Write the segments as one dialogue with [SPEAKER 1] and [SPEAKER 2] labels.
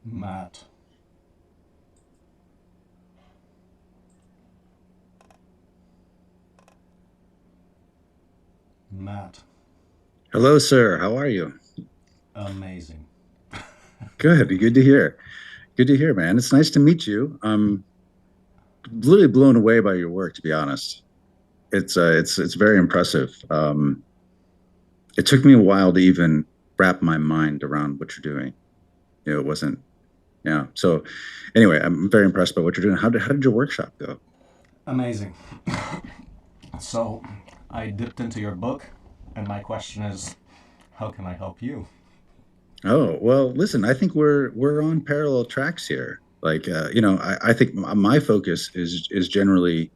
[SPEAKER 1] Matt. Matt.
[SPEAKER 2] Hello, sir. How are you?
[SPEAKER 1] Amazing.
[SPEAKER 2] Good. Good to hear. Good to hear, man. It's nice to meet you. I'm literally blown away by your work, to be honest. It's very impressive. It took me a while to even wrap my mind around what you're doing. It wasn't, yeah. So anyway, I'm very impressed by what you're doing. How did your workshop go?
[SPEAKER 1] Amazing. So, I dipped into your book, and my question is, how can I help you?
[SPEAKER 2] Oh, well, listen, I think we're on parallel tracks here. I think my focus is generally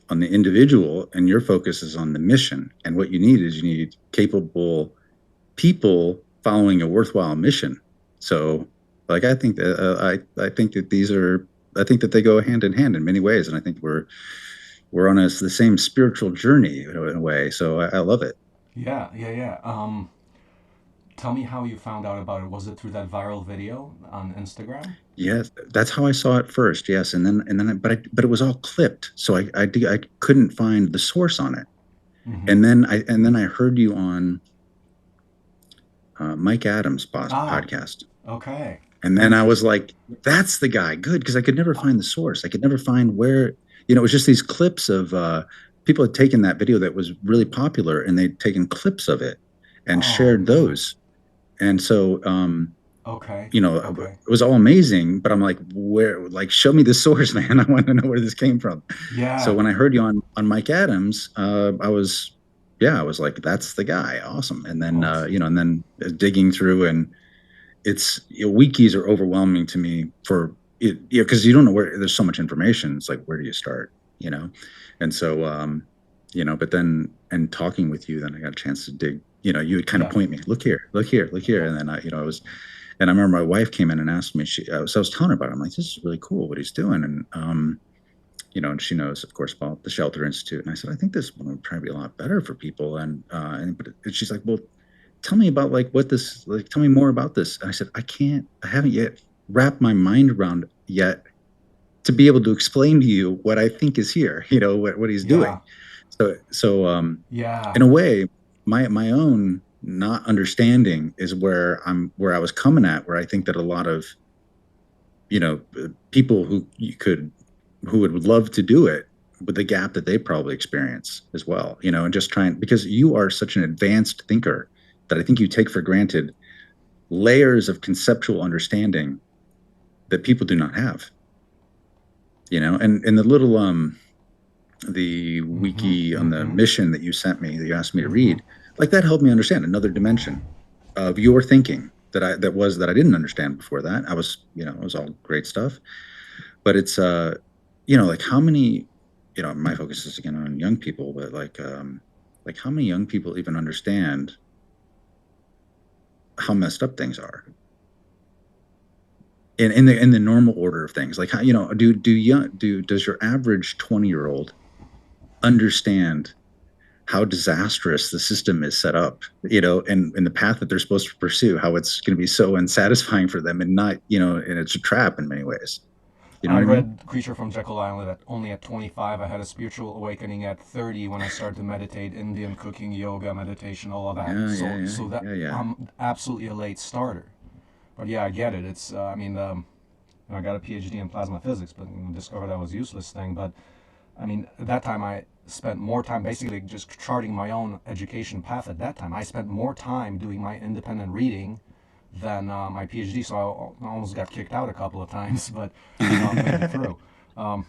[SPEAKER 2] on the individual, and your focus is on the mission. And what you need capable people following a worthwhile mission. So, like, I think that I think that they go hand in hand in many ways, and I think we're on the same spiritual journey, in a way. So I love it.
[SPEAKER 1] Yeah. Tell me how you found out about it. Was it through that viral video on Instagram?
[SPEAKER 2] Yes, that's how I saw it first. Yes, but it was all clipped, so I couldn't find the source on it.
[SPEAKER 1] Mm-hmm.
[SPEAKER 2] And then I heard you on Mike Adams'
[SPEAKER 1] Ah,
[SPEAKER 2] podcast.
[SPEAKER 1] okay.
[SPEAKER 2] And then I was
[SPEAKER 1] Interesting.
[SPEAKER 2] like, that's the guy. Good. Because I could never find the source. I could never find where, it was just these clips of people had taken that video that was really popular and they'd taken clips of it and
[SPEAKER 1] Oh,
[SPEAKER 2] shared
[SPEAKER 1] man.
[SPEAKER 2] those. And so,
[SPEAKER 1] Okay. Okay.
[SPEAKER 2] it was all amazing, but I'm like, like, show me the source, man. I want to know where this came from. So
[SPEAKER 1] Yeah.
[SPEAKER 2] when I heard you on Mike Adams, I was like, that's the guy. Awesome. And then,
[SPEAKER 1] Awesome.
[SPEAKER 2] digging through, and wikis are overwhelming to me for it, because you don't know where there's so much information. It's like, where do you start, you know? And so, but then, and talking with you, then I got a chance to dig, you would kind of
[SPEAKER 1] Yeah.
[SPEAKER 2] point me, look here, look here, look here. And then and I remember my wife came in and asked me, I was telling her about it. I'm like, this is really cool what he's doing. And, and she knows, of course, about the Shelter Institute. And I said, I think this one would probably be a lot better for people. But she's like, well, tell me about tell me more about this. And I said, I haven't yet wrapped my mind around yet to be able to explain to you what I think is here, what he's doing.
[SPEAKER 1] Yeah.
[SPEAKER 2] So
[SPEAKER 1] Yeah.
[SPEAKER 2] in a way, my own not understanding is where I was coming at, where I think that a lot of, people who would love to do it, with the gap that they probably experience as well, and just trying, because you are such an advanced thinker that I think you take for granted layers of conceptual understanding that people do not have, and the
[SPEAKER 1] Mm-hmm.
[SPEAKER 2] wiki on the
[SPEAKER 1] Mm-hmm.
[SPEAKER 2] mission that you sent me, that you asked me to
[SPEAKER 1] Mm-hmm.
[SPEAKER 2] read, like, that helped me understand another dimension of your thinking that I didn't understand before that. It was all great stuff, but it's like, how many, my focus is again on young people, but like, how many young people even understand how messed up things are in the normal order of things? Like, how, does your average 20-year-old understand how disastrous the system is set up, and the path that they're supposed to pursue, how it's going to be so unsatisfying for them, and not, and it's a trap in many ways. You know
[SPEAKER 1] I
[SPEAKER 2] what I mean?
[SPEAKER 1] read Creature from Jekyll Island at only at 25. I had a spiritual awakening at 30 when I started to meditate, Indian cooking, yoga, meditation, all of that.
[SPEAKER 2] Yeah, yeah,
[SPEAKER 1] So
[SPEAKER 2] yeah,
[SPEAKER 1] that
[SPEAKER 2] yeah, yeah.
[SPEAKER 1] I'm absolutely a late starter. But yeah, I get it. It's I mean, I got a PhD in plasma physics, but discovered that was a useless thing. But I mean, at that time I spent more time basically just charting my own education path. At that time, I spent more time doing my independent reading than my PhD. So I almost got kicked out a couple of times, but made it through. Um,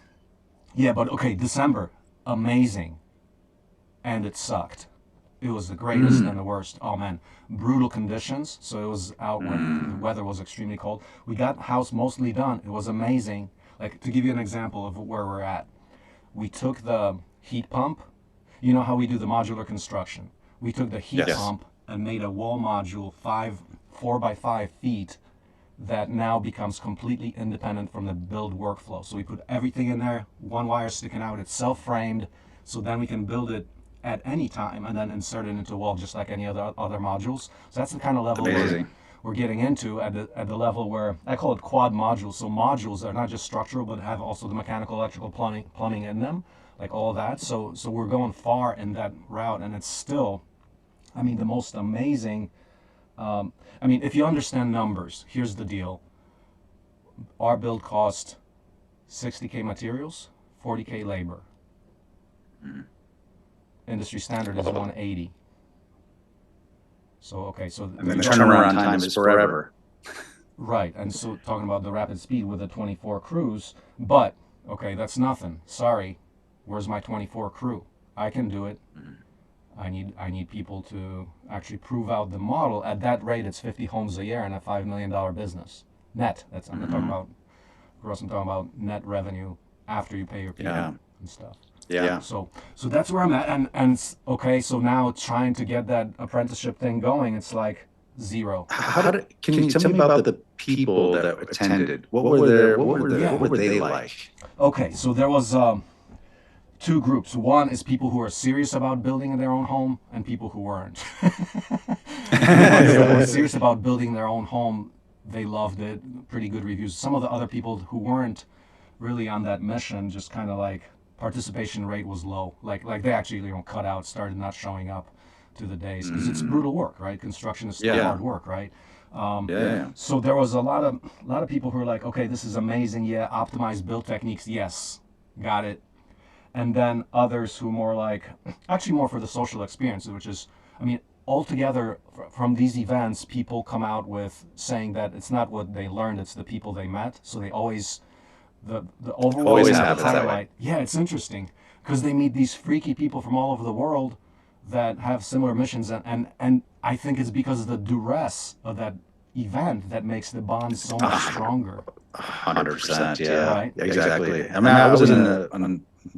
[SPEAKER 1] yeah, but okay, December, amazing, and it sucked. It was the greatest and
[SPEAKER 2] Mm,
[SPEAKER 1] the worst. Oh man, brutal conditions. So it was out when the
[SPEAKER 2] mm.
[SPEAKER 1] weather was extremely cold. We got the house mostly done. It was amazing. Like, to give you an example of where we're at, we took the heat pump. You know how we do the modular construction. We took the heat
[SPEAKER 2] Yes.
[SPEAKER 1] pump and made a wall module 4 by 5 feet that now becomes completely independent from the build workflow. So we put everything in there, one wire sticking out, it's self-framed, so then we can build it at any time and then insert it into a wall just like any other modules. So that's the kind of level
[SPEAKER 2] Amazing.
[SPEAKER 1] we're getting into at the level where I call it quad modules. So modules are not just structural, but have also the mechanical, electrical, plumbing in them, like all of that. So we're going far in that route, and it's still, I mean, the most amazing. I mean, if you understand numbers, here's the deal. Our build cost 60K materials, 40K labor. Industry standard is 180. So okay, so
[SPEAKER 2] and then the turnaround time is forever.
[SPEAKER 1] Right, and so talking about the rapid speed with the 24 crews, but okay, that's nothing. Sorry, where's my 24 crew? I can do it. I need people to actually prove out the model. At that rate, it's 50 homes a year and a $5 million business net. That's I'm not talking about gross. I'm talking about net revenue after you pay your people and stuff.
[SPEAKER 2] Yeah.
[SPEAKER 1] So that's where I'm at. And okay, so now trying to get that apprenticeship thing going, it's like zero.
[SPEAKER 2] Can you tell me about the people that attended? What were they like?
[SPEAKER 1] Okay, so there was two groups. One is people who are serious about building their own home, and people who weren't. Who were serious about building their own home, they loved it. Pretty good reviews. Some of the other people who weren't really on that mission, just kind of like participation rate was low. Like they actually cut out, started not showing up to the days because it's brutal work, right? Construction is still hard work, right? So there was a lot of people who were like, okay, this is amazing. Yeah, optimized build techniques. Yes, got it. And then others who more like, actually more for the social experience, which is, I mean, altogether from these events, people come out with saying that it's not what they learned, it's the people they met. So they always, the overwhelming highlight. Yeah, it's interesting because they meet these freaky people from all over the world that have similar missions. And I think it's because of the duress of that event that makes the bond so much stronger.
[SPEAKER 2] 100%, yeah.
[SPEAKER 1] Right?
[SPEAKER 2] Exactly. I mean, I was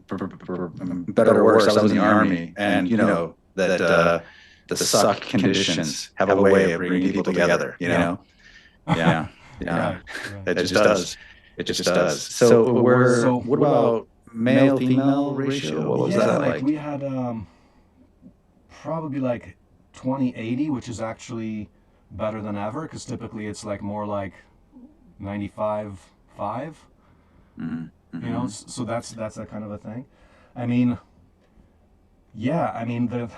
[SPEAKER 2] for better or worse, I was in the Army, and you know that the suck conditions have a way of bringing people together. You know, yeah.
[SPEAKER 1] Right.
[SPEAKER 2] It just does. It just does. So what about male female ratio? What was that like?
[SPEAKER 1] We had probably like 20/80, which is actually better than ever because typically it's like more like 95/5. You know, so that's that kind of a thing. I mean, yeah, I mean the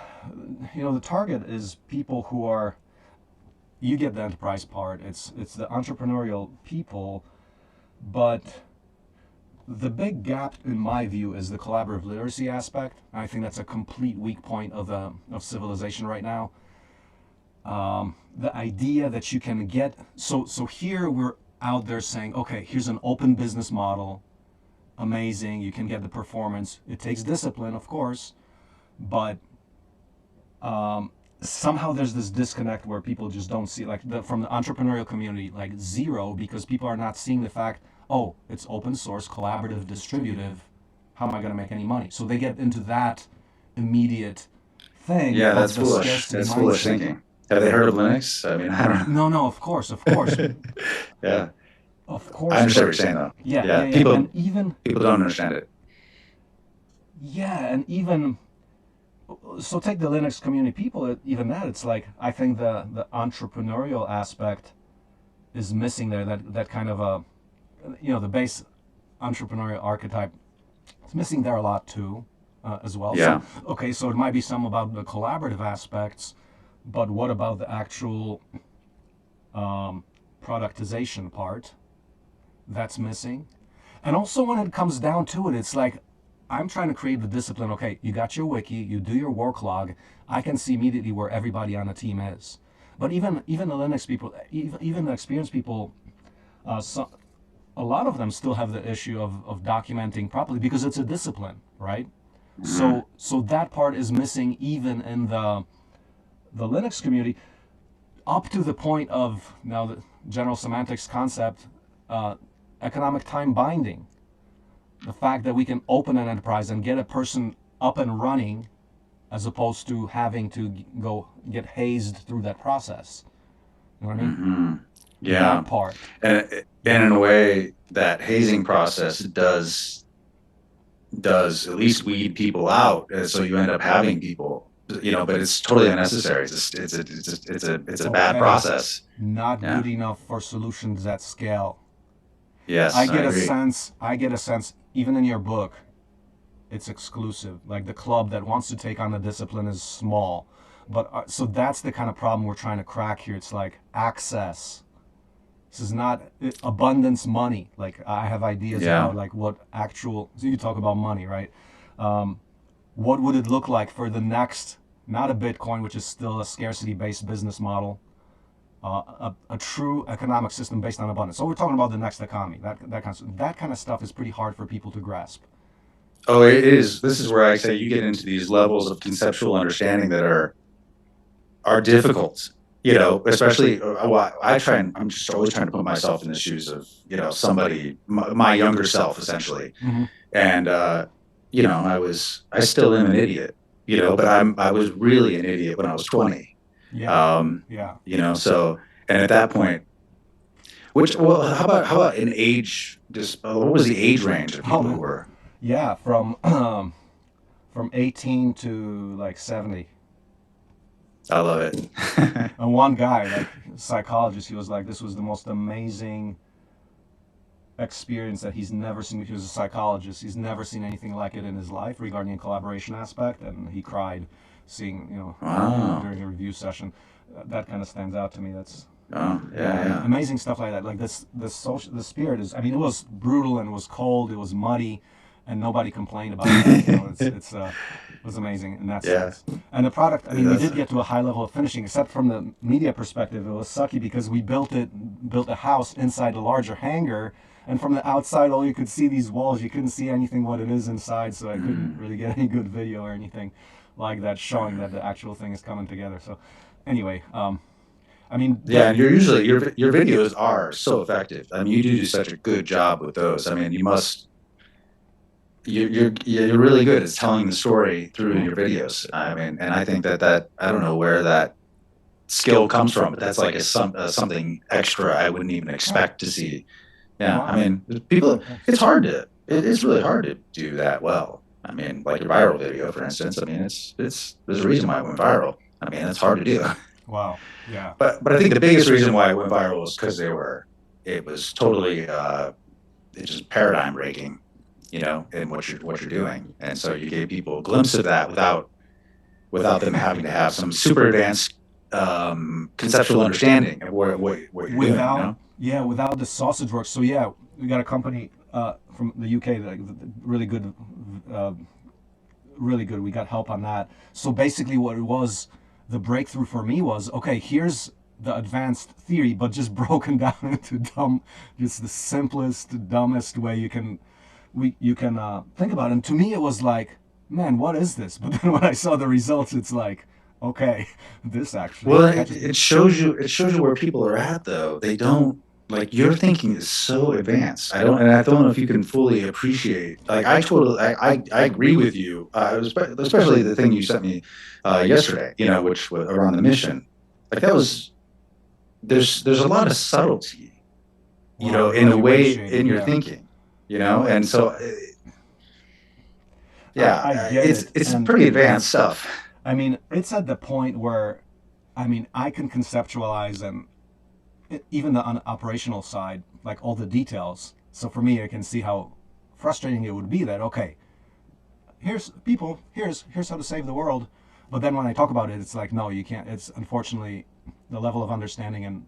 [SPEAKER 1] target is people who are. You get the enterprise part. It's the entrepreneurial people, but the big gap in my view is the collaborative literacy aspect. I think that's a complete weak point of civilization right now. The idea that you can get so here we're out there saying, okay, here's an open business model. Amazing, you can get the performance. It takes discipline, of course, but somehow there's this disconnect where people just don't see, like from the entrepreneurial community, like zero, because people are not seeing the fact, oh, it's open source, collaborative, distributive. How am I going to make any money? So they get into that immediate thing.
[SPEAKER 2] Yeah, that's foolish. That's foolish thinking. Have they heard of Linux? I mean, I don't know.
[SPEAKER 1] No, of course.
[SPEAKER 2] Yeah.
[SPEAKER 1] Of course.
[SPEAKER 2] I understand what you're saying, though.
[SPEAKER 1] Yeah.
[SPEAKER 2] People,
[SPEAKER 1] and even
[SPEAKER 2] people don't understand it.
[SPEAKER 1] Yeah, and even so, take the Linux community people. Even that, it's like I think the entrepreneurial aspect is missing there. That kind of a, the base entrepreneurial archetype is missing there a lot too, as well.
[SPEAKER 2] Yeah.
[SPEAKER 1] So, okay, so it might be some about the collaborative aspects, but what about the actual productization part? That's missing. And also when it comes down to it, it's like I'm trying to create the discipline. Okay, you got your wiki, you do your work log. I can see immediately where everybody on the team is. But even the Linux people, even the experienced people, a lot of them still have the issue of documenting properly because it's a discipline, right? So that part is missing even in the Linux community, up to the point of now the general semantics concept. Economic time binding. The fact that we can open an enterprise and get a person up and running as opposed to having to go get hazed through that process. You know what I mean?
[SPEAKER 2] Yeah.
[SPEAKER 1] That part.
[SPEAKER 2] And in a way, that hazing process does at least weed people out. So you end up having people but it's totally unnecessary. It's a bad
[SPEAKER 1] Okay,
[SPEAKER 2] process.
[SPEAKER 1] not
[SPEAKER 2] Yeah.
[SPEAKER 1] good enough for solutions at scale. I
[SPEAKER 2] Yes, I
[SPEAKER 1] get a
[SPEAKER 2] agree.
[SPEAKER 1] sense, I get a sense, even in your book, it's exclusive. Like the club that wants to take on the discipline is small. But so that's the kind of problem we're trying to crack here. It's like access. This is not abundance money. Like I have ideas
[SPEAKER 2] Yeah.
[SPEAKER 1] about like what actual. So you talk about money, right? Um, what would it look like for the next? Not a Bitcoin, which is still a scarcity-based business model, a true economic system based on abundance. So we're talking about the next economy. That kind of stuff is pretty hard for people to grasp.
[SPEAKER 2] Oh, it is. This is where I say you get into these levels of conceptual understanding that are difficult. Especially well, I'm just always trying to put myself in the shoes of somebody, my younger self, essentially.
[SPEAKER 1] Mm-hmm.
[SPEAKER 2] And I still am an idiot. But I was really an idiot when I was 20.
[SPEAKER 1] Yeah,
[SPEAKER 2] Um,
[SPEAKER 1] yeah.
[SPEAKER 2] so and at that point, which well, how about an age? Just what was the age range of
[SPEAKER 1] Oh
[SPEAKER 2] people who
[SPEAKER 1] man,
[SPEAKER 2] were?
[SPEAKER 1] yeah. From 18 to like 70.
[SPEAKER 2] I love it.
[SPEAKER 1] And one guy, like psychologist, he was like, this was the most amazing experience that he's never seen. He was a psychologist. He's never seen anything like it in his life regarding the collaboration aspect, and he cried seeing,
[SPEAKER 2] Wow.
[SPEAKER 1] during a review session. That kind of stands out to me. That's
[SPEAKER 2] Oh,
[SPEAKER 1] yeah,
[SPEAKER 2] yeah, yeah.
[SPEAKER 1] amazing stuff like that. Like the spirit is. I mean, it was brutal and it was cold. It was muddy, and nobody complained about that. It was amazing in that
[SPEAKER 2] Yeah,
[SPEAKER 1] sense. And the product. I mean, we
[SPEAKER 2] that's
[SPEAKER 1] did get to a high level of finishing, except from the media perspective, it was sucky because we built a house inside a larger hangar. And from the outside, all you could see these walls. You couldn't see anything what it is inside, so I couldn't
[SPEAKER 2] mm,
[SPEAKER 1] really get any good video or anything like that showing that the actual thing is coming together. So, anyway, I mean,
[SPEAKER 2] yeah. And you're usually your videos are so effective. I mean, you do such a good job with those. I mean, you're really good at telling the story through your videos. I mean, and I think that I don't know where that skill comes from, but that's like something extra I wouldn't even
[SPEAKER 1] oh,
[SPEAKER 2] expect to see. Yeah, I
[SPEAKER 1] wow,
[SPEAKER 2] mean, people,
[SPEAKER 1] thanks.
[SPEAKER 2] it's really hard to do that well. I mean, like your viral video, for instance. I mean, there's a reason why it went viral. I mean, it's hard to do.
[SPEAKER 1] Wow, yeah,
[SPEAKER 2] But I think the biggest reason why it went viral was because it was totally it's just paradigm breaking, in what you're doing, and so you gave people a glimpse of that without them having to have some super advanced conceptual understanding of what you're doing.
[SPEAKER 1] without the sausage work. So yeah, we got a company from the UK that really good, uh, really good. We got help on that. So basically, what it was, the breakthrough for me was okay. Here's the advanced theory, but just broken down into just the simplest, dumbest way you can think about it. And to me, it was like, man, what is this? But then when I saw the results, it's like, okay, this actually
[SPEAKER 2] Well,
[SPEAKER 1] catches
[SPEAKER 2] it
[SPEAKER 1] people.
[SPEAKER 2] shows you where people are at, though. They don't like your thinking is so advanced. I don't know if you can fully appreciate. Like I agree with you. Especially the thing you sent me yesterday. Which was around the mission. Like that was there's a lot of subtlety.
[SPEAKER 1] Wow, I
[SPEAKER 2] In a
[SPEAKER 1] really
[SPEAKER 2] way
[SPEAKER 1] appreciate it.
[SPEAKER 2] in your
[SPEAKER 1] Yeah,
[SPEAKER 2] thinking. And so yeah,
[SPEAKER 1] I get it,
[SPEAKER 2] it's
[SPEAKER 1] and
[SPEAKER 2] pretty advanced stuff.
[SPEAKER 1] I mean, it's at the point where, I mean, I can conceptualize and even the operational side, like all the details. So for me, I can see how frustrating it would be that okay, here's how to save the world, but then when I talk about it, it's like no, you can't. It's unfortunately the level of understanding and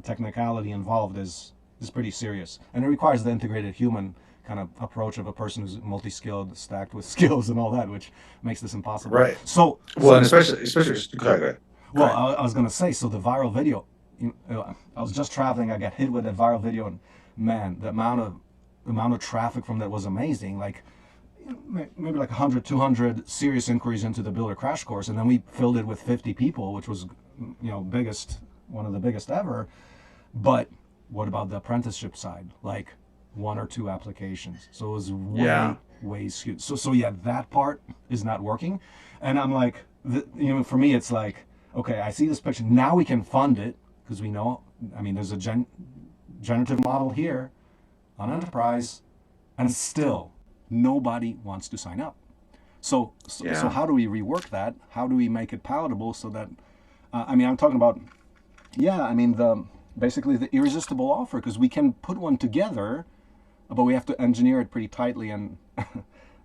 [SPEAKER 1] technicality involved is pretty serious, and it requires the integrated human kind of approach of a person who's multi-skilled, stacked with skills and all that, which makes this impossible.
[SPEAKER 2] Right.
[SPEAKER 1] So,
[SPEAKER 2] Well, and
[SPEAKER 1] so
[SPEAKER 2] especially go ahead. Go
[SPEAKER 1] well,
[SPEAKER 2] ahead.
[SPEAKER 1] I was gonna say, so the viral video, I was just traveling, I got hit with that viral video, and man, the amount of traffic from that was amazing. Like maybe like 100, 200 serious inquiries into the builder crash course, and then we filled it with 50 people, which was one of the biggest ever. But what about the apprenticeship side? Like one or two applications. So it was
[SPEAKER 2] Yeah.
[SPEAKER 1] way skewed. So yeah, that part is not working. And I'm like, for me, it's like, okay, I see this picture. Now we can fund it because we know, I mean, there's a generative model here on enterprise, and still nobody wants to sign up. So
[SPEAKER 2] Yeah.
[SPEAKER 1] how do we rework that? How do we make it palatable so that I mean, I'm talking about, yeah, I mean, the basically the irresistible offer, because we can put one together, but we have to engineer it pretty tightly, and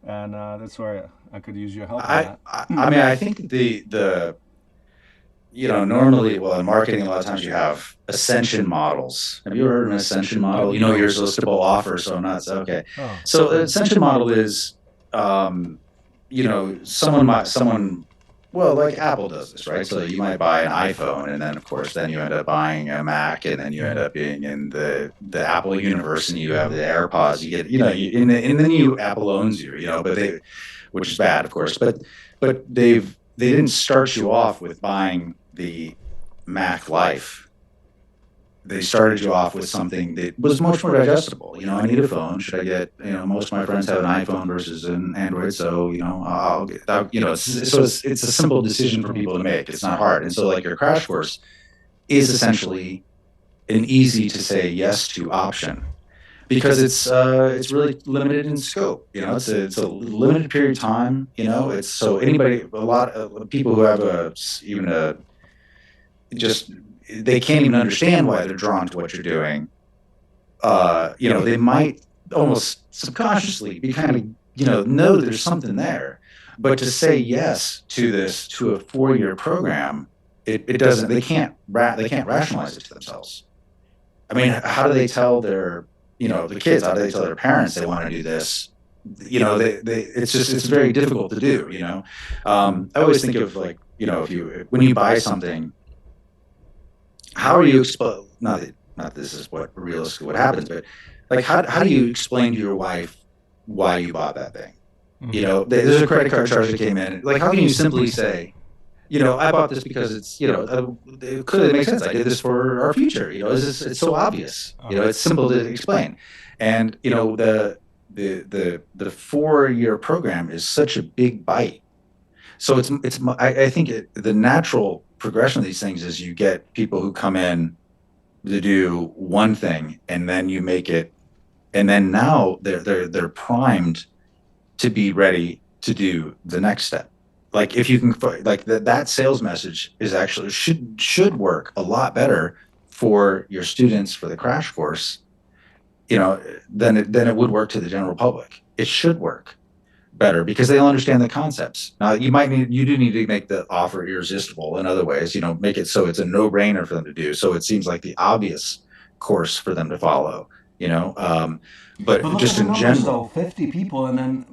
[SPEAKER 1] and that's where I could use your help on that.
[SPEAKER 2] I mean, I think normally, well, in marketing, a lot of times you have ascension models. Have you ever heard of an ascension model? You know,
[SPEAKER 1] No.
[SPEAKER 2] irresistible offer. So I'm not, okay.
[SPEAKER 1] Oh.
[SPEAKER 2] So an ascension model is, um, someone, well, like Apple does this, right? So you might buy an iPhone, and then of course, then you end up buying a Mac, and then you end up being in the Apple universe, and you have the AirPods. You get, and then Apple owns you, but which is bad, of course, but they didn't start you off with buying the Mac Life. They started you off with something that was much more digestible. I need a phone. Should I get, most of my friends have an iPhone versus an Android. So, I'll get, it's a simple decision for people to make. It's not hard. And so like your crash course is essentially an easy to say yes to option because it's really limited in scope. It's a limited period of time. It's so a lot of people who have even a just they can't even understand why they're drawn to what you're doing. They might almost subconsciously be kind of know that there's something there, but to say yes to a 4-year program, it doesn't. They can't rationalize it to themselves. I mean, how do they tell the kids? How do they tell their parents they want to do this? It's very difficult to do. I always think of like, if when you buy something, how are you not this is what realistically what happens, but like how do you explain to your wife why you bought that thing? There's a credit card charge that came in. Like, how can you simply say, I bought this because it's, it clearly makes sense. I did this for our future. It's so obvious. It's simple to explain. And the 4-year program is such a big bite. So I think the natural progression of these things is you get people who come in to do one thing, and then you make it, and then now they're primed to be ready to do the next step. Like if you can, like that sales message is actually should work a lot better for your students for the crash course, than it would work to the general public. It should work better because they'll understand the concepts. Now you do need to make the offer irresistible in other ways, make it so it's a no-brainer for them to do. So it seems like the obvious course for them to follow, but
[SPEAKER 1] But look at
[SPEAKER 2] just
[SPEAKER 1] the
[SPEAKER 2] in
[SPEAKER 1] numbers, though.
[SPEAKER 2] general.
[SPEAKER 1] 50 people, and then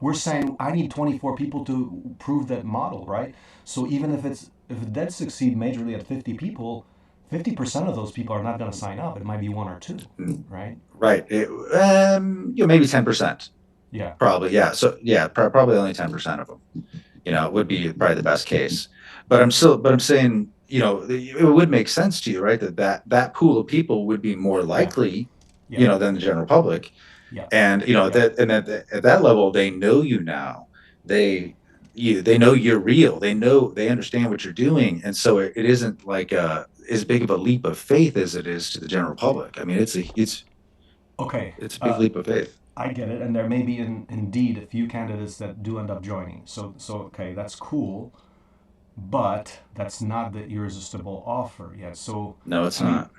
[SPEAKER 1] we're saying I need 24 people to prove that model, right? So even if it did succeed majorly at 50 people, 50% of those people are not going to sign up. It might be one or two, right?
[SPEAKER 2] Right. Maybe 10%.
[SPEAKER 1] Yeah.
[SPEAKER 2] Probably, yeah. So yeah, probably only 10% of them, would be probably the best case. But I'm saying, it would make sense to you, right? That pool of people would be more likely,
[SPEAKER 1] Yeah.
[SPEAKER 2] than the general public.
[SPEAKER 1] Yeah.
[SPEAKER 2] And, at that level, they know you now. They know you're real. They understand what you're doing. And so it isn't like as big of a leap of faith as it is to the general public. I mean,
[SPEAKER 1] Okay.
[SPEAKER 2] it's a big leap of faith.
[SPEAKER 1] I get it, and there may be indeed a few candidates that do end up joining. So okay, that's cool, but that's not the irresistible offer yet. So
[SPEAKER 2] No, it's
[SPEAKER 1] I mean,
[SPEAKER 2] not.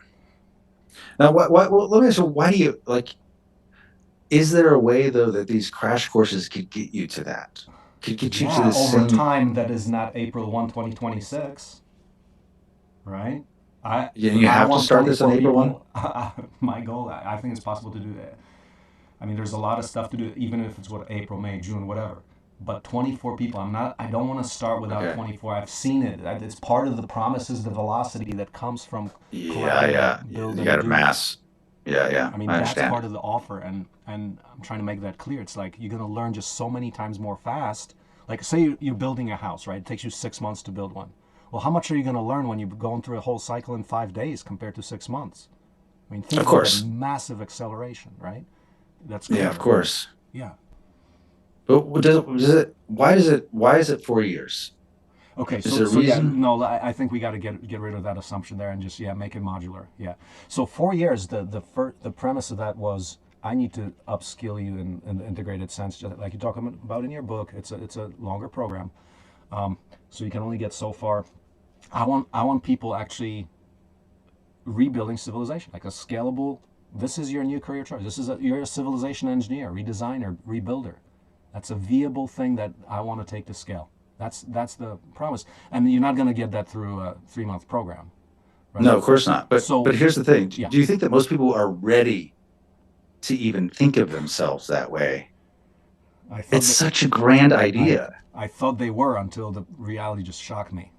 [SPEAKER 2] Now, well, let me ask you, why do you like? Is there a way though that these crash courses could get you to that? Could get you to
[SPEAKER 1] yeah,
[SPEAKER 2] the
[SPEAKER 1] over
[SPEAKER 2] same?
[SPEAKER 1] time, that is not April 1, 2026, right? I
[SPEAKER 2] You
[SPEAKER 1] I
[SPEAKER 2] have to
[SPEAKER 1] want
[SPEAKER 2] start this on
[SPEAKER 1] 24
[SPEAKER 2] April 1.
[SPEAKER 1] people. My goal. I think it's possible to do that. I mean, there's a lot of stuff to do, even if it's what April, May, June, whatever. But 24 people. I'm not. I don't want to start without
[SPEAKER 2] Okay.
[SPEAKER 1] 24. I've seen it. It's part of the promises, the velocity that comes from
[SPEAKER 2] Yeah,
[SPEAKER 1] collaborate,
[SPEAKER 2] yeah.
[SPEAKER 1] build,
[SPEAKER 2] You
[SPEAKER 1] and
[SPEAKER 2] got to
[SPEAKER 1] do.
[SPEAKER 2] mass. Yeah, yeah.
[SPEAKER 1] I mean,
[SPEAKER 2] I
[SPEAKER 1] that's
[SPEAKER 2] understand.
[SPEAKER 1] part of the offer, and I'm trying to make that clear. It's like you're gonna learn just so many times more fast. Like, say you're building a house, right? It takes you 6 months to build one. Well, how much are you gonna learn when you're going through a whole cycle in 5 days compared to 6 months? I mean, think
[SPEAKER 2] Of
[SPEAKER 1] about that
[SPEAKER 2] course.
[SPEAKER 1] massive acceleration, right? That's
[SPEAKER 2] Yeah, of
[SPEAKER 1] clear.
[SPEAKER 2] course.
[SPEAKER 1] Yeah.
[SPEAKER 2] But why is it 4 years?
[SPEAKER 1] Okay,
[SPEAKER 2] Is
[SPEAKER 1] so
[SPEAKER 2] there a
[SPEAKER 1] so yeah,
[SPEAKER 2] reason?
[SPEAKER 1] no, I think we got to get rid of that assumption there and just, yeah, make it modular. Yeah. So 4 years. The premise of that was I need to upskill you in the integrated sense, just like you talk about in your book. It's a longer program, so you can only get so far. I want people actually rebuilding civilization, like a scalable. This is your new career choice. You're a civilization engineer, redesigner, rebuilder. That's a viable thing that I want to take to scale. That's the promise, and you're not going to get that through a 3 month program, right?
[SPEAKER 2] No, of course not.
[SPEAKER 1] So
[SPEAKER 2] But here's the thing.
[SPEAKER 1] yeah,
[SPEAKER 2] Do you think that most people are ready to even think of themselves that way?
[SPEAKER 1] I thought
[SPEAKER 2] It's
[SPEAKER 1] that
[SPEAKER 2] such a grand
[SPEAKER 1] I
[SPEAKER 2] idea.
[SPEAKER 1] I thought they were until the reality just shocked me.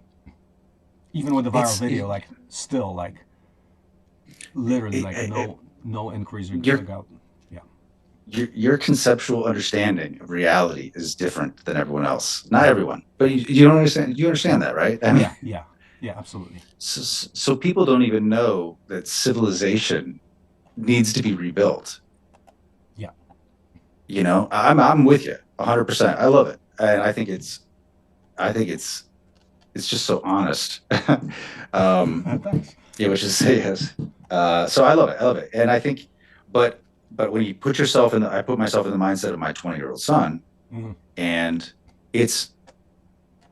[SPEAKER 1] Even with the viral
[SPEAKER 2] It's
[SPEAKER 1] video, like still like literally like
[SPEAKER 2] it,
[SPEAKER 1] no inquiries
[SPEAKER 2] your
[SPEAKER 1] got. Yeah,
[SPEAKER 2] your conceptual understanding of reality is different than everyone else. Not everyone, but you don't understand. You understand that, right? I mean,
[SPEAKER 1] yeah, yeah, yeah, absolutely.
[SPEAKER 2] so people don't even know that civilization needs to be rebuilt.
[SPEAKER 1] Yeah,
[SPEAKER 2] I'm with you 100%. I love it, and I think it's just so honest. um,
[SPEAKER 1] thanks.
[SPEAKER 2] yeah, which is yes. So I love it. I love it, and I think, but when you put yourself in, I put myself in the mindset of my 20-year-old son,
[SPEAKER 1] Mm-hmm.
[SPEAKER 2] and it's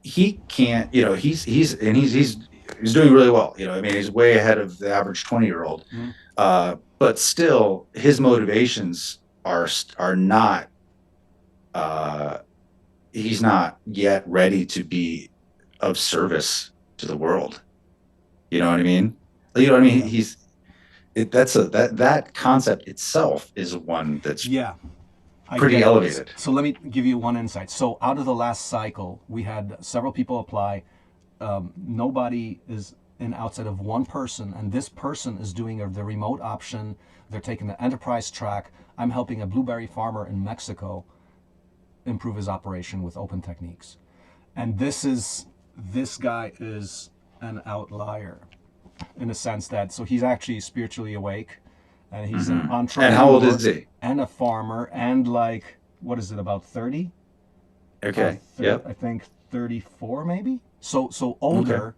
[SPEAKER 2] he can't, he's doing really well. I mean, he's way ahead of the average 20-year-old.
[SPEAKER 1] Mm-hmm.
[SPEAKER 2] But still, his motivations are not. Uh, he's not yet ready to be of service to the world. You know what I mean? You know what I mean?
[SPEAKER 1] Yeah,
[SPEAKER 2] That concept itself is one that's
[SPEAKER 1] yeah. I
[SPEAKER 2] pretty
[SPEAKER 1] get it.
[SPEAKER 2] elevated.
[SPEAKER 1] So let me give you one insight. So out of the last cycle, we had several people apply. Nobody is in outside of one person, and this person is doing the remote option. They're taking the enterprise track. I'm helping a blueberry farmer in Mexico improve his operation with open techniques. And this guy is an outlier in the sense that so he's actually spiritually awake, and he's an
[SPEAKER 2] And how old
[SPEAKER 1] entrepreneur
[SPEAKER 2] is he?
[SPEAKER 1] and a farmer, and like what is it, about 30?
[SPEAKER 2] Okay. Yep.
[SPEAKER 1] I think 34 maybe. So
[SPEAKER 2] Okay.
[SPEAKER 1] older,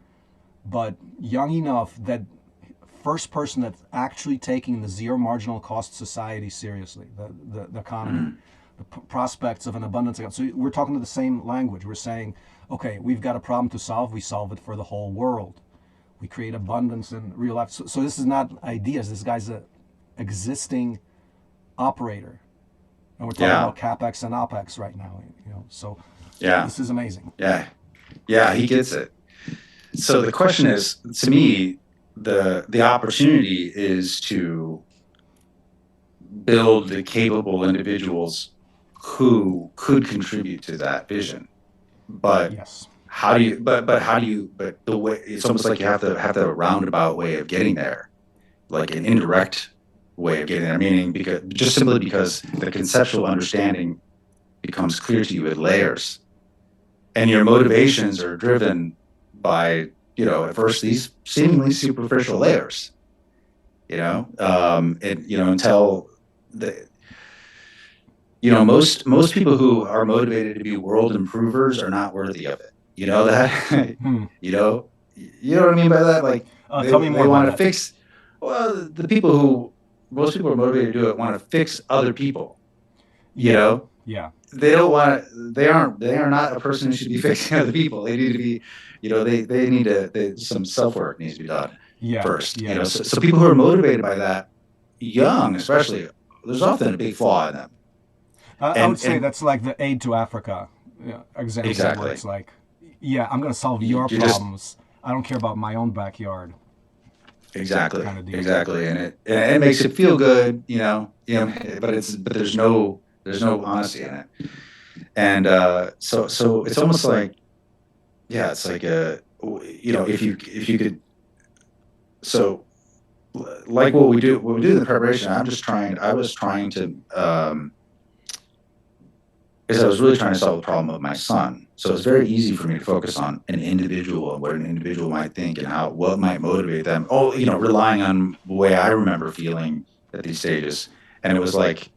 [SPEAKER 1] but young enough that first person that's actually taking the zero marginal cost society seriously, the economy, the prospects of an abundance. So we're talking to the same language. We're saying, okay, we've got a problem to solve. We solve it for the whole world. We create abundance in real life. So this is not ideas. This guy's a existing operator, and we're talking
[SPEAKER 2] Yeah.
[SPEAKER 1] about capex and opex right now. So
[SPEAKER 2] Yeah.
[SPEAKER 1] this is amazing.
[SPEAKER 2] Yeah. Yeah. He gets it. So the question is, to me, the opportunity is to build the capable individuals who could contribute to that vision. But
[SPEAKER 1] Yes.
[SPEAKER 2] how do you? But the way, it's almost like you have a roundabout way of getting there, like an indirect way of getting there. Meaning, because the conceptual understanding becomes clear to you with layers, and your motivations are driven by, at first, these seemingly superficial layers. Until the most people who are motivated to be world improvers are not worthy of it. You know that.
[SPEAKER 1] Hmm.
[SPEAKER 2] you know you know what I mean by that? Like
[SPEAKER 1] Tell me more
[SPEAKER 2] they
[SPEAKER 1] about
[SPEAKER 2] want to
[SPEAKER 1] that.
[SPEAKER 2] fix. Well, the people who most people are motivated to do it want to fix other people. You
[SPEAKER 1] Yeah.
[SPEAKER 2] know,
[SPEAKER 1] Yeah.
[SPEAKER 2] they don't want. They are not a person who should be fixing other people. They need to be. They need to. Some self work needs to be done
[SPEAKER 1] Yeah.
[SPEAKER 2] first.
[SPEAKER 1] Yeah.
[SPEAKER 2] So people who are motivated by that, young especially, there's often a big flaw in them.
[SPEAKER 1] I would say
[SPEAKER 2] And
[SPEAKER 1] that's like the aid to Africa example, where
[SPEAKER 2] exactly,
[SPEAKER 1] it's like, yeah, I'm gonna solve your
[SPEAKER 2] you're just
[SPEAKER 1] problems. I don't care about my own backyard, kind of deal.
[SPEAKER 2] exactly, and it makes it feel good, but there's no honesty in it, and so it's almost like, yeah, it's like if you could, so like what we do in the preparation. I was trying to is I was really trying to solve the problem of my son. So it's very easy for me to focus on an individual and what an individual might think and what might motivate them. Oh, relying on the way I remember feeling at these stages. And it was like,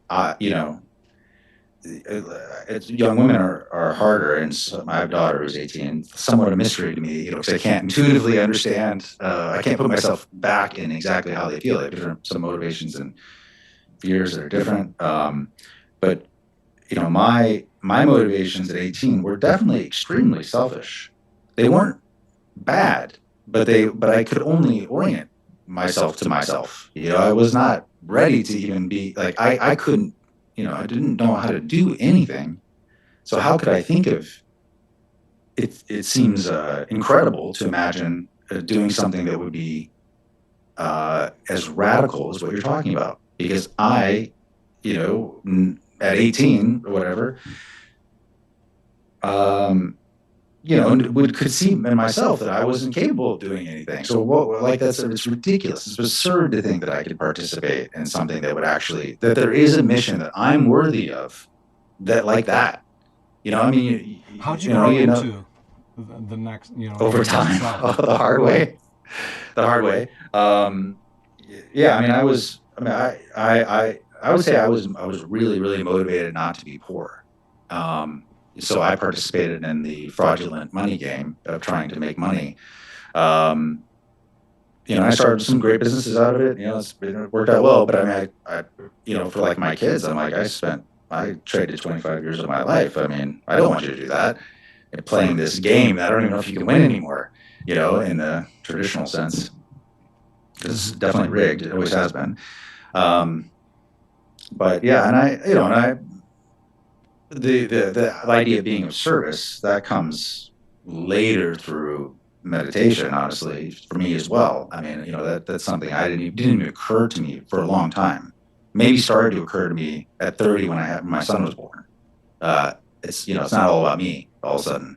[SPEAKER 2] young women are harder. And so my daughter who's 18, somewhat a mystery to me, because I can't intuitively understand. I can't put myself back in exactly how they feel. They have different some motivations years that are different. But my motivations at 18 were definitely extremely selfish. They weren't bad, but I could only orient myself to myself. I was not ready to even be like I couldn't, I didn't know how to do anything. So how could I think of it? It seems incredible to imagine doing something that would be as radical as what you're talking about. Because at 18 or whatever, could see in myself that I wasn't capable of doing anything. So it's ridiculous. It's absurd to think that I could participate in something that would that there is a mission that I'm worthy of, that. I mean,
[SPEAKER 1] How'd you grow into the next,
[SPEAKER 2] over time, the hard way, the hard way. Yeah, I mean, I would say I was really, really motivated not to be poor. So I participated in the fraudulent money game of trying to make money. I started some great businesses out of it. It worked out well. But I mean, for like my kids, I'm like, I traded 25 years of my life. I mean, I don't want you to do that. And playing this game, I don't even know if you can win anymore. In the traditional sense, because it's definitely rigged. It always has been. But yeah, the idea of being of service, that comes later through meditation, honestly, for me as well. I mean, that's something didn't even occur to me for a long time. Maybe started to occur to me at 30 when my son was born. It's it's not all about me all of a sudden,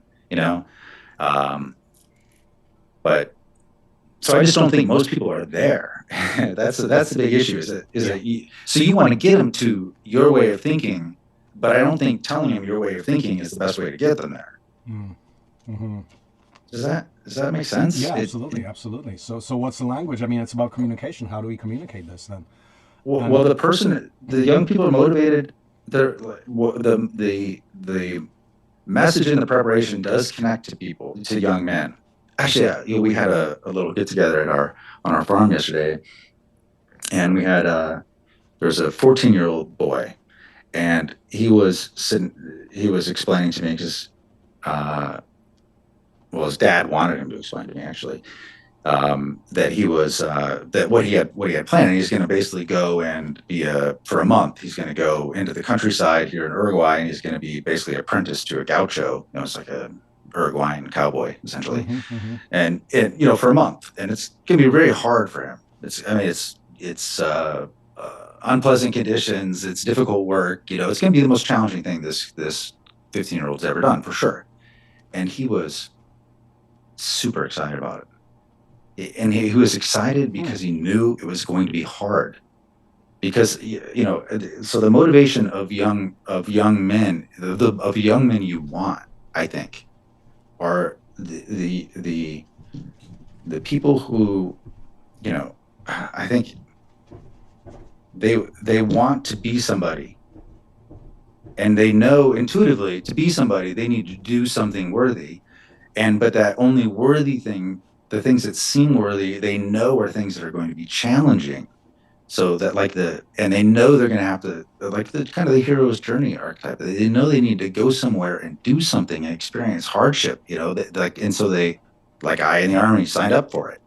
[SPEAKER 2] but so I just don't think most people are there. That's the big issue. So you want to get them to your way of thinking, but I don't think telling them your way of thinking is the best way to get them there.
[SPEAKER 1] Mm-hmm.
[SPEAKER 2] Does that make sense?
[SPEAKER 1] Yeah, absolutely. So what's the language? I mean, it's about communication. How do we communicate this then?
[SPEAKER 2] Well, the young people are motivated. The message in the preparation does connect to people, to young men. Actually, we had a little get together on our farm yesterday, and we had there's a 14-year-old boy, and he was explaining to me because his dad wanted him to explain to me actually, that he was that what he had planned. He's going to basically go and be for a month. He's going to go into the countryside here in Uruguay, and he's going to be basically apprenticed to a gaucho. It's like a Uruguayan cowboy essentially, and for a month, and it's going to be very hard for him. It's unpleasant conditions. It's difficult work. It's going to be the most challenging thing this 15-year-old's ever done for sure. And he was super excited about it. And he was excited because he knew it was going to be hard. Because so the motivation of young men, of young men you want, I think, are the people who, I think they want to be somebody, and they know intuitively to be somebody they need to do something worthy, but that only worthy thing, the things that seem worthy, they know are things that are going to be challenging. So that and they know they're going to have to, like the kind of the hero's journey archetype. They know they need to go somewhere and do something and experience hardship. And so they, like I in the Army, signed up for it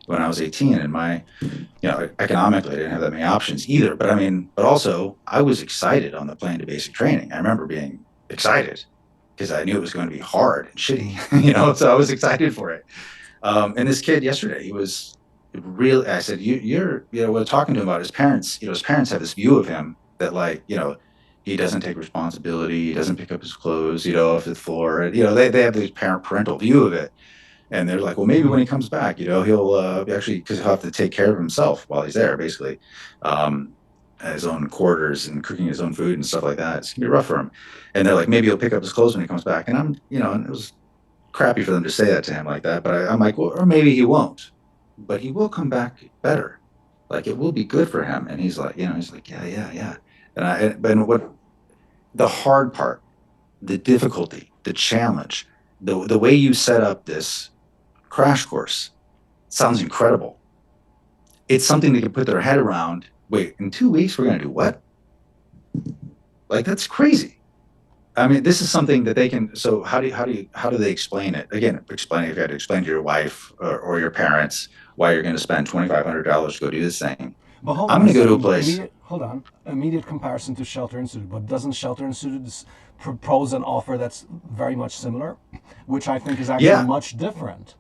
[SPEAKER 2] when I was 18, and economically I didn't have that many options either. But also I was excited on the plan to basic training. I remember being excited because I knew it was going to be hard and shitty, so I was excited for it. And this kid yesterday, he was really, I said, we're talking to him about his parents. His parents have this view of him that he doesn't take responsibility. He doesn't pick up his clothes, off the floor. They have this parental view of it. And they're like, well, maybe when he comes back, he'll actually, because he'll have to take care of himself while he's there, basically, his own quarters and cooking his own food and stuff like that. It's gonna be rough for him. And they're like, maybe he'll pick up his clothes when he comes back. And and it was crappy for them to say that to him like that. But I'm like, well, or maybe he won't, but he will come back better. Like it will be good for him. And he's like, yeah. And what the hard part, the difficulty, the challenge, the way you set up this crash course sounds incredible. it's something they can put their head around. Wait, in 2 weeks we're going to do what? Like, that's crazy. I mean, this is something that they can. So how do they explain it? Again, explain if you had to explain to your wife or your parents why you're going to spend $2,500 to go do this thing.
[SPEAKER 1] But hold
[SPEAKER 2] I'm
[SPEAKER 1] on a
[SPEAKER 2] going to go to a
[SPEAKER 1] second.
[SPEAKER 2] place.
[SPEAKER 1] Immediate, hold on. Immediate comparison to shelter institute, but doesn't shelter institute propose an offer that's very much similar, which I think is actually
[SPEAKER 2] Yeah,
[SPEAKER 1] much different,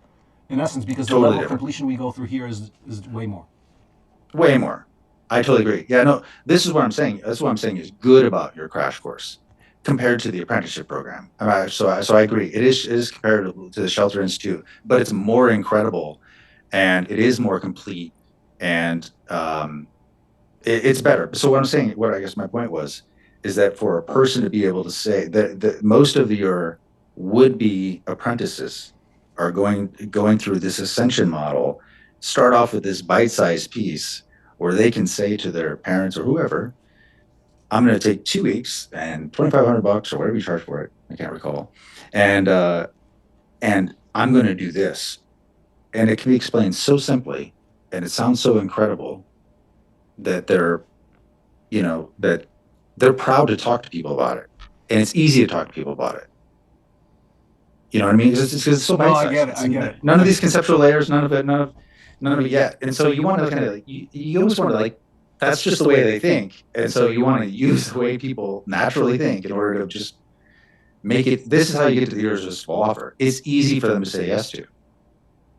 [SPEAKER 1] in essence, because the
[SPEAKER 2] totally
[SPEAKER 1] level of
[SPEAKER 2] different.
[SPEAKER 1] completion we go through here is way more.
[SPEAKER 2] Way more. I totally agree. Yeah, no, this is what I'm saying. That's what I'm saying is good about your crash course compared to the apprenticeship program. So I agree. It is comparable to the Shelter Institute, but it's more incredible and it is more complete and it's better. So what I'm saying, what I guess my point was, is that for a person to be able to say that most of your would be apprentices are going through this ascension model, start off with this bite-sized piece where they can say to their parents or whoever, I'm going to take 2 weeks and 2,500 bucks or whatever you charge for it. I can't recall. And, uh, and I'm going to do this. And it can be explained so simply and it sounds so incredible that that they're proud to talk to people about it. And it's easy to talk to people about it. You know what I mean? It's so
[SPEAKER 1] No,
[SPEAKER 2] bite
[SPEAKER 1] I
[SPEAKER 2] sized.
[SPEAKER 1] get it.
[SPEAKER 2] It's
[SPEAKER 1] I get it.
[SPEAKER 2] none of these conceptual layers, none of it yet. And so you want to kind of like, you almost want to like, that's just the way they think. And so you want to use the way people naturally think in order to just make it. This is how you get to the irresistible offer. It's easy for them to say yes to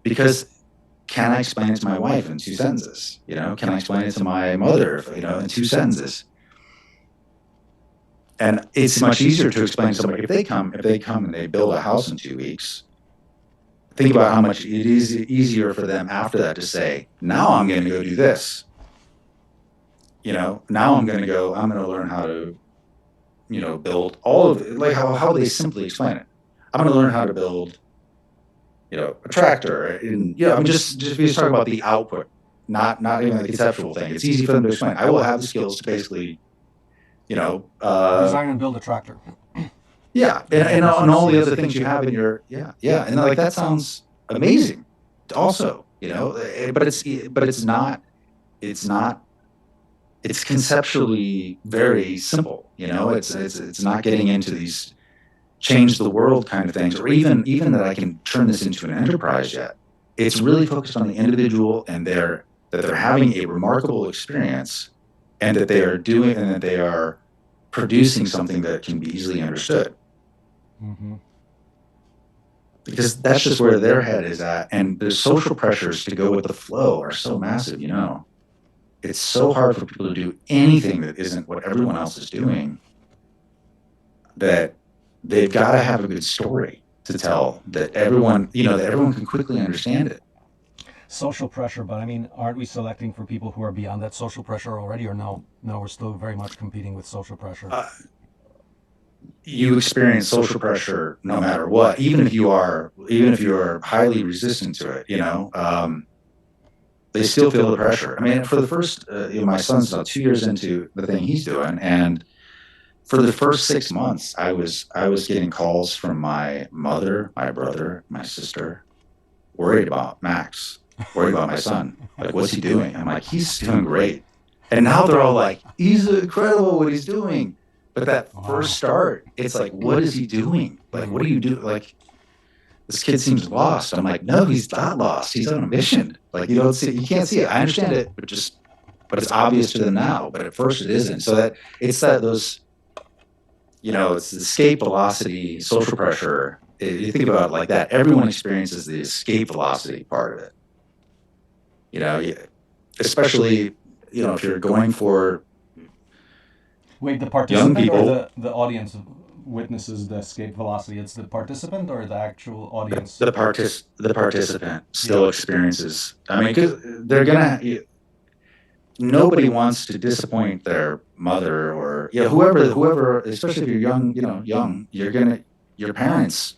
[SPEAKER 2] because can I explain it to my wife in 2 sentences? Can I explain it to my mother, in 2 sentences? And it's much easier to explain to somebody if they come and they build a house in 2 weeks. Think about how much it is easier for them after that to say, now I'm going to go do this. Now I'm going to learn how to, build all of it. Like how they simply explain it. I'm going to learn how to build, a tractor. And, I mean, just be talking about the output, not even the conceptual thing. It's easy for them to explain. I will have the skills to basically, you know, uh,
[SPEAKER 1] Design and build a tractor.
[SPEAKER 2] yeah, and all the other things you have in your yeah, and like that sounds amazing. Also, but it's not it's conceptually very simple. It's not getting into these change the world kind of things, or even that I can turn this into an enterprise yet. It's really focused on the individual and that they're having a remarkable experience, and that they are producing something that can be easily understood.
[SPEAKER 1] Mm-hmm.
[SPEAKER 2] Because that's just where their head is at. And the social pressures to go with the flow are so massive. It's so hard for people to do anything that isn't what everyone else is doing, that they've got to have a good story to tell that everyone can quickly understand it.
[SPEAKER 1] Social pressure, but I mean, aren't we selecting for people who are beyond that social pressure already, or no? No, we're still very much competing with social pressure.
[SPEAKER 2] You experience social pressure no matter what, even if you're highly resistant to it. They still feel the pressure. I mean, for the first, my son's now 2 years into the thing he's doing, and for the first 6 months, I was getting calls from my mother, my brother, my sister, worried about Max, worried about my son. Like, what's he doing? I'm like, he's doing great. And now they're all like, he's incredible what he's doing. But that first start, it's like, what is he doing? Like, what do you do? Like, this kid seems lost. I'm like, no, he's not lost. He's on a mission. Like, you can't see it. I understand it, but it's obvious to them now. But at first, it isn't. So that it's that those, it's the escape velocity, social pressure. You think about it like that. Everyone experiences the escape velocity part of it. You know, especially if you're going for
[SPEAKER 1] Wait, the
[SPEAKER 2] young
[SPEAKER 1] participant or
[SPEAKER 2] people.
[SPEAKER 1] the audience witnesses the escape velocity? It's the participant or the actual audience?
[SPEAKER 2] The participant still experiences. I mean, because they're gonna. Nobody wants to disappoint their mother or whoever. Especially if you're young, your parents.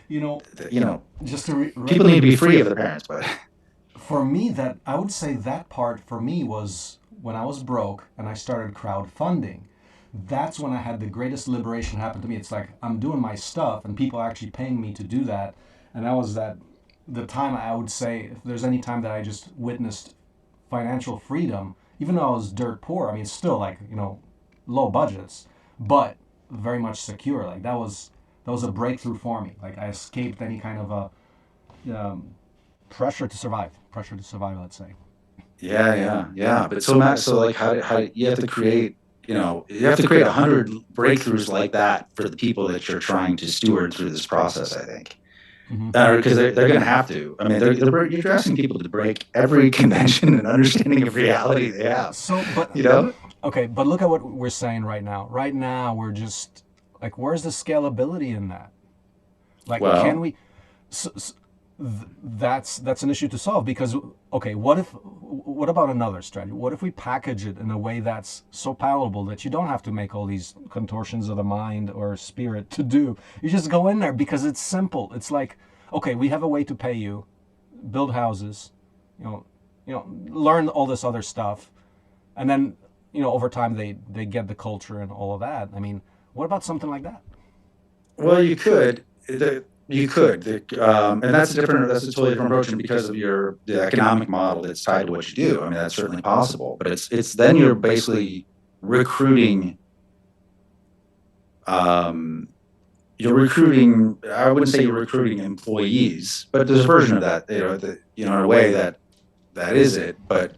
[SPEAKER 1] You know,
[SPEAKER 2] You know,
[SPEAKER 1] just to
[SPEAKER 2] people need to be free of their parents, but
[SPEAKER 1] for me, that I would say that part for me was when I was broke and I started crowdfunding. That's when I had the greatest liberation happen to me. It's like I'm doing my stuff and people are actually paying me to do that. And that was the time I would say, if there's any time that I just witnessed financial freedom, even though I was dirt poor. I mean, still like, low budgets, but very much secure. Like that was a breakthrough for me. Like I escaped any kind of pressure to survive. Pressure to survive, let's say.
[SPEAKER 2] Yeah. But so Matt, so like how you have to create, you have to create 100 breakthroughs like that for the people that you're trying to steward through this process, I think.
[SPEAKER 1] Hmm.
[SPEAKER 2] Because they're going to have to. I mean, you're asking people to break every convention and understanding of reality they have.
[SPEAKER 1] So, but
[SPEAKER 2] You know?
[SPEAKER 1] okay, but look at what we're saying right now. Right now, we're just like, where's the scalability in that? Like, can
[SPEAKER 2] Well,
[SPEAKER 1] we? That's an issue to solve because okay, what about another strategy? What if we package it in a way that's so palatable that you don't have to make all these contortions of the mind or spirit to do? You just go in there because it's simple. It's like, okay, we have a way to pay you, build houses, you know, learn all this other stuff, and then over time they get the culture and all of that. I mean, what about something like that?
[SPEAKER 2] well, you could. You could. And that's a totally different approach. And because of the economic model that's tied to what you do, I mean, that's certainly possible. But it's then you're basically recruiting. Um, you're recruiting. I wouldn't say you're recruiting employees, but there's a version of that. In a way that is it. But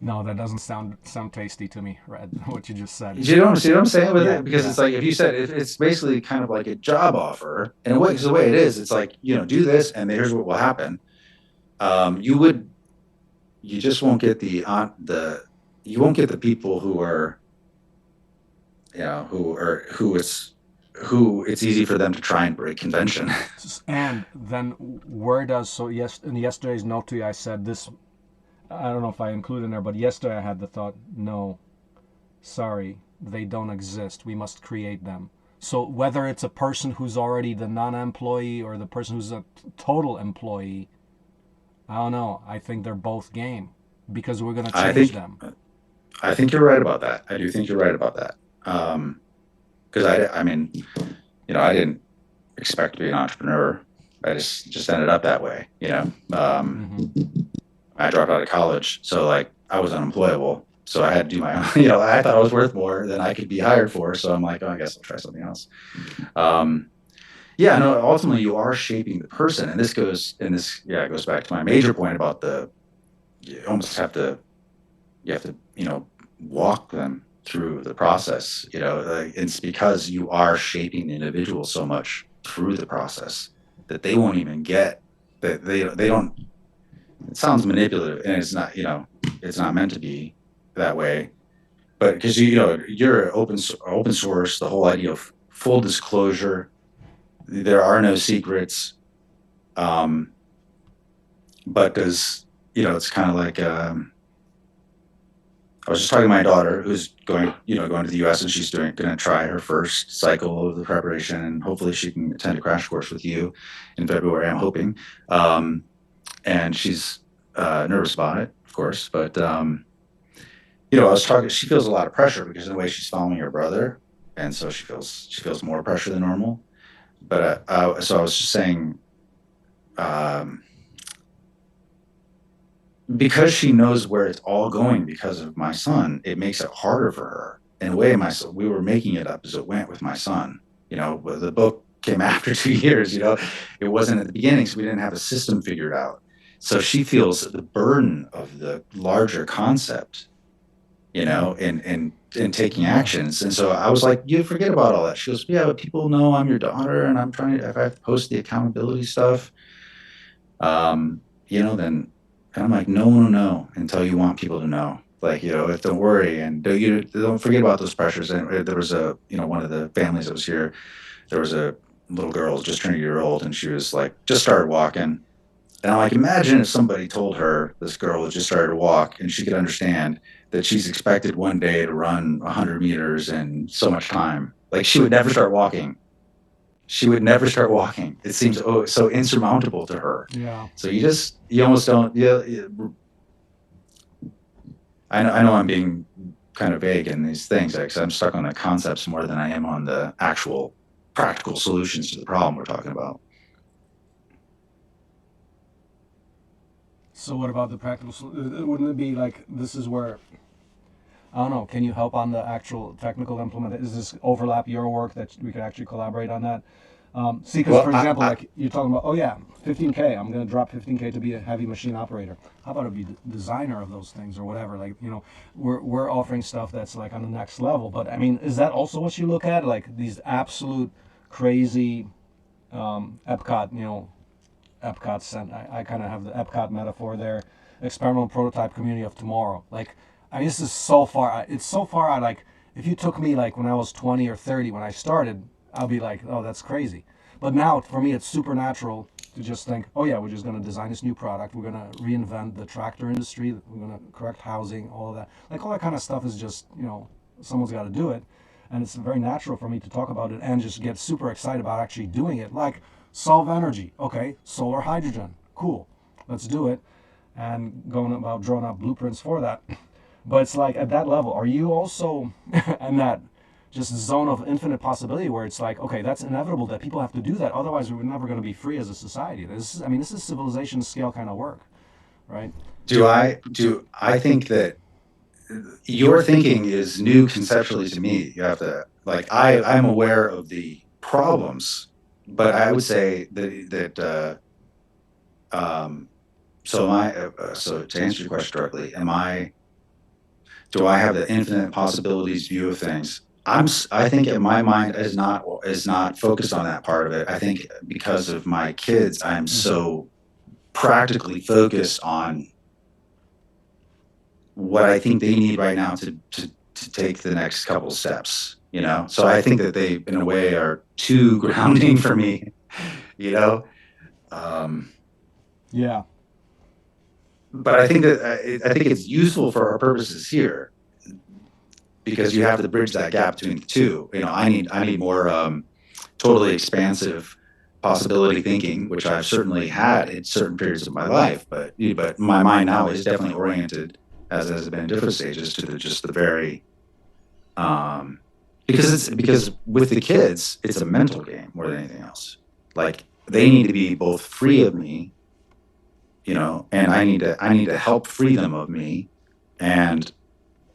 [SPEAKER 1] No, that doesn't sound tasty to me, Red. What you just said.
[SPEAKER 2] you don't see what I'm saying with
[SPEAKER 1] Yeah,
[SPEAKER 2] it? Because
[SPEAKER 1] yeah.
[SPEAKER 2] it's like if you said it's basically kind of like a job offer, and the way it is, it's like do this, and here's what will happen. You would you just won't get the you won't get the people who are who it's easy for them to try and break convention.
[SPEAKER 1] And then where does so yes in yesterday's note to you I said this. I don't know if I included in there, but yesterday I had the thought, no, sorry, they don't exist. We must create them. So whether it's a person who's already the non-employee or the person who's a total employee, I don't know. I think they're both game because we're gonna
[SPEAKER 2] I
[SPEAKER 1] change
[SPEAKER 2] think
[SPEAKER 1] them.
[SPEAKER 2] I think you're right about that. I do think you're right about that. Because I mean, I didn't expect to be an entrepreneur. I just ended up that way.
[SPEAKER 1] Hmm.
[SPEAKER 2] I dropped out of college, so like I was unemployable. So I had to do my own. I thought I was worth more than I could be hired for. So I'm like, oh, I guess I'll try something else. Um, yeah, no. Ultimately, you are shaping the person, and it goes back to my major point about you almost have to you have to walk them through the process. It's because you are shaping the individual so much through the process that they won't even get that they don't. It sounds manipulative, and it's not. It's not meant to be that way. But because you're open source, the whole idea of full disclosure, there are no secrets. Um, but does it's kind of like I was just talking to my daughter who's going to the U.S. and she's going to try her first cycle of the preparation, and hopefully she can attend a crash course with you in February. I'm hoping, um, and she's nervous about it, of course. But I was talking. She feels a lot of pressure because of the way she's following her brother, and so she feels more pressure than normal. But so I was just saying. Um, because she knows where it's all going because of my son, it makes it harder for her. In a way, we were making it up as it went with my son. The book came after 2 years. It wasn't at the beginning, so we didn't have a system figured out. So she feels the burden of the larger concept, and taking actions. And so I was like, you forget about all that. She goes, yeah, but people know I'm your daughter, and I'm trying to, if I have to post the accountability stuff, then and I'm like, no, until you want people to know. Like, don't worry, and don't forget about those pressures. And there was one of the families that was here. There was a little girl just turned a year old, and she was like, just started walking. And I'm like, imagine if somebody told her this girl had just started to walk, and she could understand that she's expected one day to run 100 meters in so much time. Like, she would never start walking. She would never start walking. It seems so insurmountable to her.
[SPEAKER 1] Yeah.
[SPEAKER 2] So you almost don't. Yeah, I know I'm being kind of vague in these things because I'm stuck on the concepts more than I am on the actual practical solutions to the problem we're talking about.
[SPEAKER 1] So what about the practical? Wouldn't it be like this is where I don't know? Can you help on the actual technical implement? Is this overlap your work that we could actually collaborate on that? See, because
[SPEAKER 2] Well,
[SPEAKER 1] for example, like you're talking about, oh yeah, 15K. I'm gonna drop 15K to be a heavy machine operator. How about to be designer of those things or whatever? Like we're offering stuff that's like on the next level. But I mean, is that also what you look at? Like these absolute crazy Epcot, Epcot sent. I kind of have the Epcot metaphor there. Experimental prototype community of tomorrow. Like, I mean, this is so far. It's so far out. Like, if you took me like when I was 20 or 30 when I started, I'll be like, oh, that's crazy. But now for me, it's supernatural to just think, oh yeah, we're just going to design this new product. We're going to reinvent the tractor industry. We're going to correct housing, all of that. Like all that kind of stuff is just someone's got to do it, and it's very natural for me to talk about it and just get super excited about actually doing it. Like solve energy. Okay, solar hydrogen. Cool. Let's do it. And going about drawing out blueprints for that. But it's like at that level, are you also in that just zone of infinite possibility where it's like, okay, that's inevitable that people have to do that. Otherwise, we're never going to be free as a society. This is civilization scale kind of work, right?
[SPEAKER 2] I think that your thinking is new conceptually to me. You have to like I'm aware of the problems, but I would say um, so to answer your question directly, do I have the infinite possibilities view of things? I think in my mind is not focused on that part of it. I think because of my kids, I'm so practically focused on what I think they need right now to take the next couple steps, So I think that they, in a way, are too grounding for me, you know. Um,
[SPEAKER 1] Yeah.
[SPEAKER 2] but I think that I think it's useful for our purposes here because you have to bridge that gap between the two. I need more totally expansive possibility thinking, which I've certainly had in certain periods of my life, but my mind now is definitely oriented, as has been in different stages, to just the very because with the kids it's a mental game more than anything else. Like they need to be both free of me, and I need to help free them of me, and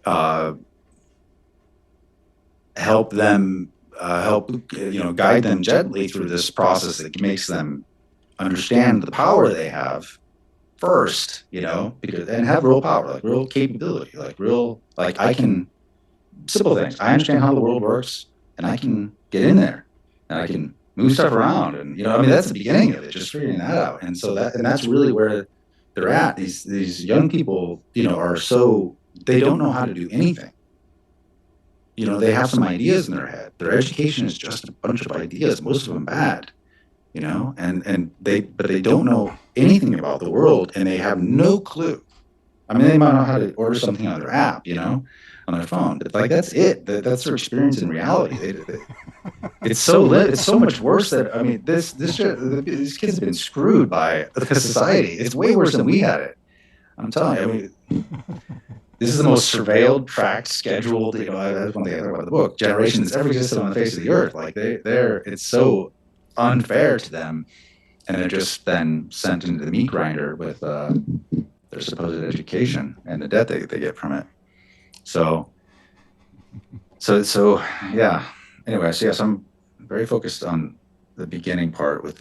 [SPEAKER 2] uh, help them guide them gently through this process that makes them understand the power they have first, because and have real power, like real capability, like I can simple things. I understand how the world works, and I can get in there, and I can move stuff around, and that's the beginning of it, just figuring that out. And so that's really where they're at. These young people, are so they don't know how to do anything. They have some ideas in their head. Their education is just a bunch of ideas, most of them bad, but they don't know anything about the world, and they have no clue. I mean, they might know how to order something on their app, on their phone, but like that's it. That's their experience in reality. It's so much worse that these kids have been screwed by the society. It's way worse than we had it. I'm telling you. I mean, this is the most surveilled, tracked, scheduled. That's one thing I talk about in the book. Generation that's ever existed on the face of the earth. Like it's so unfair to them, and they're just then sent into the meat grinder with their supposed education and the debt they get from it. So yeah. Anyway, so yes, I'm very focused on the beginning part with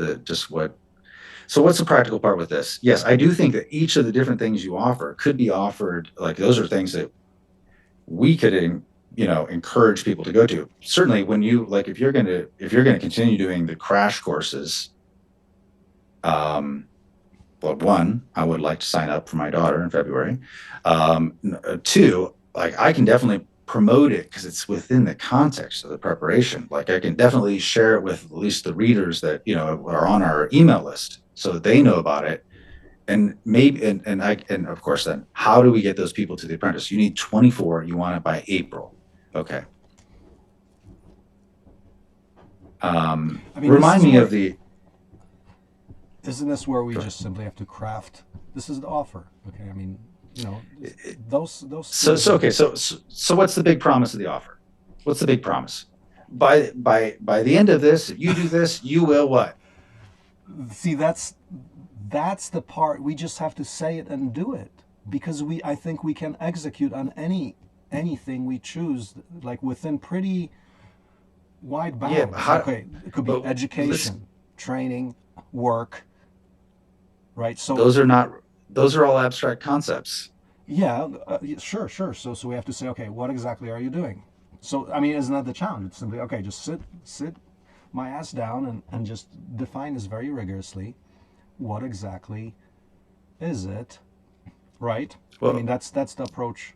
[SPEAKER 2] So what's the practical part with this? Yes, I do think that each of the different things you offer could be offered, like those are things that we could, encourage people to go to. Certainly when if you're going to continue doing the crash courses, well, one, I would like to sign up for my daughter in February. Two, like I can definitely promote it because it's within the context of the preparation. Like I can definitely share it with at least the readers that are on our email list, so that they know about it. And maybe and of course, then how do we get those people to the apprentice? You need 24. You want it by April. Okay. Remind me of the.
[SPEAKER 1] Isn't this where we just simply have to craft? This is the offer. Okay. I mean, those.
[SPEAKER 2] So what's the big promise of the offer? What's the big promise? By the end of this, if you do this, you will what?
[SPEAKER 1] See, that's that's the part we just have to say it and do it, because I think we can execute on anything we choose, like within pretty wide
[SPEAKER 2] Yeah, but
[SPEAKER 1] bounds.
[SPEAKER 2] how?
[SPEAKER 1] Okay, it could be
[SPEAKER 2] But listen,
[SPEAKER 1] education, training, work, right? So
[SPEAKER 2] those are not. Those are all abstract concepts.
[SPEAKER 1] yeah, sure. So we have to say, okay, what exactly are you doing? So I mean, isn't that the challenge? It's simply, okay, just sit my ass down and just define this very rigorously. What exactly is it, right? I mean,
[SPEAKER 2] Well,
[SPEAKER 1] that's the approach,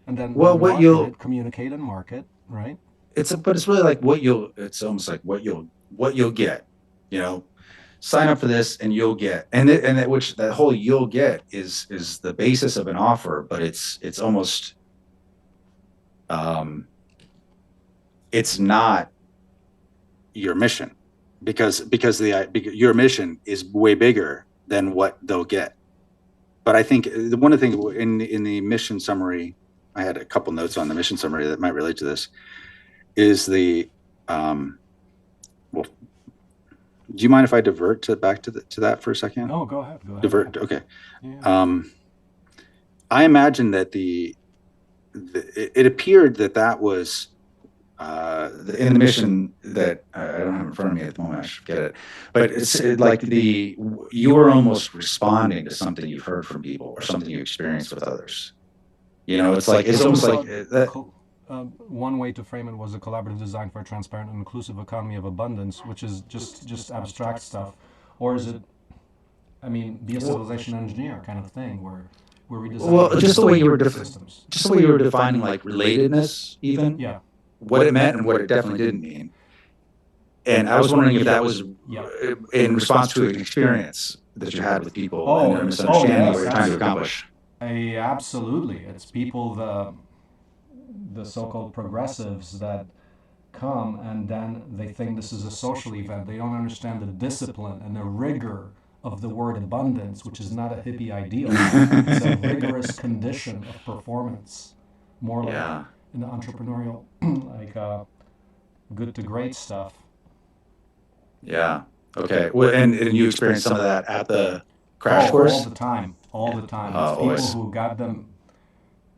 [SPEAKER 1] and
[SPEAKER 2] well,
[SPEAKER 1] then
[SPEAKER 2] what
[SPEAKER 1] market
[SPEAKER 2] you'll
[SPEAKER 1] it, communicate and market, right?
[SPEAKER 2] but it's really like what you'll. It's almost like what you'll get. You know, sign up for this and you'll get, and that which that whole you'll get is the basis of an offer, but it's almost um it's not your mission because your mission is way bigger than what they'll get. But I think one of the things in the mission summary, I had a couple notes on the mission summary that might relate to this, is the um well, do you mind if I divert back to that for a second?
[SPEAKER 1] No, go ahead, go ahead.
[SPEAKER 2] Divert, okay.
[SPEAKER 1] Yeah.
[SPEAKER 2] um I imagine that it appered that was in the mission that I don't have in front of me at the moment. I should get it, but like you are almost responding to something you've heard from people or something you experienced with others. You know, it's like it's
[SPEAKER 1] Someone
[SPEAKER 2] almost like
[SPEAKER 1] thought
[SPEAKER 2] that.
[SPEAKER 1] one way to frame it was a collaborative design for a transparent and inclusive economy of abundance, which is just abstract stuff, or is it? I mean, be a civilization engineer kind of thing, where we design
[SPEAKER 2] Well, just the way you were
[SPEAKER 1] systems.
[SPEAKER 2] just the way you were defining like relatedness, even
[SPEAKER 1] Yeah,
[SPEAKER 2] what it meant and what it definitely didn't mean. And I was wondering if that was
[SPEAKER 1] yeah.
[SPEAKER 2] in response to an experience that you had with people
[SPEAKER 1] Oh,
[SPEAKER 2] and a misunderstanding of
[SPEAKER 1] yes,
[SPEAKER 2] what you're trying to accomplish.
[SPEAKER 1] absolutely. It's people, the so-called progressives, that come and then they think this is a social event. They don't understand the discipline and the rigor of the word abundance, which is not a hippie ideal. It's a rigorous condition of performance, more like
[SPEAKER 2] Yeah.
[SPEAKER 1] in the entrepreneurial, like good to great stuff.
[SPEAKER 2] Yeah. Okay. Well, and you experienced some of that at the crash
[SPEAKER 1] All
[SPEAKER 2] course?
[SPEAKER 1] the time, all the time. It's people
[SPEAKER 2] Always.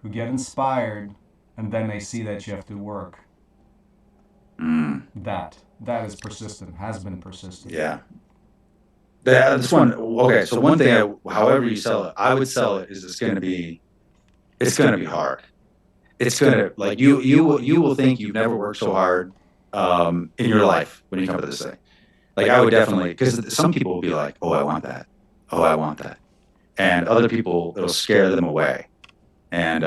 [SPEAKER 1] who get inspired, and then they see that you have to work.
[SPEAKER 2] Mm,
[SPEAKER 1] That is persistent, has been persistent.
[SPEAKER 2] yeah. This one. Okay. So one thing, however you sell it, I would sell it is it's going to be hard. It's going to like you will think you've never worked so hard in your life when you come to this thing. Like I would definitely, because some people will be like, oh, I want that. Oh, I want that. And other people, it'll scare them away. And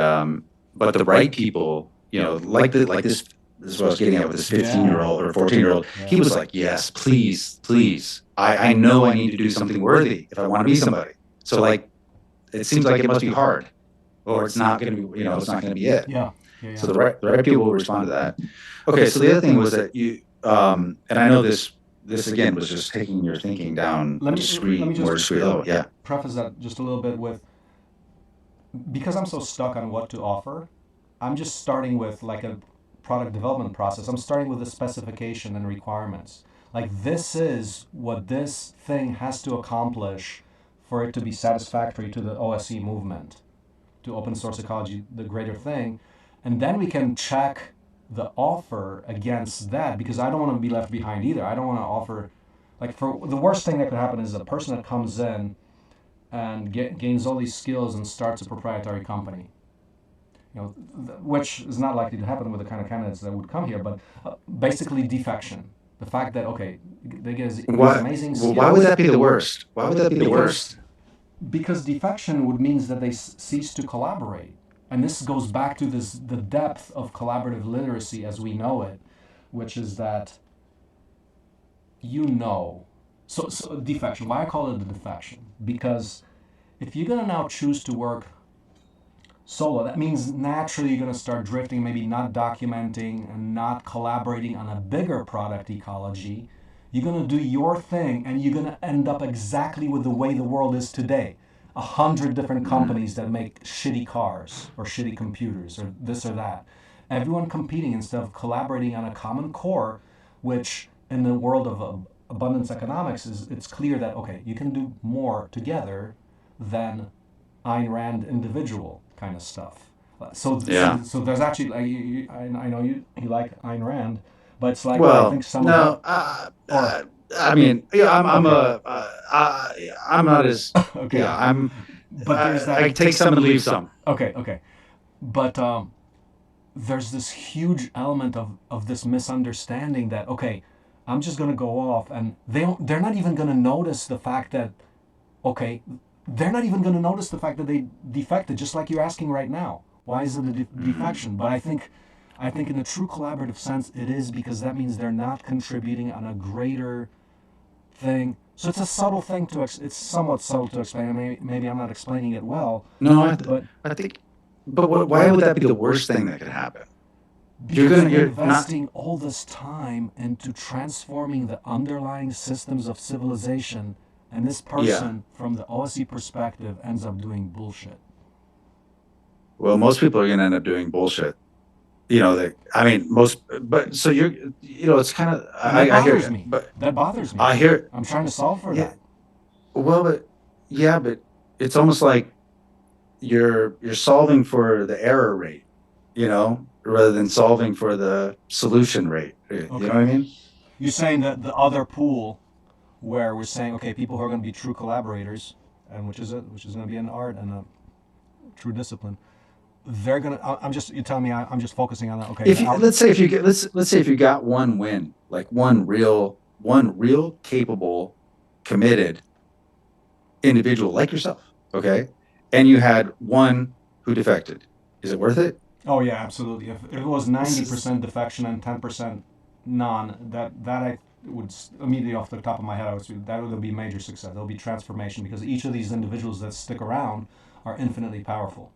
[SPEAKER 2] but the right people, you know, like this is what I was getting at with this 15-year-old or 14-year-old. He was like, yes, please, please. I know I need to do something worthy if I want to be somebody. So like, it seems like it must be hard, or it's not going to be, it's not going to be it.
[SPEAKER 1] Yeah.
[SPEAKER 2] So the right people will respond to that. Okay. So the other thing was that you, and I know this again was just taking your thinking down
[SPEAKER 1] Let me
[SPEAKER 2] more discreet level. Yeah.
[SPEAKER 1] preface that just a little bit with, because I'm so stuck on what to offer, I'm just starting with like a product development process. I'm starting with the specification and requirements. Like, this is what this thing has to accomplish for it to be satisfactory to the OSE movement, to open source ecology, the greater thing. And then we can check the offer against that, because I don't want to be left behind either. I don't want to offer, like, for the worst thing that could happen is a person that comes in and gains all these skills and starts a proprietary company, which is not likely to happen with the kind of candidates that would come here. But basically, defection. The fact that, okay, they get these amazing skills.
[SPEAKER 2] Why would that be the worst? Why would that be the worst?
[SPEAKER 1] Because defection would mean that they cease to collaborate. And this goes back to the depth of collaborative literacy as we know it, which is that, so defection. Why I call it a defection? Because if you're going to now choose to work solo, that means naturally you're going to start drifting, maybe not documenting and not collaborating on a bigger product ecology. You're going to do your thing, and you're going to end up exactly with the way the world is today. 100 different companies that make shitty cars or shitty computers or this or that. Everyone competing instead of collaborating on a common core, which in the world of abundance economics is it's clear that okay, you can do more together than Ayn Rand individual kind of stuff.
[SPEAKER 2] Yeah.
[SPEAKER 1] So there's actually I know you like Ayn Rand, but it's like I
[SPEAKER 2] Well,
[SPEAKER 1] think some of the
[SPEAKER 2] no,
[SPEAKER 1] or
[SPEAKER 2] I mean, yeah,
[SPEAKER 1] okay
[SPEAKER 2] I'm not as,
[SPEAKER 1] okay,
[SPEAKER 2] yeah,
[SPEAKER 1] but there's that
[SPEAKER 2] I take some and leave some.
[SPEAKER 1] okay, but there's this huge element of this misunderstanding that okay, I'm just gonna go off and they're not even gonna notice the fact that okay, they're not even gonna notice the fact that they defected, just like you're asking right now. Why is it a
[SPEAKER 2] Hmm.
[SPEAKER 1] defection? But I think in a true collaborative sense, it is because that means they're not contributing on a greater thing. So it's a subtle thing it's somewhat subtle to explain. Maybe I'm not explaining it well,
[SPEAKER 2] No,
[SPEAKER 1] but
[SPEAKER 2] I think, but why would that be the worst thing that could happen?
[SPEAKER 1] because we're
[SPEAKER 2] You're not,
[SPEAKER 1] investing all this time into transforming the underlying systems of civilization, and this
[SPEAKER 2] yeah.
[SPEAKER 1] person, from the OSE perspective, ends up doing bullshit.
[SPEAKER 2] Well, most people are going to end up doing bullshit. I mean, but so it's kind of,
[SPEAKER 1] And that
[SPEAKER 2] I hear
[SPEAKER 1] bothers
[SPEAKER 2] you,
[SPEAKER 1] me.
[SPEAKER 2] but
[SPEAKER 1] That bothers me.
[SPEAKER 2] I hear,
[SPEAKER 1] I'm trying to solve for
[SPEAKER 2] yeah,
[SPEAKER 1] that.
[SPEAKER 2] well, but yeah, but it's almost like you're solving for the error rate, rather than solving for the solution rate. You know what I
[SPEAKER 1] Okay.
[SPEAKER 2] mean?
[SPEAKER 1] You're saying that the other pool where we're saying, okay, people who are going to be true collaborators, and which is going to be an art and a true discipline, they're going to, I'm just, you tell me, I'm just focusing on that. Okay,
[SPEAKER 2] If
[SPEAKER 1] the
[SPEAKER 2] you
[SPEAKER 1] out,
[SPEAKER 2] let's say if you get let's say if you got one win, like one real capable, committed individual like yourself, okay, and you had one who defected, is it worth it?
[SPEAKER 1] oh yeah, absolutely. If it was
[SPEAKER 2] S- s-
[SPEAKER 1] 90% defection and 10% non, that I would immediately off the top of my head, I would say that would be major success. There'll be transformation because each of these individuals that stick around are infinitely powerful.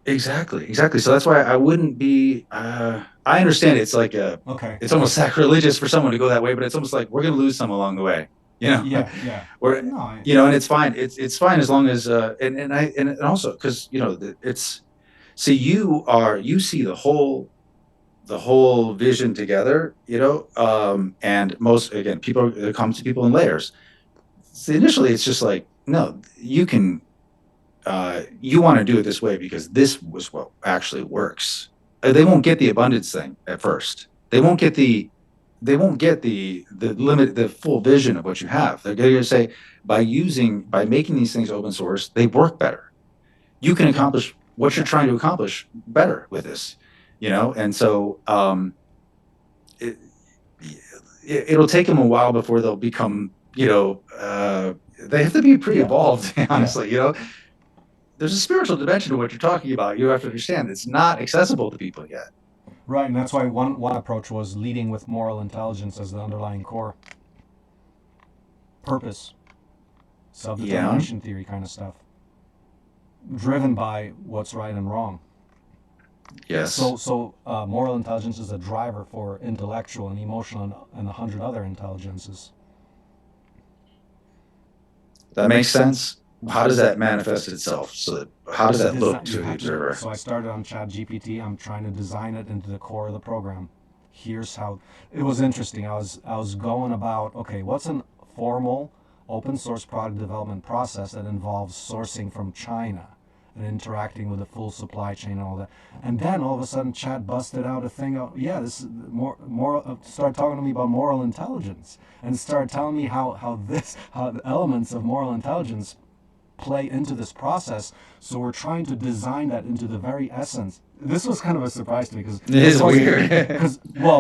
[SPEAKER 2] Exactly, exactly. So that's why I wouldn't be. I understand
[SPEAKER 1] Okay,
[SPEAKER 2] it's
[SPEAKER 1] okay.
[SPEAKER 2] almost sacrilegious for someone to go that way, but it's almost like we're going to lose some along the way. You know,
[SPEAKER 1] Yeah, yeah.
[SPEAKER 2] we're
[SPEAKER 1] No,
[SPEAKER 2] and it's fine. It's fine as long as and also because it's see you see the whole vision together. And most again people it comes to people in layers. So initially, it's just like no, you want to do it this way because this was what actually works. They won't get the abundance thing at first. They won't get the full vision of what you have. They're going to say by making these things open source, they work better. You can
[SPEAKER 1] yeah,
[SPEAKER 2] accomplish what you're
[SPEAKER 1] yeah.
[SPEAKER 2] trying to accomplish better with this, and so it, it'll take them a while before they'll become, they have to be pretty
[SPEAKER 1] Yeah,
[SPEAKER 2] evolved,
[SPEAKER 1] yeah,
[SPEAKER 2] honestly. There's a spiritual dimension to what you're talking about. You have to understand it's not accessible to people yet.
[SPEAKER 1] right. And that's why one approach was leading with moral intelligence as the underlying core purpose, self
[SPEAKER 2] Yeah.
[SPEAKER 1] determination theory kind of stuff, driven by what's right and wrong.
[SPEAKER 2] Yes.
[SPEAKER 1] Moral intelligence is a driver for intellectual and emotional and 100 other intelligences.
[SPEAKER 2] That makes sense. How does that manifest itself? How does that look
[SPEAKER 1] Design you
[SPEAKER 2] to the
[SPEAKER 1] have to.
[SPEAKER 2] observer?
[SPEAKER 1] So I started on Chat GPT. I'm trying to design it into the core of the program. Here's how it was interesting. I was going about okay, what's an formal open source product development process that involves sourcing from China and interacting with the full supply chain and all that. And then all of a sudden, Chat busted out a thing. Of, yeah, this is more. Started talking to me about moral intelligence and started telling me how the elements of moral intelligence play into this process. So we're trying to design that into the very essence. This was kind of a surprise to me because
[SPEAKER 2] It
[SPEAKER 1] what's
[SPEAKER 2] is
[SPEAKER 1] so
[SPEAKER 2] weird.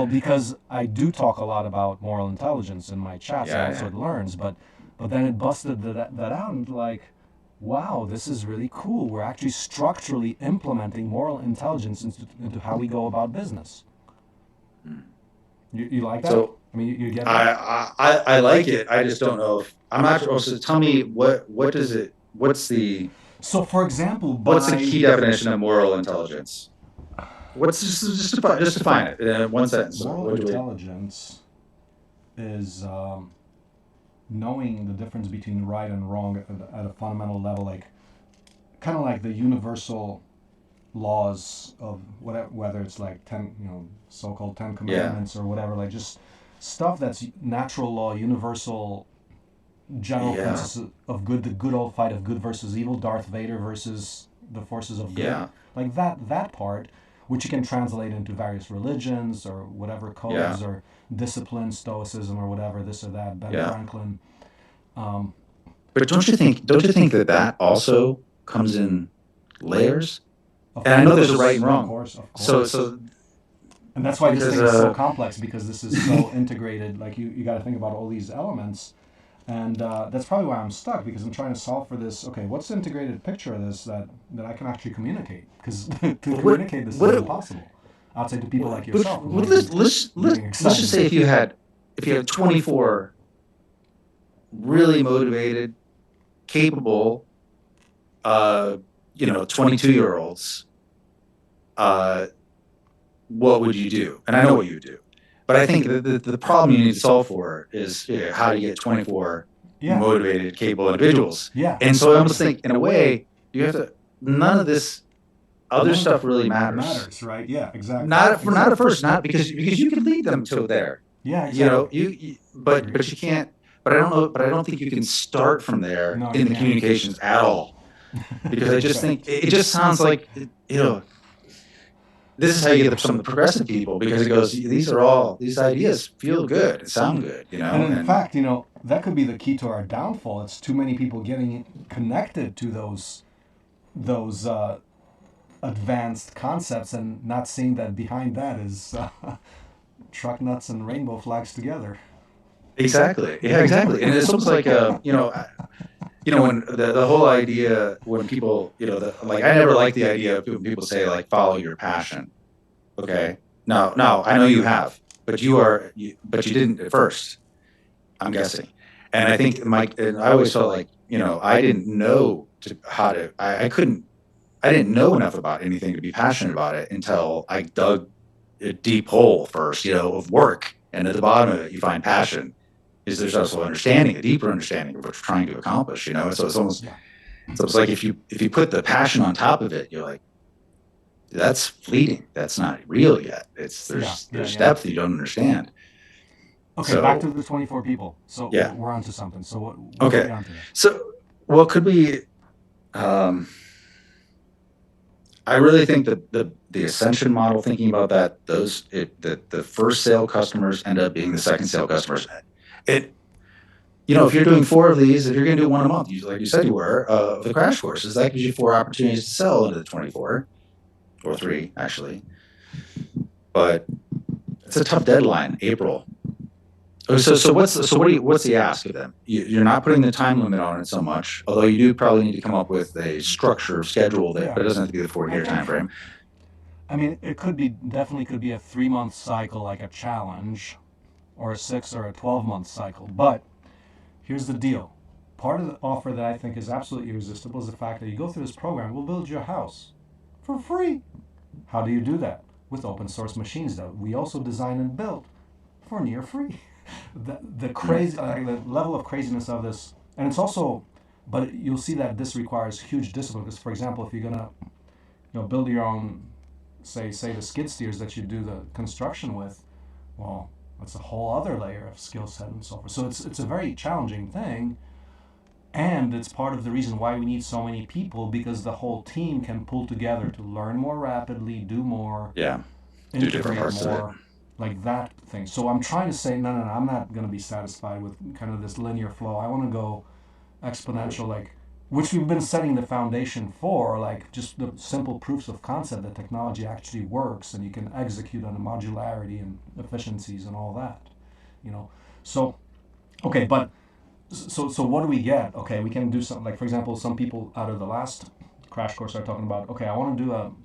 [SPEAKER 1] because I do talk a lot about moral intelligence in my chats and
[SPEAKER 2] Yeah,
[SPEAKER 1] also
[SPEAKER 2] yeah.
[SPEAKER 1] it learns, but then it busted that out and like, wow, this is really cool. We're actually structurally implementing moral intelligence into how we go about business. You like that?
[SPEAKER 2] So
[SPEAKER 1] I mean, you get that?
[SPEAKER 2] I like it. I just don't know if I'm not sure. So tell me what does it
[SPEAKER 1] So, for example,
[SPEAKER 2] what's the
[SPEAKER 1] by
[SPEAKER 2] key definition of moral intelligence? What's just define it in one sentence.
[SPEAKER 1] moral
[SPEAKER 2] What do we?
[SPEAKER 1] intelligence is knowing the difference between right and wrong at a fundamental level, like kind of like the universal laws of whatever, whether it's like 10, so-called Ten
[SPEAKER 2] Yeah.
[SPEAKER 1] Commandments or whatever, like just stuff that's natural law, universal, general
[SPEAKER 2] Yeah.
[SPEAKER 1] principles of good, the good old fight of good versus evil, Darth Vader versus the forces of good,
[SPEAKER 2] Yeah.
[SPEAKER 1] like that part, which you can translate into various religions or whatever
[SPEAKER 2] Yeah.
[SPEAKER 1] codes or disciplines, Stoicism or whatever, this or that, Ben
[SPEAKER 2] Yeah.
[SPEAKER 1] Franklin. Um,
[SPEAKER 2] But don't you think that that also comes in layers?
[SPEAKER 1] of
[SPEAKER 2] And I know there's a
[SPEAKER 1] course,
[SPEAKER 2] right and
[SPEAKER 1] of
[SPEAKER 2] wrong.
[SPEAKER 1] course, of
[SPEAKER 2] So
[SPEAKER 1] course.
[SPEAKER 2] so
[SPEAKER 1] And that's why this
[SPEAKER 2] because
[SPEAKER 1] thing is so complex because this is so integrated. Like you got to think about all these elements. And that's probably why I'm stuck because I'm trying to solve for this. Okay, what's the integrated picture of this that I can actually communicate? Because to
[SPEAKER 2] what
[SPEAKER 1] communicate this is
[SPEAKER 2] what
[SPEAKER 1] impossible outside to people like
[SPEAKER 2] but
[SPEAKER 1] yourself who might
[SPEAKER 2] let's
[SPEAKER 1] be
[SPEAKER 2] let's let's
[SPEAKER 1] getting
[SPEAKER 2] let's just
[SPEAKER 1] excited.
[SPEAKER 2] say if you had 24 really motivated, capable, uh, 22-year-olds, uh, what would you do? And I know what you would do, but I think the problem you need to solve for is how do you get 24
[SPEAKER 1] Yeah,
[SPEAKER 2] motivated, capable individuals?
[SPEAKER 1] yeah,
[SPEAKER 2] And so I almost
[SPEAKER 1] exactly.
[SPEAKER 2] think, in a way, you have to. None of this other
[SPEAKER 1] None of
[SPEAKER 2] stuff
[SPEAKER 1] that
[SPEAKER 2] really matters.
[SPEAKER 1] matters, right? Yeah, exactly,
[SPEAKER 2] Not at
[SPEAKER 1] exactly.
[SPEAKER 2] first, not because you can lead them to there.
[SPEAKER 1] Yeah, exactly. I agree.
[SPEAKER 2] But you can't. But I don't know. But I don't think you can start from there
[SPEAKER 1] No, you
[SPEAKER 2] in the
[SPEAKER 1] can't.
[SPEAKER 2] communications at all, because I just think
[SPEAKER 1] Right.
[SPEAKER 2] it just sounds like this is how you get some of the progressive people, because it goes, these ideas feel good and sound good,
[SPEAKER 1] And in
[SPEAKER 2] and
[SPEAKER 1] fact, that could be the key to our downfall. It's too many people getting connected to those advanced concepts and not seeing that behind that is truck nuts and rainbow flags together.
[SPEAKER 2] exactly, yeah, exactly. And it's almost like when the whole idea, when people, like, I never like the idea of when people say, like, follow your passion. Okay, no, I know you have, but you didn't at first, I'm guessing. And I think and I always felt like, I didn't know I couldn't, I didn't know enough about anything to be passionate about it until I dug a deep hole first, of work. And at the bottom of it, you find passion. Is there's also understanding, a deeper understanding of what you're trying to accomplish, So
[SPEAKER 1] Yeah,
[SPEAKER 2] it's almost like if you put the passion on top of it, you're like, that's fleeting. That's not real yet. It's
[SPEAKER 1] yeah, yeah,
[SPEAKER 2] there's
[SPEAKER 1] yeah.
[SPEAKER 2] depth you don't understand.
[SPEAKER 1] Okay, back to
[SPEAKER 2] So
[SPEAKER 1] the 24 people. So
[SPEAKER 2] yeah.
[SPEAKER 1] we're onto something. So what got
[SPEAKER 2] Okay.
[SPEAKER 1] you onto that?
[SPEAKER 2] So well, could we um I really think that the ascension model, thinking about that, that the first sale customers end up being the second sale customers. It If you're doing four of these, if you're going to do one a month, like you said you were, the crash courses, that gives you four opportunities to sell into the 24, or three actually. But it's a tough deadline, April. Oh, so what's the ask of them? You're not putting the time limit on it so much, although you do probably need to come up with a structure, schedule that,
[SPEAKER 1] Yeah,
[SPEAKER 2] but it doesn't have to be the
[SPEAKER 1] I
[SPEAKER 2] 40-year time
[SPEAKER 1] think.
[SPEAKER 2] frame.
[SPEAKER 1] I mean, it could be definitely could be a 3 month cycle like a challenge, or a 6 or a 12 month cycle. But here's the deal. Part of the offer that I think is absolutely irresistible is the fact that you go through this program, we'll build your house for free. How do you do that? With open source machines that we also design and build for near free. The crazy, the level of craziness of this, and it's also, but you'll see that this requires huge discipline. Because, for example, if you're gonna, build your own, say the skid steers that you do the construction with, well, that's a whole other layer of skill set and so forth. So it's a very challenging thing, and it's part of the reason why we need so many people because the whole team can pull together to learn more rapidly, do more,
[SPEAKER 2] Yeah, do different
[SPEAKER 1] integrate
[SPEAKER 2] parts of it.
[SPEAKER 1] more, like that thing. So I'm trying to say, no, I'm not going to be satisfied with kind of this linear flow. I want to go exponential, like, which we've been setting the foundation for, like just the simple proofs of concept that technology actually works and you can execute on the modularity and efficiencies and all that, you know. So, okay, but so what do we get? Okay, we can do something like, for example, some people out of the last crash course are talking about, okay, I want to do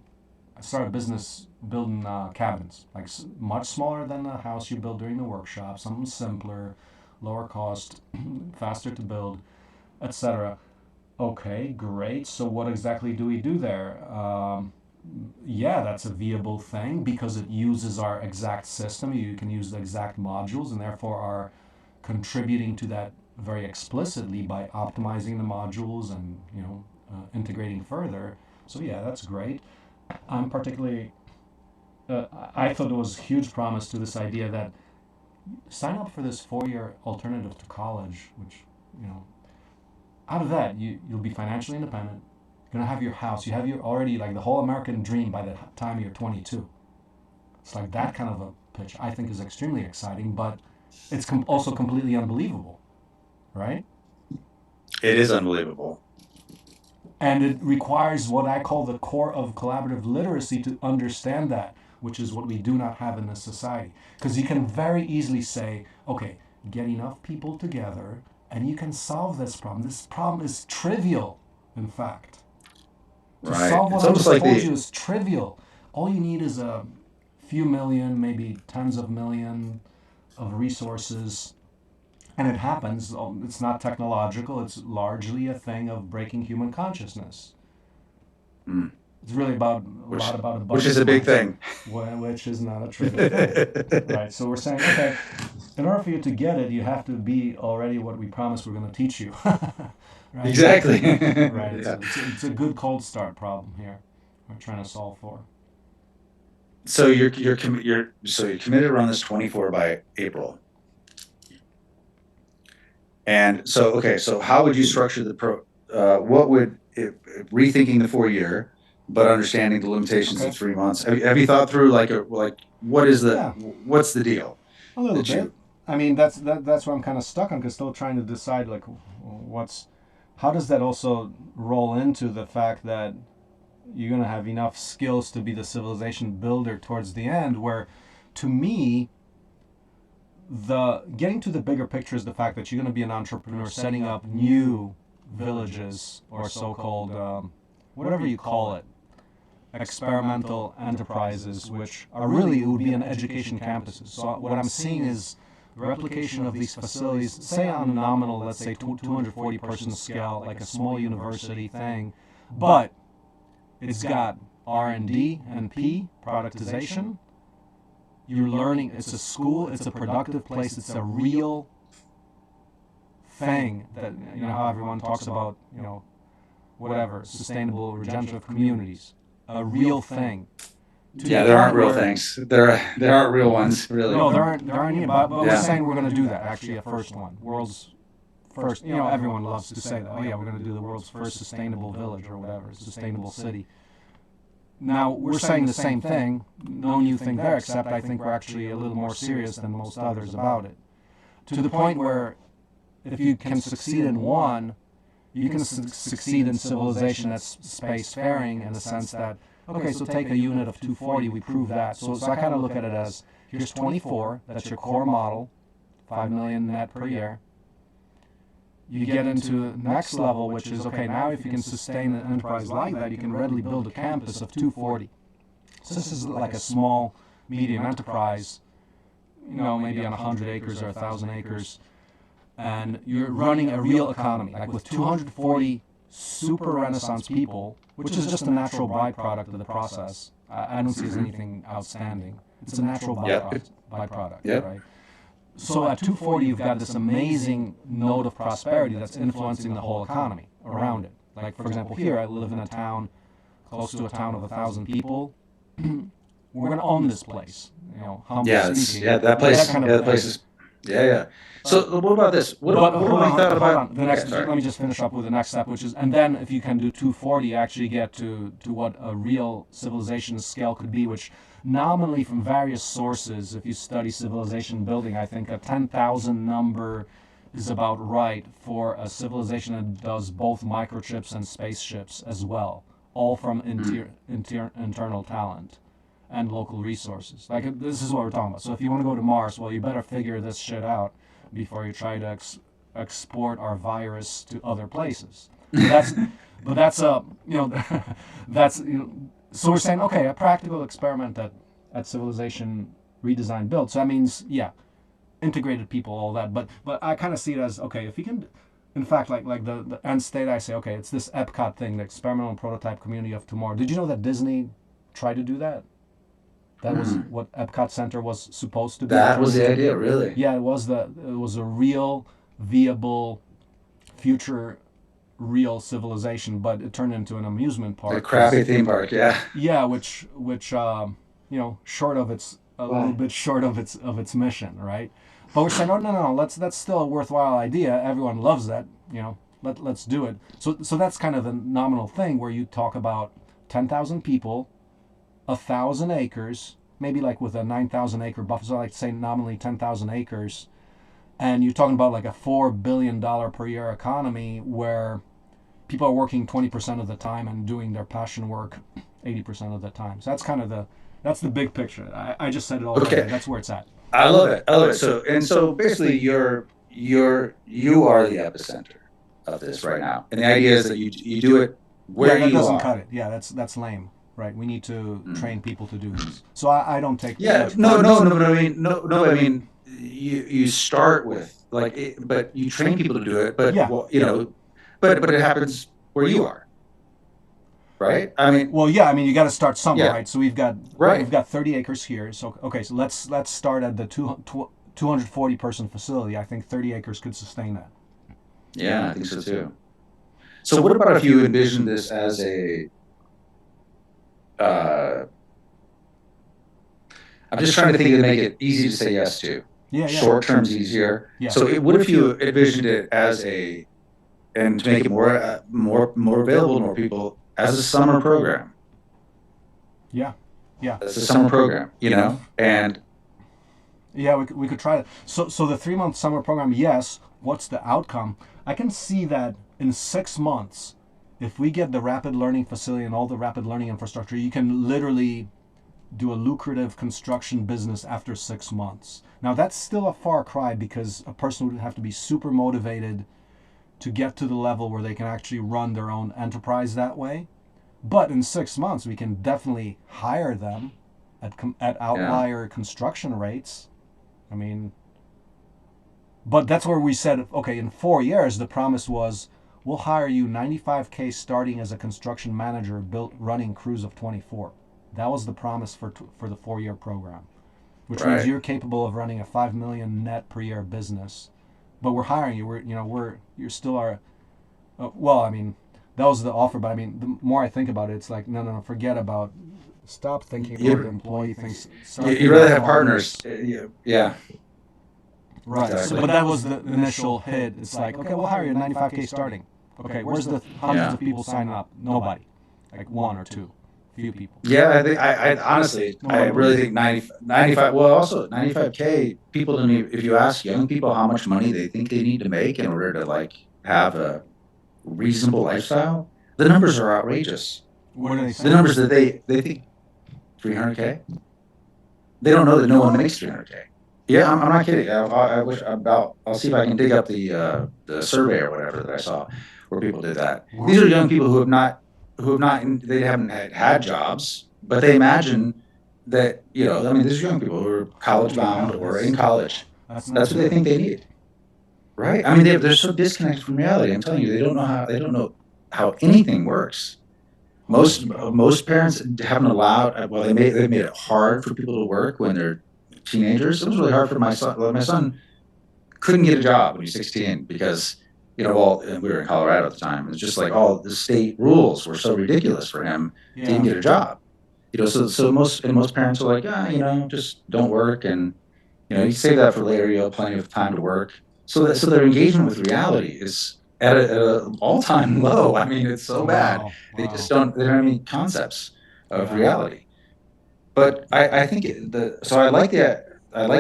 [SPEAKER 1] start a business building cabins, like much smaller than the house you build during the workshop, something simpler, lower cost, faster to build, etc. Okay, great. So what exactly do we do there? Yeah, that's a viable thing because it uses our exact system. You can use the exact modules and therefore are contributing to that very explicitly by optimizing the modules and integrating further. So yeah, that's great. I'm particularly I thought there was huge promise to this idea that sign up for this 4-year alternative to college, which, you know, out of that, you'll be financially independent. You're gonna have your house. You have your already like the whole American dream by the time you're 22. It's like that kind of a pitch. I think is extremely exciting, but it's also completely unbelievable, right?
[SPEAKER 2] It is unbelievable.
[SPEAKER 1] And it requires what I call the core of collaborative literacy to understand that, which is what we do not have in this society. Because you can very easily say, okay, get enough people together and you can solve this problem. This problem is trivial, in fact. To
[SPEAKER 2] Right.
[SPEAKER 1] solve what
[SPEAKER 2] It's
[SPEAKER 1] I
[SPEAKER 2] almost
[SPEAKER 1] just
[SPEAKER 2] like
[SPEAKER 1] told you is trivial. All you need is a few million, maybe tens of million of resources. And it happens. It's not technological. It's largely a thing of breaking human consciousness.
[SPEAKER 2] mm,
[SPEAKER 1] It's really about a lot about
[SPEAKER 2] which is
[SPEAKER 1] abundant
[SPEAKER 2] a big thing.
[SPEAKER 1] which is not a trivial thing, right? So we're saying, okay, in order for you to get it, you have to be already what we promised we're going to teach you, right?
[SPEAKER 2] Exactly.
[SPEAKER 1] Right.
[SPEAKER 2] Yeah.
[SPEAKER 1] It's a good cold start problem here. We're trying to solve for.
[SPEAKER 2] So you're committed to run this 24 by April. And so, okay, so how would you structure the what would rethinking the 4 year, but understanding the limitations of
[SPEAKER 1] Okay.
[SPEAKER 2] 3 months? Have you thought through like
[SPEAKER 1] Yeah,
[SPEAKER 2] what's the deal
[SPEAKER 1] a little
[SPEAKER 2] that
[SPEAKER 1] bit.
[SPEAKER 2] you?
[SPEAKER 1] I mean, that's what I'm kind of stuck on, because still trying to decide like what's how does that also roll into the fact that you're going to have enough skills to be the civilization builder towards the end, where to me the getting to the bigger picture is the fact that you're going to be an entrepreneur setting up new villages or so-called whatever you call it, experimental enterprises, which are really, it would be an education campuses. So what I'm seeing is replication of these facilities, say on a nominal, let's say 240 person scale, like a small university thing, but it's got R&D and P, productization. You're learning, it's a school, it's a productive place, it's a real thing that, you know, how everyone talks about, you know, whatever, sustainable regenerative communities. A real thing.
[SPEAKER 2] Yeah, there aren't real things. There aren't real ones, really.
[SPEAKER 1] No, there aren't any, but we're
[SPEAKER 2] Yeah.
[SPEAKER 1] saying we're going to do that, actually, a first one. World's first, you know, everyone loves to say that. Oh, yeah, we're going to do the world's first sustainable village or whatever, sustainable city. Now, we're saying the same thing, no new thing there, except I think we're actually a little more serious than most others about it. To the point where if you can succeed in one, you can succeed in civilization that's spacefaring in the sense that, okay, so take a unit of 240, we prove that. So I kind of look at it as, here's 24, that's your core model, 5 million net per year. You get into the next level, which is, okay, now if you can sustain an enterprise like that, you can readily build a campus of 240. So this is like a small, medium enterprise, you know, maybe on 100 acres or 1,000 acres. And you're running a real economy, like with 240 super Renaissance people, which is just a natural byproduct of the process. I don't see as anything outstanding. It's a natural byproduct,
[SPEAKER 2] Yep.
[SPEAKER 1] right? So at 240, you've got this amazing node of prosperity that's influencing the whole economy around it. Like, for example, here I live in a town close to a town of 1,000 people. We're going to own this place, you know, humbly speaking.
[SPEAKER 2] That place.
[SPEAKER 1] That kind of
[SPEAKER 2] Yeah, that
[SPEAKER 1] thing.
[SPEAKER 2] place is. Yeah. So what about this? What
[SPEAKER 1] But
[SPEAKER 2] have we thought
[SPEAKER 1] hold
[SPEAKER 2] about?
[SPEAKER 1] on. The next,
[SPEAKER 2] Yeah, sorry.
[SPEAKER 1] let me just finish up with the next step, which is, and then if you can do 240, you actually get to what a real civilization scale could be, which nominally from various sources, if you study civilization building, I think a 10,000 number is about right for a civilization that does both microchips and spaceships as well, all from internal talent and local resources. Like, this is what we're talking about. So if you want to go to Mars, well, you better figure this shit out before you try to export our virus to other places. But that's you know, that's so we're saying, okay, a practical experiment at civilization redesign build. So that means, yeah, integrated people, all that. But I kind of see it as, okay, if you can, in fact, like the end state, I say, okay, it's this Epcot thing, the experimental prototype community of tomorrow. Did you know that Disney tried to do that? That was what Epcot Center was supposed to be.
[SPEAKER 2] That was the idea, really.
[SPEAKER 1] Yeah, it was a real, viable, future, real civilization, but it turned into an amusement park.
[SPEAKER 2] A crappy theme park, yeah.
[SPEAKER 1] Yeah, which short of its a little bit short of its mission, right? But we're saying, oh no, that's still a worthwhile idea. Everyone loves that, let's do it. So that's kind of the nominal thing where you talk about 10,000 people, 1,000 acres, maybe like with a 9,000 acre buffer. So I like to say nominally 10,000 acres, and you're talking about like a $4 billion per year economy where people are working 20% of the time and doing their passion work 80% of the time. So that's the big picture. I just said it all right there.
[SPEAKER 2] Okay,
[SPEAKER 1] That's where it's at.
[SPEAKER 2] I love it. I love it. So basically, you are the epicenter of this right now, and the idea is that you do it
[SPEAKER 1] Yeah,
[SPEAKER 2] where
[SPEAKER 1] that
[SPEAKER 2] you
[SPEAKER 1] doesn't
[SPEAKER 2] are.
[SPEAKER 1] cut it. Yeah, that's lame. Right. We need to train people to do this. So I don't take
[SPEAKER 2] Yeah,
[SPEAKER 1] much
[SPEAKER 2] no,
[SPEAKER 1] credit.
[SPEAKER 2] no, no, but I mean, no, I mean, you start with like, but you train people to do it, but
[SPEAKER 1] Yeah.
[SPEAKER 2] well,
[SPEAKER 1] Yeah.
[SPEAKER 2] but it happens where you are, right? I mean,
[SPEAKER 1] Well, yeah. I mean, you got to start somewhere,
[SPEAKER 2] yeah,
[SPEAKER 1] right? So we've got
[SPEAKER 2] right.
[SPEAKER 1] we've got 30 acres here. So okay. So let's start at the 240 person facility. I think 30 acres could sustain that.
[SPEAKER 2] Yeah, I think so too. So what about if you envision this as a, uh, I'm just trying to think to make it easy to say yes to.
[SPEAKER 1] Yeah. Yeah.
[SPEAKER 2] Short term's easier.
[SPEAKER 1] Yeah.
[SPEAKER 2] So what if you envisioned it as a, and to make it more available to more people as a summer program,
[SPEAKER 1] Yeah. Yeah.
[SPEAKER 2] as a summer program, and
[SPEAKER 1] Yeah, we could try that. So the 3 month summer program, yes. What's the outcome? I can see that in 6 months, if we get the rapid learning facility and all the rapid learning infrastructure, you can literally do a lucrative construction business after 6 months. Now that's still a far cry because a person would have to be super motivated to get to the level where they can actually run their own enterprise that way. But in 6 months, we can definitely hire them at
[SPEAKER 2] yeah,
[SPEAKER 1] outlier construction rates. I mean, but that's where we said, okay, in 4 years, the promise was we'll hire you 95K starting as a construction manager, built running crews of 24. That was the promise for the 4 year program, which means
[SPEAKER 2] right.
[SPEAKER 1] you're capable of running a 5 million net per year business. But we're hiring you. You're still our. Well, I mean, that was the offer. But I mean, the more I think about it, it's like no, forget about. Stop thinking about the
[SPEAKER 2] You
[SPEAKER 1] employee things.
[SPEAKER 2] you,
[SPEAKER 1] Start
[SPEAKER 2] you
[SPEAKER 1] thinking
[SPEAKER 2] really
[SPEAKER 1] about
[SPEAKER 2] have partners.
[SPEAKER 1] partners.
[SPEAKER 2] Yeah,
[SPEAKER 1] Right. So,
[SPEAKER 2] exactly.
[SPEAKER 1] but that was the initial hit. It's like, okay, we'll hire you 95K starting. Okay, where's the hundreds
[SPEAKER 2] Yeah.
[SPEAKER 1] of people signing up? Nobody. Like one or two, few people.
[SPEAKER 2] Yeah, I think I honestly, I
[SPEAKER 1] Nobody
[SPEAKER 2] really
[SPEAKER 1] believes
[SPEAKER 2] think
[SPEAKER 1] it.
[SPEAKER 2] 95. Well, also 95K people don't even, if you ask young people how much money they think they need to make in order to like have a reasonable lifestyle, the numbers are outrageous.
[SPEAKER 1] What do they
[SPEAKER 2] The
[SPEAKER 1] say?
[SPEAKER 2] numbers that they think 300K, they don't know that no one makes 300K. Yeah, I'm not kidding. I wish about. I'll see if I can dig up the survey or whatever that I saw where people did that. These are young people they haven't had jobs, but they imagine that, I mean, these are young people who are college
[SPEAKER 1] Holy
[SPEAKER 2] bound
[SPEAKER 1] cow,
[SPEAKER 2] or in college.
[SPEAKER 1] that's not
[SPEAKER 2] That's what they
[SPEAKER 1] good.
[SPEAKER 2] think they need, right? I mean, they're so disconnected from reality. I'm telling you, they don't know how anything works. Most parents haven't allowed. Well, they've made it hard for people to work when they're teenagers. It was really hard for my son. Well, my son couldn't get a job when he was 16 because, and we were in Colorado at the time. It's just like all the state rules were so ridiculous for him to even
[SPEAKER 1] Yeah.
[SPEAKER 2] get a job. So most parents are like, just don't work, and you save that for later. You'll have plenty of time to work. So their engagement with reality is at a all time low. I mean, it's so bad.
[SPEAKER 1] Wow.
[SPEAKER 2] They
[SPEAKER 1] Wow.
[SPEAKER 2] don't have any concepts of
[SPEAKER 1] Yeah.
[SPEAKER 2] reality. But I think I like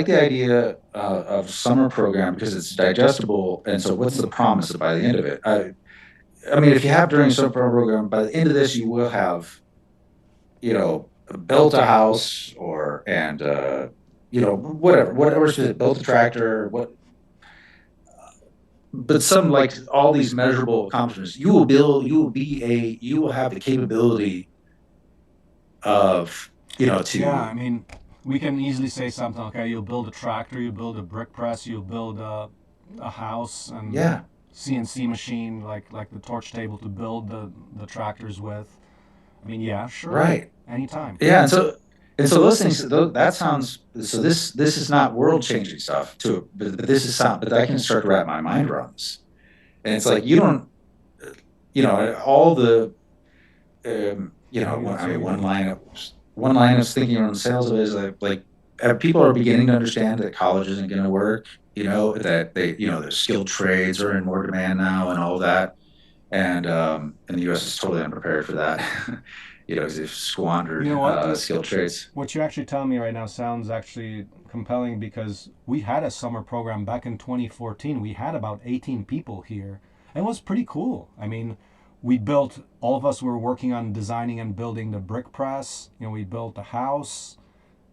[SPEAKER 2] the idea of summer program because it's digestible. And so, what's the promise by the end of it? I mean, if you have during summer program, by the end of this, you will have, you know built a house, or and whatever built a tractor, but some, like, all these measurable accomplishments. You will have the capability of,
[SPEAKER 1] Yeah.
[SPEAKER 2] to,
[SPEAKER 1] I mean, we can easily say something. Okay, you'll build a tractor, you build a brick press, you'll build a house and
[SPEAKER 2] yeah,
[SPEAKER 1] CNC machine like the torch table to build the tractors with. I mean, yeah, sure,
[SPEAKER 2] right.
[SPEAKER 1] anytime.
[SPEAKER 2] Yeah, and so those things, that sounds, so this is not world changing stuff to, but this is sound, but I can start to wrap my mind around this. And it's like, you don't, all the,
[SPEAKER 1] Maybe that's
[SPEAKER 2] I
[SPEAKER 1] what
[SPEAKER 2] mean,
[SPEAKER 1] we do.
[SPEAKER 2] one line of thinking around sales of it is like, people are beginning to understand that college isn't going to work. that the skilled trades are in more demand now and all of that. And the U.S. is totally unprepared for that, because they've
[SPEAKER 1] You
[SPEAKER 2] squandered
[SPEAKER 1] know what?
[SPEAKER 2] skilled trades.
[SPEAKER 1] What you're actually telling me right now sounds actually compelling because we had a summer program back in 2014. We had about 18 people here. It was pretty cool. I mean, we built, all of us were working on designing and building the brick press. We built a house.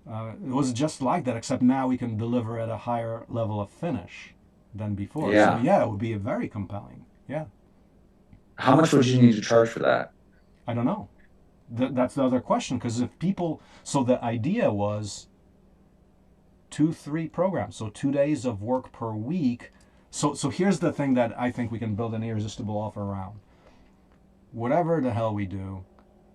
[SPEAKER 1] It was just like that, except now we can deliver at a higher level of finish than before. So,
[SPEAKER 2] Yeah.
[SPEAKER 1] yeah, it would be a very compelling. Yeah,
[SPEAKER 2] How much would you need to charge for that?
[SPEAKER 1] I don't know. That's the other question because if people, so the idea was 2-3 programs, so 2 days of work per week. So here's the thing that I think we can build an irresistible offer around. Whatever the hell we do,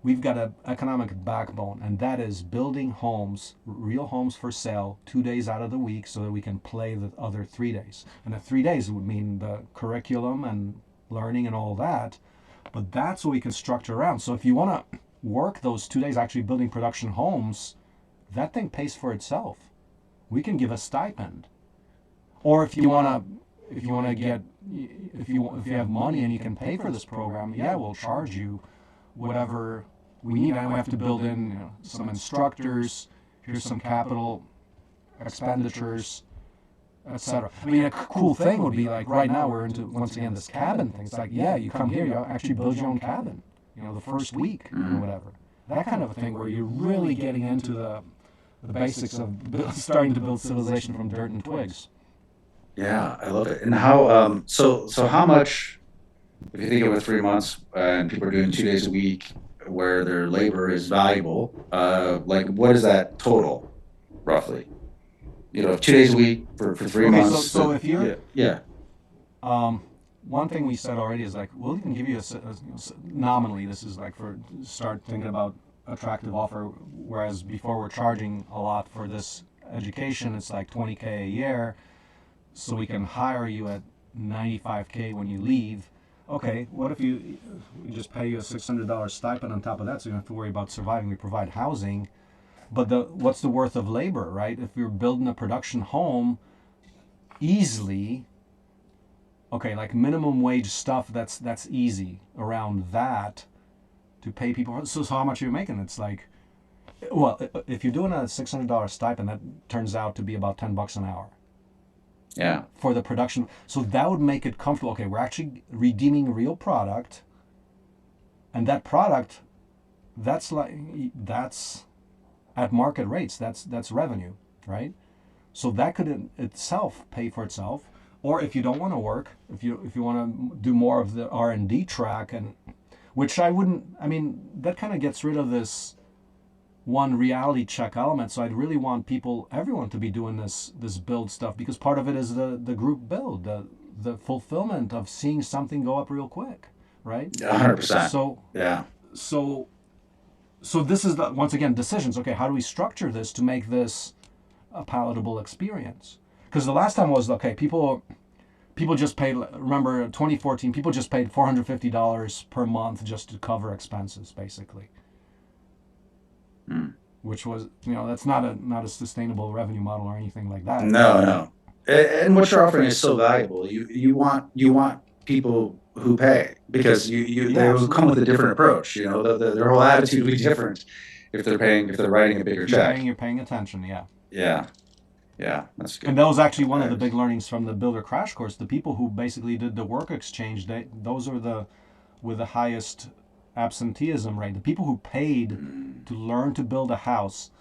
[SPEAKER 1] we've got an economic backbone, and that is building homes, real homes for sale, 2 days out of the week, so that we can play the other 3 days. And the 3 days would mean the curriculum and learning and all that. But that's what we can structure around. So if you want to work those 2 days actually building production homes, that thing pays for itself. We can give a stipend. Or if you want to get, if you have money and you can pay for this program, yeah, we'll charge you whatever we need. And we have to build in some instructors. Here's some capital expenditures, etc. I mean, a cool thing would be like right now we're into once again this cabin thing. It's like, yeah, you come here, you actually build your own cabin. The first week or whatever. That kind of a thing where you're really getting into the basics of starting to build civilization from dirt and twigs.
[SPEAKER 2] Yeah, I love it. And how so how much, if you think over 3 months and people are doing 2 days a week where their labor is valuable, like what is that total roughly? 2 days a week for three
[SPEAKER 1] Okay, so
[SPEAKER 2] months.
[SPEAKER 1] so if you're
[SPEAKER 2] Yeah, yeah.
[SPEAKER 1] Um, one thing we said already is like we'll even give you nominally. This is like for start thinking about attractive offer. Whereas before we're charging a lot for this education, it's like 20K a year, so we can hire you at 95K when you leave. Okay, what if we just pay you a $600 stipend on top of that, so you don't have to worry about surviving. We provide housing, but what's the worth of labor, right? If you're building a production home easily, okay, like minimum wage stuff, that's easy around that to pay people. So how much are you making? It's like, well, if you're doing a $600 stipend, that turns out to be about $10 an hour
[SPEAKER 2] Yeah.
[SPEAKER 1] for the production. So that would make it comfortable. Okay, we're actually redeeming real product, and that product, that's at market rates. That's revenue, right? So that could in itself pay for itself. Or if you don't want to work, if you want to do more of the R&D track, and which I wouldn't. I mean, that kind of gets rid of this one reality check element. So I'd really want everyone to be doing this build stuff because part of it is the group build, the fulfillment of seeing something go up real quick, right?
[SPEAKER 2] 100%.
[SPEAKER 1] So
[SPEAKER 2] Yeah.
[SPEAKER 1] so so this is once again decisions. Okay, how do we structure this to make this a palatable experience? Because the last time was okay, people just paid. Remember 2014, people just paid $450 per month just to cover expenses, basically,
[SPEAKER 2] Mm.
[SPEAKER 1] which was that's not a sustainable revenue model or anything like that.
[SPEAKER 2] No, no. And what you're offering is so valuable. You want people who pay because
[SPEAKER 1] Yeah,
[SPEAKER 2] they will come
[SPEAKER 1] absolutely.
[SPEAKER 2] with a different approach. Their whole attitude will be different if they're writing a bigger
[SPEAKER 1] If you're paying,
[SPEAKER 2] check.
[SPEAKER 1] you're paying attention. Yeah.
[SPEAKER 2] Yeah, yeah, that's
[SPEAKER 1] And
[SPEAKER 2] good.
[SPEAKER 1] that was actually one of the
[SPEAKER 2] Uh,
[SPEAKER 1] big learnings from the Builder Crash Course. The people who basically did the work exchange, those are the with the highest absenteeism rate. The people who paid
[SPEAKER 2] mm,
[SPEAKER 1] to learn to build a house,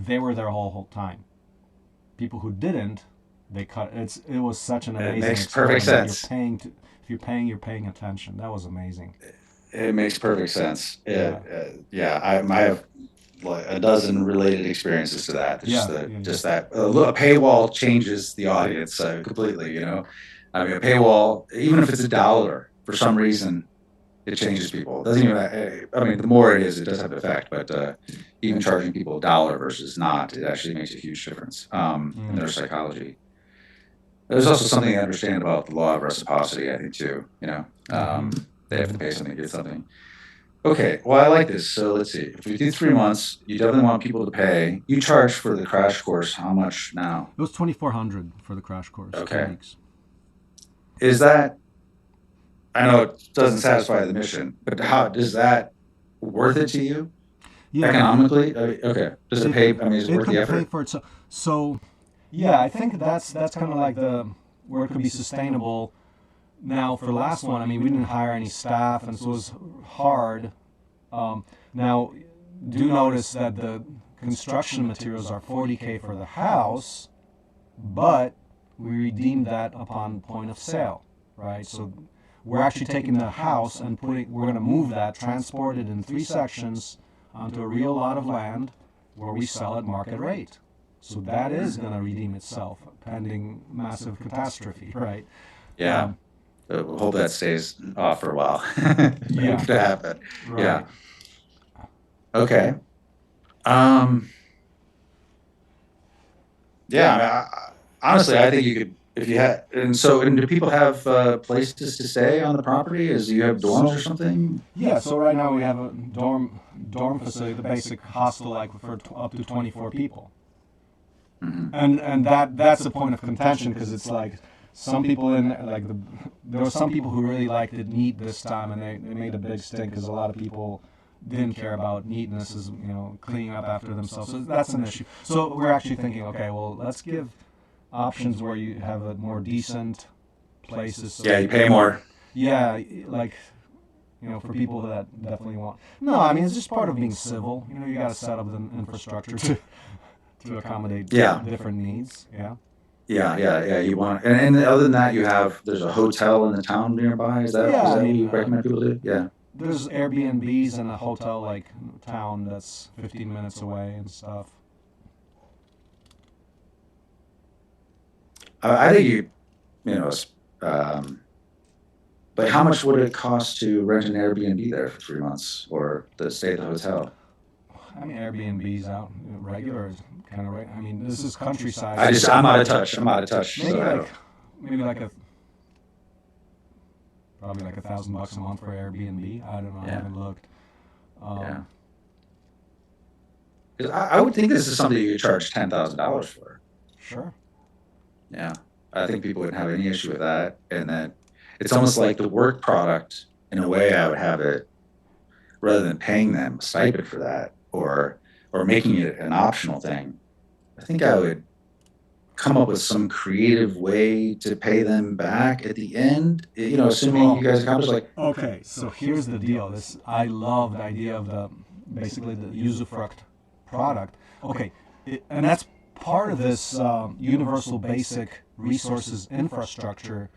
[SPEAKER 1] they were there whole time. People who didn't, they cut. It was such an
[SPEAKER 2] it
[SPEAKER 1] amazing
[SPEAKER 2] makes perfect
[SPEAKER 1] experiment. You're
[SPEAKER 2] sense.
[SPEAKER 1] paying to if you're paying, you're paying attention. That was amazing.
[SPEAKER 2] It makes perfect sense.
[SPEAKER 1] Yeah.
[SPEAKER 2] Yeah, I have like a dozen related experiences to that. It's
[SPEAKER 1] Yeah. Yeah. Yeah.
[SPEAKER 2] just that a paywall changes the audience completely. I mean, a paywall, even if it's $1, for some reason, it changes people. It doesn't even. I mean, the more it is, it does have an effect. But even charging people $1 versus not, it actually makes a huge difference in
[SPEAKER 1] Mm.
[SPEAKER 2] their psychology. There's also something to understand about the law of reciprocity, I think, too.
[SPEAKER 1] Mm-hmm.
[SPEAKER 2] They have to
[SPEAKER 1] Mm-hmm.
[SPEAKER 2] pay something to get something. Okay, well, I like this. So let's see. If we do 3 months, you definitely want people to pay. You charge for the crash course how much now?
[SPEAKER 1] It was 2,400 for the crash course, two
[SPEAKER 2] Okay.
[SPEAKER 1] weeks.
[SPEAKER 2] Is that, I know it doesn't satisfy the mission, but how is that worth it to you
[SPEAKER 1] Yeah, like
[SPEAKER 2] economically? Okay. Does it
[SPEAKER 1] it
[SPEAKER 2] pay? I mean, is it
[SPEAKER 1] it
[SPEAKER 2] worth the
[SPEAKER 1] could pay
[SPEAKER 2] effort?
[SPEAKER 1] for itself. So yeah, I think that's kind of like the where it could be sustainable. Now for the last one, I mean, we didn't hire any staff, and so it was hard. Now, do notice that the construction materials are 40K for the house, but we redeemed that upon point of sale, right? So we're actually taking the house and we're going to move that, transport it in three sections onto a real lot of land where we sell at market rate. So that is going to redeem itself pending massive catastrophe, right?
[SPEAKER 2] Yeah.
[SPEAKER 1] Um,
[SPEAKER 2] Hope that stays off for a while. It
[SPEAKER 1] yeah,
[SPEAKER 2] could happen. Yeah.
[SPEAKER 1] right.
[SPEAKER 2] Okay. Um, yeah. I mean, honestly, I think you could, if you had, and do people have places to stay on the property? Is you have dorms or
[SPEAKER 1] So
[SPEAKER 2] something?
[SPEAKER 1] yeah, so right now we have a dorm facility, the basic hostel like for up to 24 people.
[SPEAKER 2] Hmm.
[SPEAKER 1] And that's a point of contention because it's like some people in like there were some people who really liked it neat this time and they made a big stink because a lot of people didn't care about neatness as cleaning up after themselves, so that's an issue. So we're actually thinking, okay, well, let's give options where you have a more decent places so
[SPEAKER 2] Yeah, you
[SPEAKER 1] people
[SPEAKER 2] pay more.
[SPEAKER 1] yeah, like for people that definitely want. No, I mean it's just part of being civil. You got to set up the infrastructure to accommodate
[SPEAKER 2] Yeah.
[SPEAKER 1] different needs. Yeah.
[SPEAKER 2] Yeah. You want, and other than that, there's a hotel in the town nearby.
[SPEAKER 1] Yeah,
[SPEAKER 2] Is
[SPEAKER 1] I
[SPEAKER 2] that what
[SPEAKER 1] mean,
[SPEAKER 2] you recommend people do? Yeah.
[SPEAKER 1] there's Airbnbs and a hotel like town that's 15 minutes away and stuff.
[SPEAKER 2] I think you know, but how much would it cost to rent an Airbnb there for 3 months or to stay at the hotel?
[SPEAKER 1] I mean, Airbnbs out regular is kind of right. I mean, this is countryside,
[SPEAKER 2] I'm out of touch. I'm out of touch.
[SPEAKER 1] maybe
[SPEAKER 2] So I
[SPEAKER 1] like
[SPEAKER 2] don't.
[SPEAKER 1] maybe like a probably like $1,000 a month for Airbnb. I don't know. I
[SPEAKER 2] Yeah.
[SPEAKER 1] haven't looked.
[SPEAKER 2] Yeah.
[SPEAKER 1] Um,
[SPEAKER 2] 'Cause I would think this is something you could charge $10,000 for.
[SPEAKER 1] sure.
[SPEAKER 2] Yeah. I think people wouldn't have any issue with that. And then it's almost like the work product, in a way, I would have it rather than paying them a stipend for that or making it an optional thing. I think I would come up with some creative way to pay them back at the end. Assuming you
[SPEAKER 1] Well,
[SPEAKER 2] guys accomplish like,
[SPEAKER 1] okay, so here's the deal. This I love the idea of the basically the usufruct product. Okay, and that's part of this universal basic resources infrastructure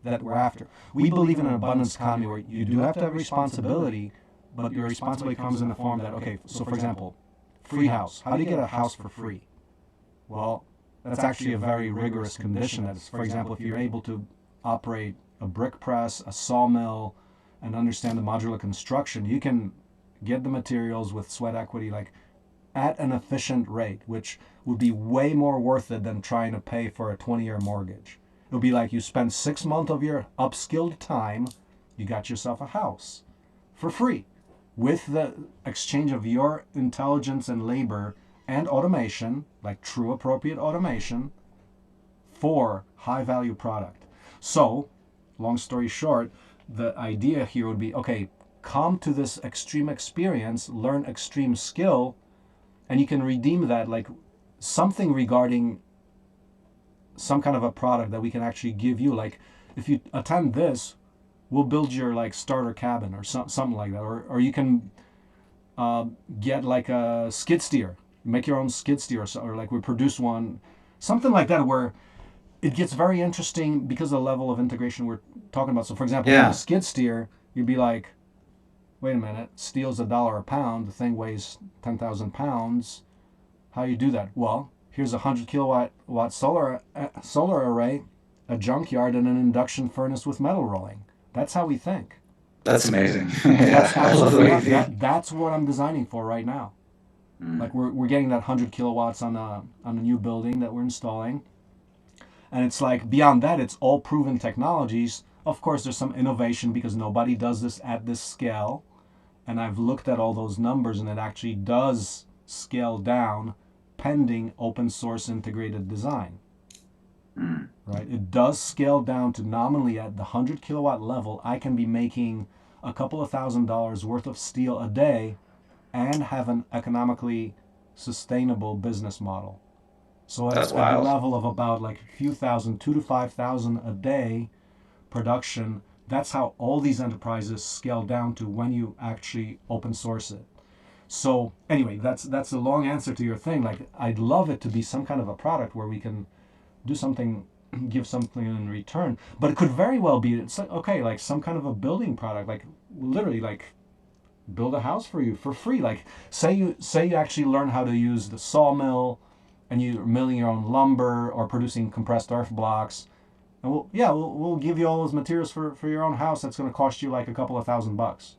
[SPEAKER 1] that we're after. We believe in an abundance economy where you do have to have responsibility, but your responsibility comes in the form that okay. So for example, free house. How do you get a house for free? Well, that's actually a very rigorous condition. That's, for example, if you're able to operate a brick press, a sawmill, and understand the modular construction, you can get the materials with sweat equity like at an efficient rate, which would be way more worth it than trying to pay for a 20-year mortgage. It would be like you spend 6 months of your upskilled time, you got yourself a house for free with the exchange of your intelligence and labor and automation, like true appropriate automation, for high value product. So, long story short, the idea here would be okay, come to this extreme experience, learn extreme skill, and you can redeem that like something regarding some kind of a product that we can actually give you. Like, if you attend this, we'll build your like starter cabin or something like that. Or you can get like a skid steer, make your own skid steer, or like we produce one, something like that, where it gets very interesting because of the level of integration we're talking about. So, for example, for the
[SPEAKER 2] yeah,
[SPEAKER 1] skid steer, you'd be like, wait a minute, steel's $1 a pound, the thing weighs 10,000 pounds. How do you do that? Well, here's a 100 kilowatt solar array, a junkyard, and an induction furnace with metal rolling. That's how we think.
[SPEAKER 2] that's amazing.
[SPEAKER 1] That's
[SPEAKER 2] Yeah, I love the
[SPEAKER 1] absolutely
[SPEAKER 2] way you think.
[SPEAKER 1] that's what I'm designing for right now.
[SPEAKER 2] Mm.
[SPEAKER 1] Like we're getting that 100 kilowatts on a new building that we're installing, and it's like beyond that, it's all proven technologies. Of course, there's some innovation because nobody does this at this scale, and I've looked at all those numbers, and it actually does scale down pending open source integrated design.
[SPEAKER 2] Mm.
[SPEAKER 1] Right? It does scale down to nominally at the 100 kilowatt level, I can be making a couple of $1,000s worth of steel a day and have an economically sustainable business model. So
[SPEAKER 2] That's
[SPEAKER 1] at the
[SPEAKER 2] wild.
[SPEAKER 1] level of about like a few thousand, 2 to 5,000 a day production, that's how all these enterprises scale down to when you actually open source it. So anyway, that's a long answer to your thing. Like I'd love it to be some kind of a product where we can do something, give something in return. But it could very well be it's like okay, like some kind of a building product, like literally like build a house for you for free. Like say you actually learn how to use the sawmill, and you're milling your own lumber or producing compressed earth blocks. And we'll give you all those materials for your own house. That's going to cost you like a couple of $1,000.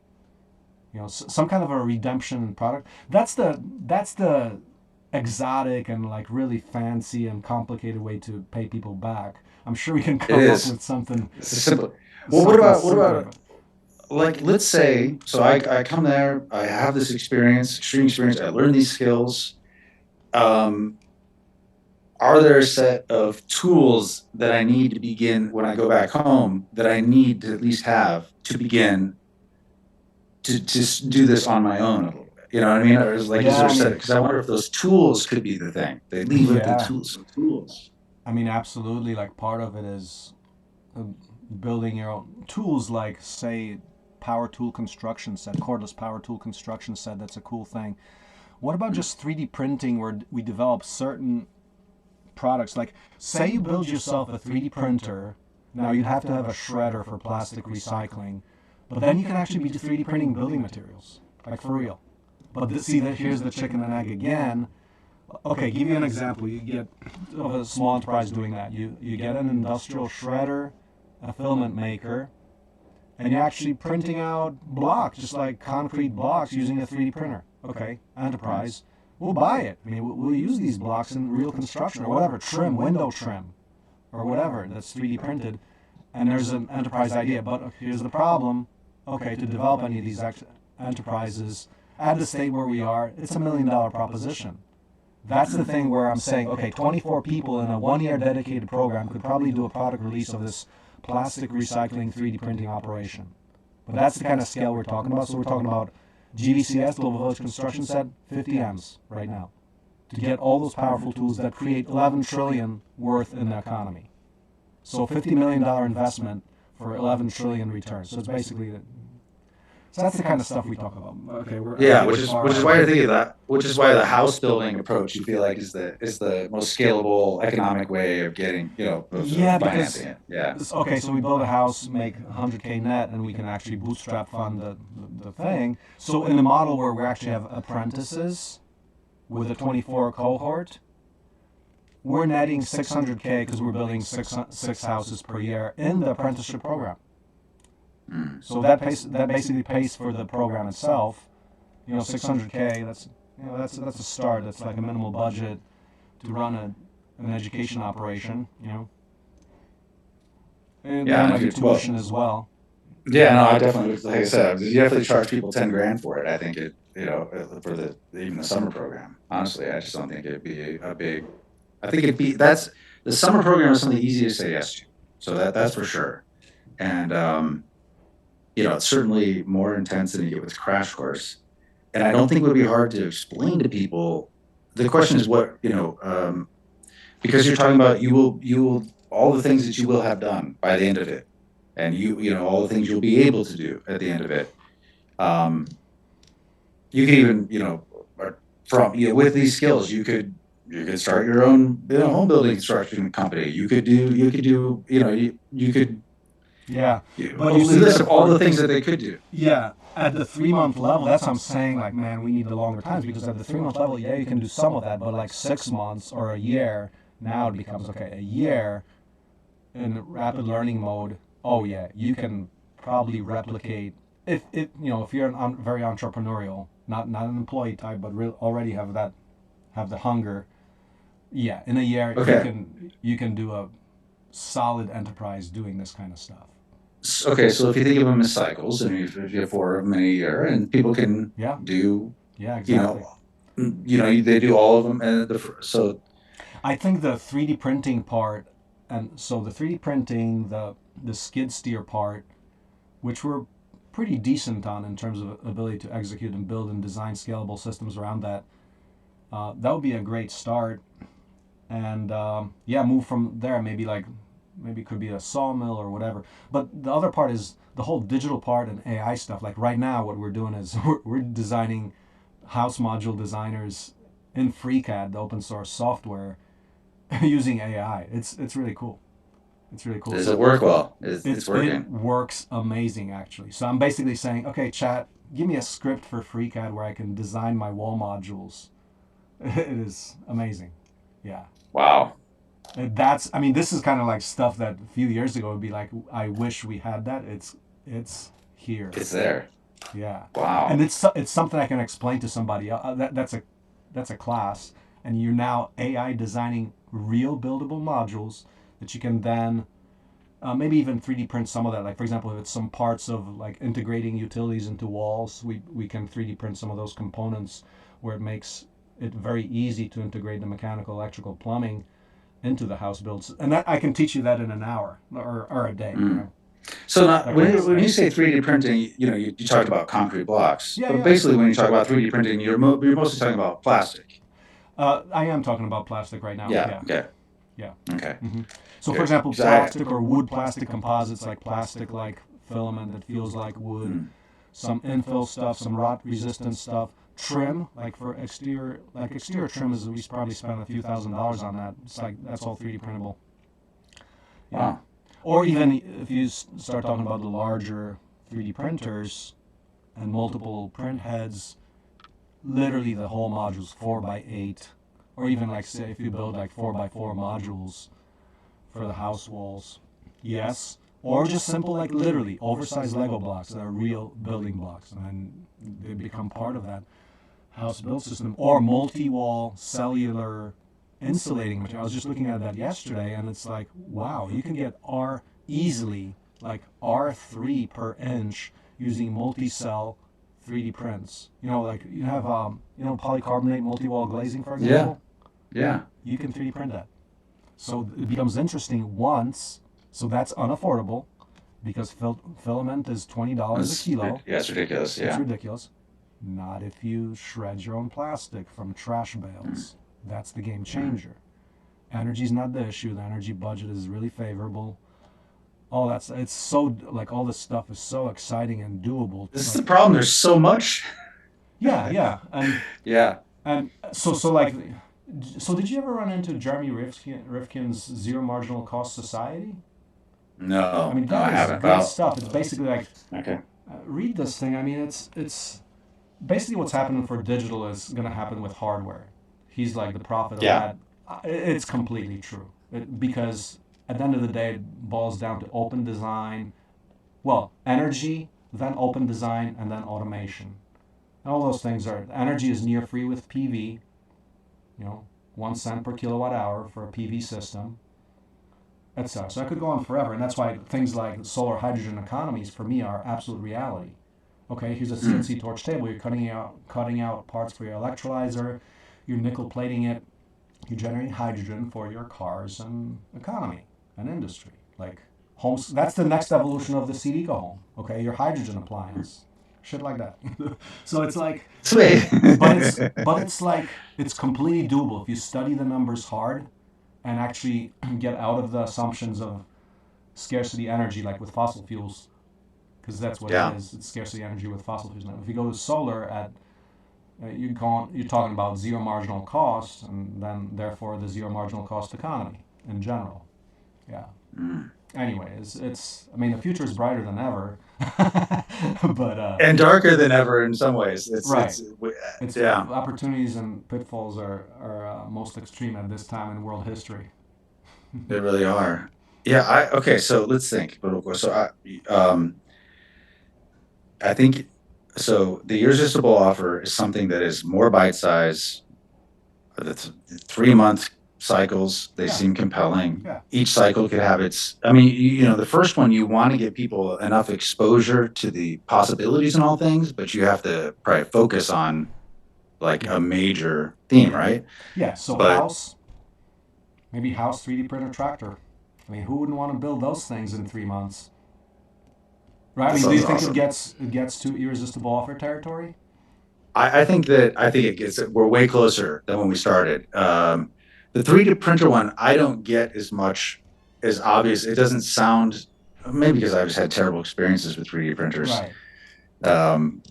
[SPEAKER 1] Some kind of a redemption product. That's the exotic and like really fancy and complicated way to pay people back. I'm sure we can
[SPEAKER 2] It
[SPEAKER 1] come up
[SPEAKER 2] is.
[SPEAKER 1] with something
[SPEAKER 2] It's a simple. Well,
[SPEAKER 1] something
[SPEAKER 2] what
[SPEAKER 1] simpler.
[SPEAKER 2] about
[SPEAKER 1] But
[SPEAKER 2] like let's say so I come there, I have this experience, extreme experience, I learn these skills. Um, are there a set of tools that I need to begin when I go back home that I need to at least have to begin to do this on my own a little bit? You know what I mean? Or is
[SPEAKER 1] yeah,
[SPEAKER 2] there a
[SPEAKER 1] I
[SPEAKER 2] set?
[SPEAKER 1] mean,
[SPEAKER 2] Because I wonder if those tools could be the thing. They leave with the
[SPEAKER 1] yeah,
[SPEAKER 2] some tools.
[SPEAKER 1] I mean, absolutely. Like part of it is uh, building your own tools, like say power tool construction set, cordless power tool construction set. That's a cool thing. What about just 3D printing where we develop certain products? Like, say you build yourself a 3D printer. Now, you'd have to have a shredder for plastic recycling, but then you can actually be 3D printing building materials, like for real. But see, that here's the chicken and egg again. Okay, give you an example. You get of a small enterprise doing that. You get an industrial shredder, a filament maker, and you're actually printing out blocks, just like concrete blocks using a 3D printer. Okay, enterprise. We'll buy it. I mean, we'll use these blocks in real construction or whatever, trim, window trim, or whatever that's 3D printed. And there's an enterprise idea. But here's the problem. Okay, to develop any of these enterprises at the state where we are, it's $1 million proposition. That's the thing where I'm saying, okay, 24 people in a 1 year dedicated program could probably do a product release of this plastic recycling 3D printing operation. But that's the kind of scale we're talking about. So we're talking about GVCS, Global Village Construction Set, 50 M's right now to get all those powerful tools that create 11 trillion worth in the economy. So $50 million investment for 11 trillion returns. So it's basically so that's the kind of stuff we talk about. Okay, I'm
[SPEAKER 2] Yeah,
[SPEAKER 1] getting far
[SPEAKER 2] which is
[SPEAKER 1] out
[SPEAKER 2] why
[SPEAKER 1] of
[SPEAKER 2] I
[SPEAKER 1] it.
[SPEAKER 2] think of that. Which is why the house building approach you feel like is the most scalable economic way of getting
[SPEAKER 1] Yeah,
[SPEAKER 2] of
[SPEAKER 1] because
[SPEAKER 2] financing it. Yeah.
[SPEAKER 1] okay, so we build a house, make 100K net, and we can actually bootstrap fund the thing. So in the model where we actually have apprentices with a 24 cohort, we're netting 600K because we're building six houses per year in the apprenticeship program.
[SPEAKER 2] Mm.
[SPEAKER 1] So that basically pays for the program itself. 600K. That's a start. That's like a minimal budget to run an education operation. And
[SPEAKER 2] Yeah,
[SPEAKER 1] there
[SPEAKER 2] and
[SPEAKER 1] might
[SPEAKER 2] if
[SPEAKER 1] be
[SPEAKER 2] you well,
[SPEAKER 1] tuition as well.
[SPEAKER 2] yeah, no, I definitely like I said, you definitely charge people 10 grand for it. I think it for the even the summer program. Honestly, I just don't think it'd be a big. I think it'd be that's the summer program is something easy to say yes to. So that's for sure. And it's certainly more intense than you get with Crash Course. And I don't think it would be hard to explain to people. The question is what because you're talking about you will all the things that you will have done by the end of it, and all the things you'll be able to do at the end of it. Um, you could even from with these skills you could start your own home building construction company. You could do you could
[SPEAKER 1] Yeah,
[SPEAKER 2] a
[SPEAKER 1] but you see
[SPEAKER 2] list
[SPEAKER 1] that
[SPEAKER 2] of all the things that they could do.
[SPEAKER 1] yeah, at the 3 month level, that's what I'm saying. Like, man, we need the longer times because at the 3 month level, yeah, you can do some of that, but like 6 months or a year, now it becomes okay. A year in rapid learning mode, oh yeah, you can probably replicate if you're very entrepreneurial, not an employee type, but already have the hunger. Yeah, in a year
[SPEAKER 2] Okay.
[SPEAKER 1] you can do a solid enterprise doing this kind of stuff.
[SPEAKER 2] Okay, so if you think of them as cycles, and if you have 4 of them in a year, and people can
[SPEAKER 1] Yeah,
[SPEAKER 2] do,
[SPEAKER 1] yeah,
[SPEAKER 2] you know,
[SPEAKER 1] exactly.
[SPEAKER 2] they do all of them, and so
[SPEAKER 1] I think the 3D printing part, and so the 3D printing, the skid steer part, which we're pretty decent on in terms of ability to execute and build and design scalable systems around that. That would be a great start, and yeah, move from there. Maybe it could be a sawmill or whatever. But the other part is the whole digital part and AI stuff. Like right now, what we're doing is we're designing house module designers in FreeCAD, the open source software, using AI. It's really cool. It's really cool.
[SPEAKER 2] does
[SPEAKER 1] So
[SPEAKER 2] it work well? It's
[SPEAKER 1] it
[SPEAKER 2] working.
[SPEAKER 1] works amazing actually. So I'm basically saying, okay, chat, give me a script for FreeCAD where I can design my wall modules. It is amazing. Yeah.
[SPEAKER 2] Wow,
[SPEAKER 1] I mean, this is kind of like stuff that a few years ago would be like, I wish we had that. It's here.
[SPEAKER 2] it's there.
[SPEAKER 1] Yeah, and
[SPEAKER 2] Wow.
[SPEAKER 1] it's something I can explain to somebody. That's a class, and you're now AI designing real buildable modules that you can then maybe even 3D print some of that. Like for example, if it's some parts of like integrating utilities into walls, we can 3D print some of those components where it makes it very easy to integrate the mechanical, electrical, plumbing into the house builds. And that I can teach you that in an hour or a day.
[SPEAKER 2] Mm. So now,
[SPEAKER 1] That kind of
[SPEAKER 2] when
[SPEAKER 1] stuff.
[SPEAKER 2] you say 3D printing, you talked about concrete blocks,
[SPEAKER 1] Yeah,
[SPEAKER 2] but
[SPEAKER 1] yeah.
[SPEAKER 2] basically when you talk about 3D printing, you're mostly talking about plastic.
[SPEAKER 1] I am talking about plastic right now.
[SPEAKER 2] Yeah.
[SPEAKER 1] Yeah,
[SPEAKER 2] Okay.
[SPEAKER 1] yeah.
[SPEAKER 2] Okay.
[SPEAKER 1] hmm So, for
[SPEAKER 2] Good.
[SPEAKER 1] example,
[SPEAKER 2] 'Cause I.
[SPEAKER 1] plastic or wood plastic composites, like plastic like filament that feels like wood,
[SPEAKER 2] Mm.
[SPEAKER 1] some infill stuff, some rot resistant stuff, trim, like for exterior trim is we probably spend a few $1,000s on that. It's like that's all 3D printable. Yeah.
[SPEAKER 2] Wow.
[SPEAKER 1] Or even if you start talking about the larger 3D printers and multiple print heads, literally the whole module's 4x8, or even like say if you build like 4x4 modules for the house walls, yes, or just simple like literally oversized Lego blocks that are real building blocks, and then they become part of that house build system, or multi-wall cellular insulating material. I was just looking at that yesterday, and it's like, wow, you can get R easily, like R3 per inch, using multi-cell 3D prints. You know, like you have, polycarbonate multi-wall glazing, for
[SPEAKER 2] Yeah.
[SPEAKER 1] example.
[SPEAKER 2] Yeah.
[SPEAKER 1] You can 3D print that. So it becomes interesting once. So that's unaffordable because filament is $20 a kilo.
[SPEAKER 2] Yeah, it's ridiculous.
[SPEAKER 1] It's
[SPEAKER 2] Yeah.
[SPEAKER 1] ridiculous. Not if you shred your own plastic from trash
[SPEAKER 2] Mm.
[SPEAKER 1] bales. That's the game
[SPEAKER 2] Mm.
[SPEAKER 1] changer. Energy's not the issue. The energy budget is really favorable. All that's it's so like all this stuff is so exciting and doable.
[SPEAKER 2] This is
[SPEAKER 1] Like
[SPEAKER 2] the problem. There's so much.
[SPEAKER 1] yeah, yeah,
[SPEAKER 2] Yeah.
[SPEAKER 1] and so did you ever run into Jeremy Rifkin's Zero Marginal Cost Society? I
[SPEAKER 2] No,
[SPEAKER 1] mean
[SPEAKER 2] no,
[SPEAKER 1] that
[SPEAKER 2] I
[SPEAKER 1] is
[SPEAKER 2] haven't.
[SPEAKER 1] great
[SPEAKER 2] Well,
[SPEAKER 1] stuff. It's basically like
[SPEAKER 2] okay.
[SPEAKER 1] read this thing. I mean it's basically what's happening for digital is going to happen with hardware. He's like the prophet of
[SPEAKER 2] Yeah.
[SPEAKER 1] that. It's completely true because at the end of the day, it boils down to open design. Well, energy, then open design, and then automation. And all those things are energy is near free with PV. You know, 1 cent per kilowatt hour for a PV system, etc. So I could go on forever, and that's why things like solar hydrogen economies for me are absolute reality. Okay, here's a
[SPEAKER 2] Mm.
[SPEAKER 1] CNC torch table. You're cutting out parts for your electrolyzer. You're nickel plating it. You're generating hydrogen for your cars and economy and industry. Like homes. That's the next evolution of the Seed Eco Home. Okay, your hydrogen appliance, shit like that. So it's like,
[SPEAKER 2] Sweet.
[SPEAKER 1] but it's like it's completely doable if you study the numbers hard and actually get out of the assumptions of scarcity energy like with fossil fuels, because that's what it
[SPEAKER 2] Yeah.
[SPEAKER 1] is. It's scarcity energy with fossil fuels. Now, if you go to solar at you're talking about zero marginal cost, and then therefore the zero marginal cost economy in general. Yeah.
[SPEAKER 2] Mm.
[SPEAKER 1] Anyway, it's I mean the future is brighter than ever, but
[SPEAKER 2] And darker than ever in some ways.
[SPEAKER 1] right.
[SPEAKER 2] It's
[SPEAKER 1] It's
[SPEAKER 2] yeah,
[SPEAKER 1] opportunities and pitfalls are most extreme at this time in world history.
[SPEAKER 2] they really are. Yeah, okay, so let's think. So I think so the irresistible offer is something that is more bite size, the 3 month cycles. They
[SPEAKER 1] Yeah,
[SPEAKER 2] seem compelling.
[SPEAKER 1] yeah,
[SPEAKER 2] Each cycle could have its, I mean, the first one, you want to get people enough exposure to the possibilities and all things, but you have to probably focus on like
[SPEAKER 1] yeah,
[SPEAKER 2] a major theme,
[SPEAKER 1] yeah,
[SPEAKER 2] right?
[SPEAKER 1] yeah. So
[SPEAKER 2] But
[SPEAKER 1] house, maybe house 3D printer tractor. I mean, who wouldn't want to build those things in 3 months? Right? I
[SPEAKER 2] that
[SPEAKER 1] mean, do you
[SPEAKER 2] sounds
[SPEAKER 1] think
[SPEAKER 2] awesome.
[SPEAKER 1] it gets to irresistible offer territory?
[SPEAKER 2] I think it gets, we're way closer than when we started. The 3D printer one, I don't get as much as obvious. It doesn't sound, maybe because I've just had terrible experiences with 3D printers.
[SPEAKER 1] Right.
[SPEAKER 2] Um,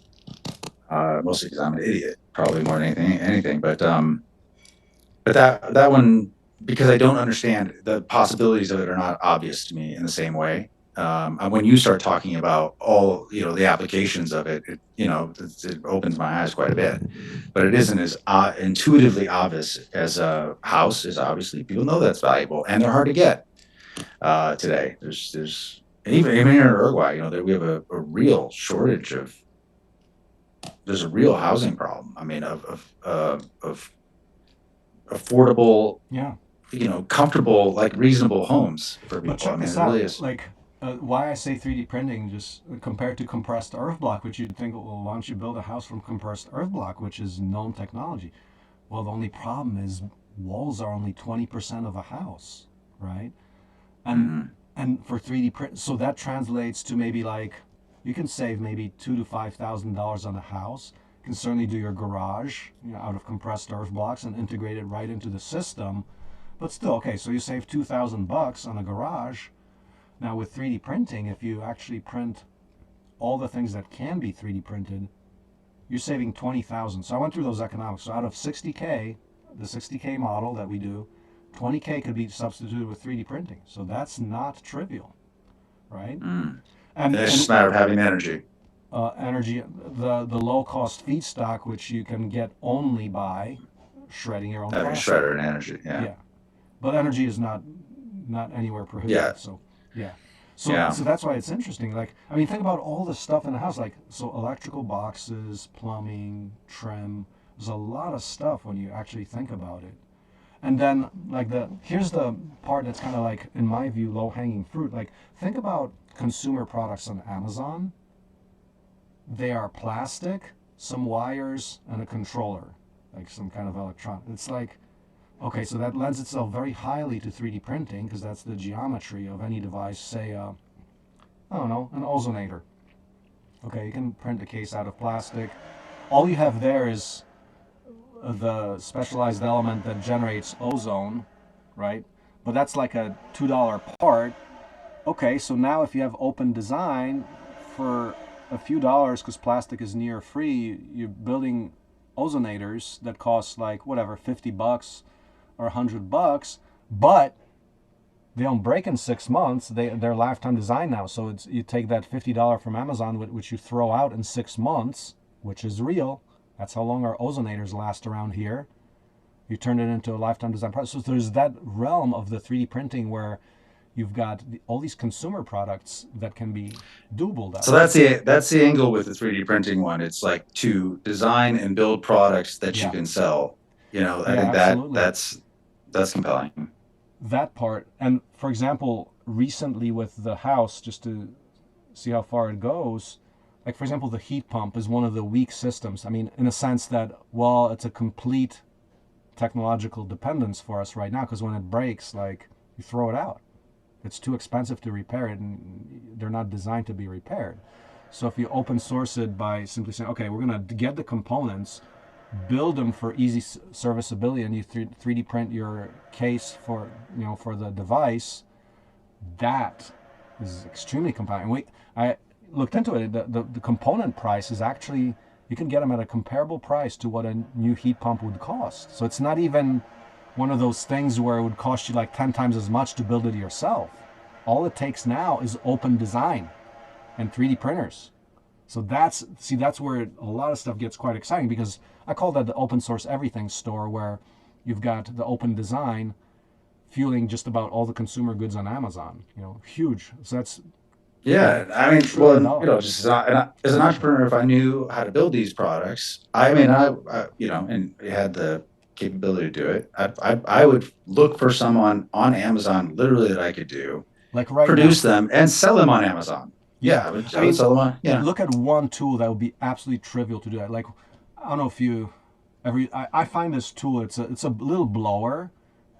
[SPEAKER 2] Mostly because I'm an idiot, probably more than anything. But that one, because I don't understand the possibilities of it, are not obvious to me in the same way. And when you start talking about all the applications of it, it opens my eyes quite a bit. But it isn't as intuitively obvious as a house is. Obviously, people know that's valuable, and they're hard to get today. There's even here in Uruguay, that we have a real shortage of. There's a real housing problem. I mean, of affordable,
[SPEAKER 1] Yeah.
[SPEAKER 2] comfortable, like reasonable homes for
[SPEAKER 1] But
[SPEAKER 2] people. I
[SPEAKER 1] check
[SPEAKER 2] mean,
[SPEAKER 1] this
[SPEAKER 2] it really
[SPEAKER 1] out.
[SPEAKER 2] is.
[SPEAKER 1] Like, why I say 3D printing just compared to compressed earth block, which you'd think, well, why don't you build a house from compressed earth block, which is known technology? Well, the only problem is walls are only 20% of a house, right? And
[SPEAKER 2] Mm-hmm.
[SPEAKER 1] and for 3D print, so that translates to maybe like you can save maybe $2,000 to $5,000 on a house. You can certainly do your garage, out of compressed earth blocks and integrate it right into the system. But still, okay, so you save $2,000 on a garage. Now with 3D printing, if you actually print all the things that can be 3D printed, you're saving 20,000. So I went through those economics. So out of 60K, the 60K model that we do, 20K could be substituted with 3D printing. So that's not trivial, right?
[SPEAKER 2] Mm. It's just
[SPEAKER 1] And
[SPEAKER 2] a matter of having the energy,
[SPEAKER 1] energy, the low cost feedstock, which you can get only by shredding your own
[SPEAKER 2] having a
[SPEAKER 1] plastic.
[SPEAKER 2] shredder and energy. Yeah.
[SPEAKER 1] Yeah, but energy is not anywhere
[SPEAKER 2] Yeah.
[SPEAKER 1] prohibitive. So yeah,
[SPEAKER 2] Yeah.
[SPEAKER 1] so that's why it's interesting. Like, I mean, think about all the stuff in the house. Like, so electrical boxes, plumbing, trim. There's a lot of stuff when you actually think about it. And then, like, here's the part that's kind of like, in my view, low hanging fruit. Like, think about consumer products on Amazon. They are plastic, some wires, and a controller, like some kind of electron. It's like, okay, so that lends itself very highly to 3D printing because that's the geometry of any device. Say, I don't know, an ozonator. Okay, you can print a case out of plastic. All you have there is the specialized element that generates ozone, right? But that's like a $2 part. Okay, so now if you have open design for a few dollars, because plastic is near free, you're building ozonators that cost like whatever, $50 or $100, but they don't break in 6 months. They're lifetime design now. So it's, you take that $50 from Amazon, which you throw out in 6 months, which is real. That's how long our ozonators last around here. You turn it into a lifetime design process. So there's that realm of the 3D printing where you've got all these consumer products that can be doable that
[SPEAKER 2] So
[SPEAKER 1] way.
[SPEAKER 2] that's the angle with the 3D printing one. It's like to design and build products that you
[SPEAKER 1] Yeah,
[SPEAKER 2] can sell. I
[SPEAKER 1] yeah,
[SPEAKER 2] think
[SPEAKER 1] absolutely.
[SPEAKER 2] that's compelling.
[SPEAKER 1] That part. And for example, recently with the house, just to see how far it goes, like for example, the heat pump is one of the weak systems. I mean, in a sense that, well, it's a complete technological dependence for us right now because when it breaks, like you throw it out. It's too expensive to repair it, and they're not designed to be repaired. So if you open source it by simply saying, okay, we're going to get the components, build them for easy serviceability, and you 3D print your case for the device, that is extremely compelling. I looked into it. The component price is actually, you can get them at a comparable price to what a new heat pump would cost. So it's not even one of those things where it would cost you like 10 times as much to build it yourself. All it takes now is open design and 3D printers. So that's where a lot of stuff gets quite exciting because I call that the open source everything store where you've got the open design fueling just about all the consumer goods on Amazon. Huge. So that's
[SPEAKER 2] Yeah, I mean, well,
[SPEAKER 1] trillion dollars.
[SPEAKER 2] just as an entrepreneur, if I knew how to build these products, I mean, and we had the capability to do it, I would look for some on Amazon, literally, that I could do,
[SPEAKER 1] Like right now.
[SPEAKER 2] produce them, and sell them on Amazon.
[SPEAKER 1] Yeah.
[SPEAKER 2] Yeah,
[SPEAKER 1] I
[SPEAKER 2] I would
[SPEAKER 1] mean,
[SPEAKER 2] sell them on. Yeah.
[SPEAKER 1] look at one tool that would be absolutely trivial to do that. Like, I don't know if you I find this tool, it's a little blower,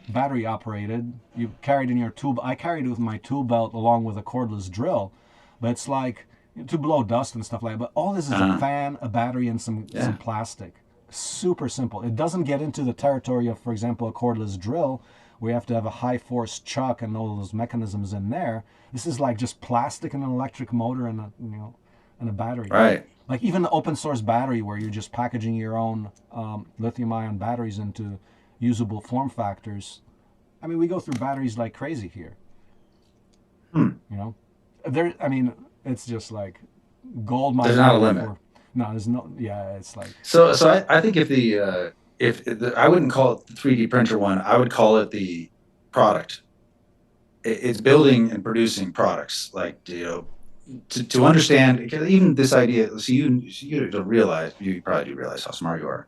[SPEAKER 1] battery operated. You carry it in your tool. I carried it with my tool belt along with a cordless drill, but it's like to blow dust and stuff like that. But all this is a
[SPEAKER 2] Uh,
[SPEAKER 1] fan, a battery, and some
[SPEAKER 2] yeah.
[SPEAKER 1] plastic. Super simple. It doesn't get into the territory of, for example, a cordless drill, where you have to have a high force chuck and all those mechanisms in there. This is like just plastic and an electric motor and a battery.
[SPEAKER 2] Right.
[SPEAKER 1] Like even the open source battery, where you're just packaging your own lithium ion batteries into usable form factors. I mean, we go through batteries like crazy here.
[SPEAKER 2] Hmm.
[SPEAKER 1] You know, there. I mean, it's just like gold mine
[SPEAKER 2] There's not a
[SPEAKER 1] area
[SPEAKER 2] limit.
[SPEAKER 1] for. No, there's no. Yeah, it's like.
[SPEAKER 2] So I think if the, I wouldn't call it the 3D printer one, I would call it the product. It's building and producing products, like, to understand, because even this idea. So you don't realize, you probably do realize how smart you are.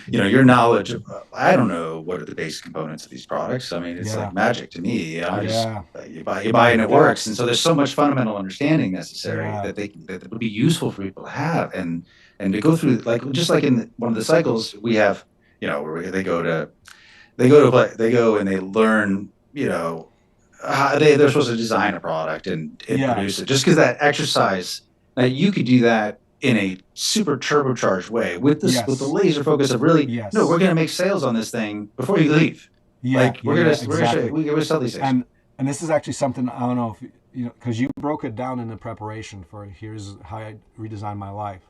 [SPEAKER 2] Your knowledge of, I don't know what are the basic components of these products. I mean, it's
[SPEAKER 1] Yeah,
[SPEAKER 2] like magic to me. I just,
[SPEAKER 1] yeah,
[SPEAKER 2] you buy and it works. And so there's so much fundamental understanding necessary
[SPEAKER 1] yeah,
[SPEAKER 2] that would be useful for people to have, and to go through, like, just like in one of the cycles we have, where they go and they learn, how they're supposed to design a product and
[SPEAKER 1] yeah.
[SPEAKER 2] produce it. Just because that exercise, you could do that in a super turbocharged way with the
[SPEAKER 1] Yes,
[SPEAKER 2] laser focus of, really, no, we're
[SPEAKER 1] yes,
[SPEAKER 2] going to make sales on this thing before you leave.
[SPEAKER 1] yeah,
[SPEAKER 2] Like,
[SPEAKER 1] yeah, yeah. Exactly.
[SPEAKER 2] we're gonna sell these things.
[SPEAKER 1] And this is actually something I don't know if you know, because you broke it down in the preparation for here's how I redesigned my life.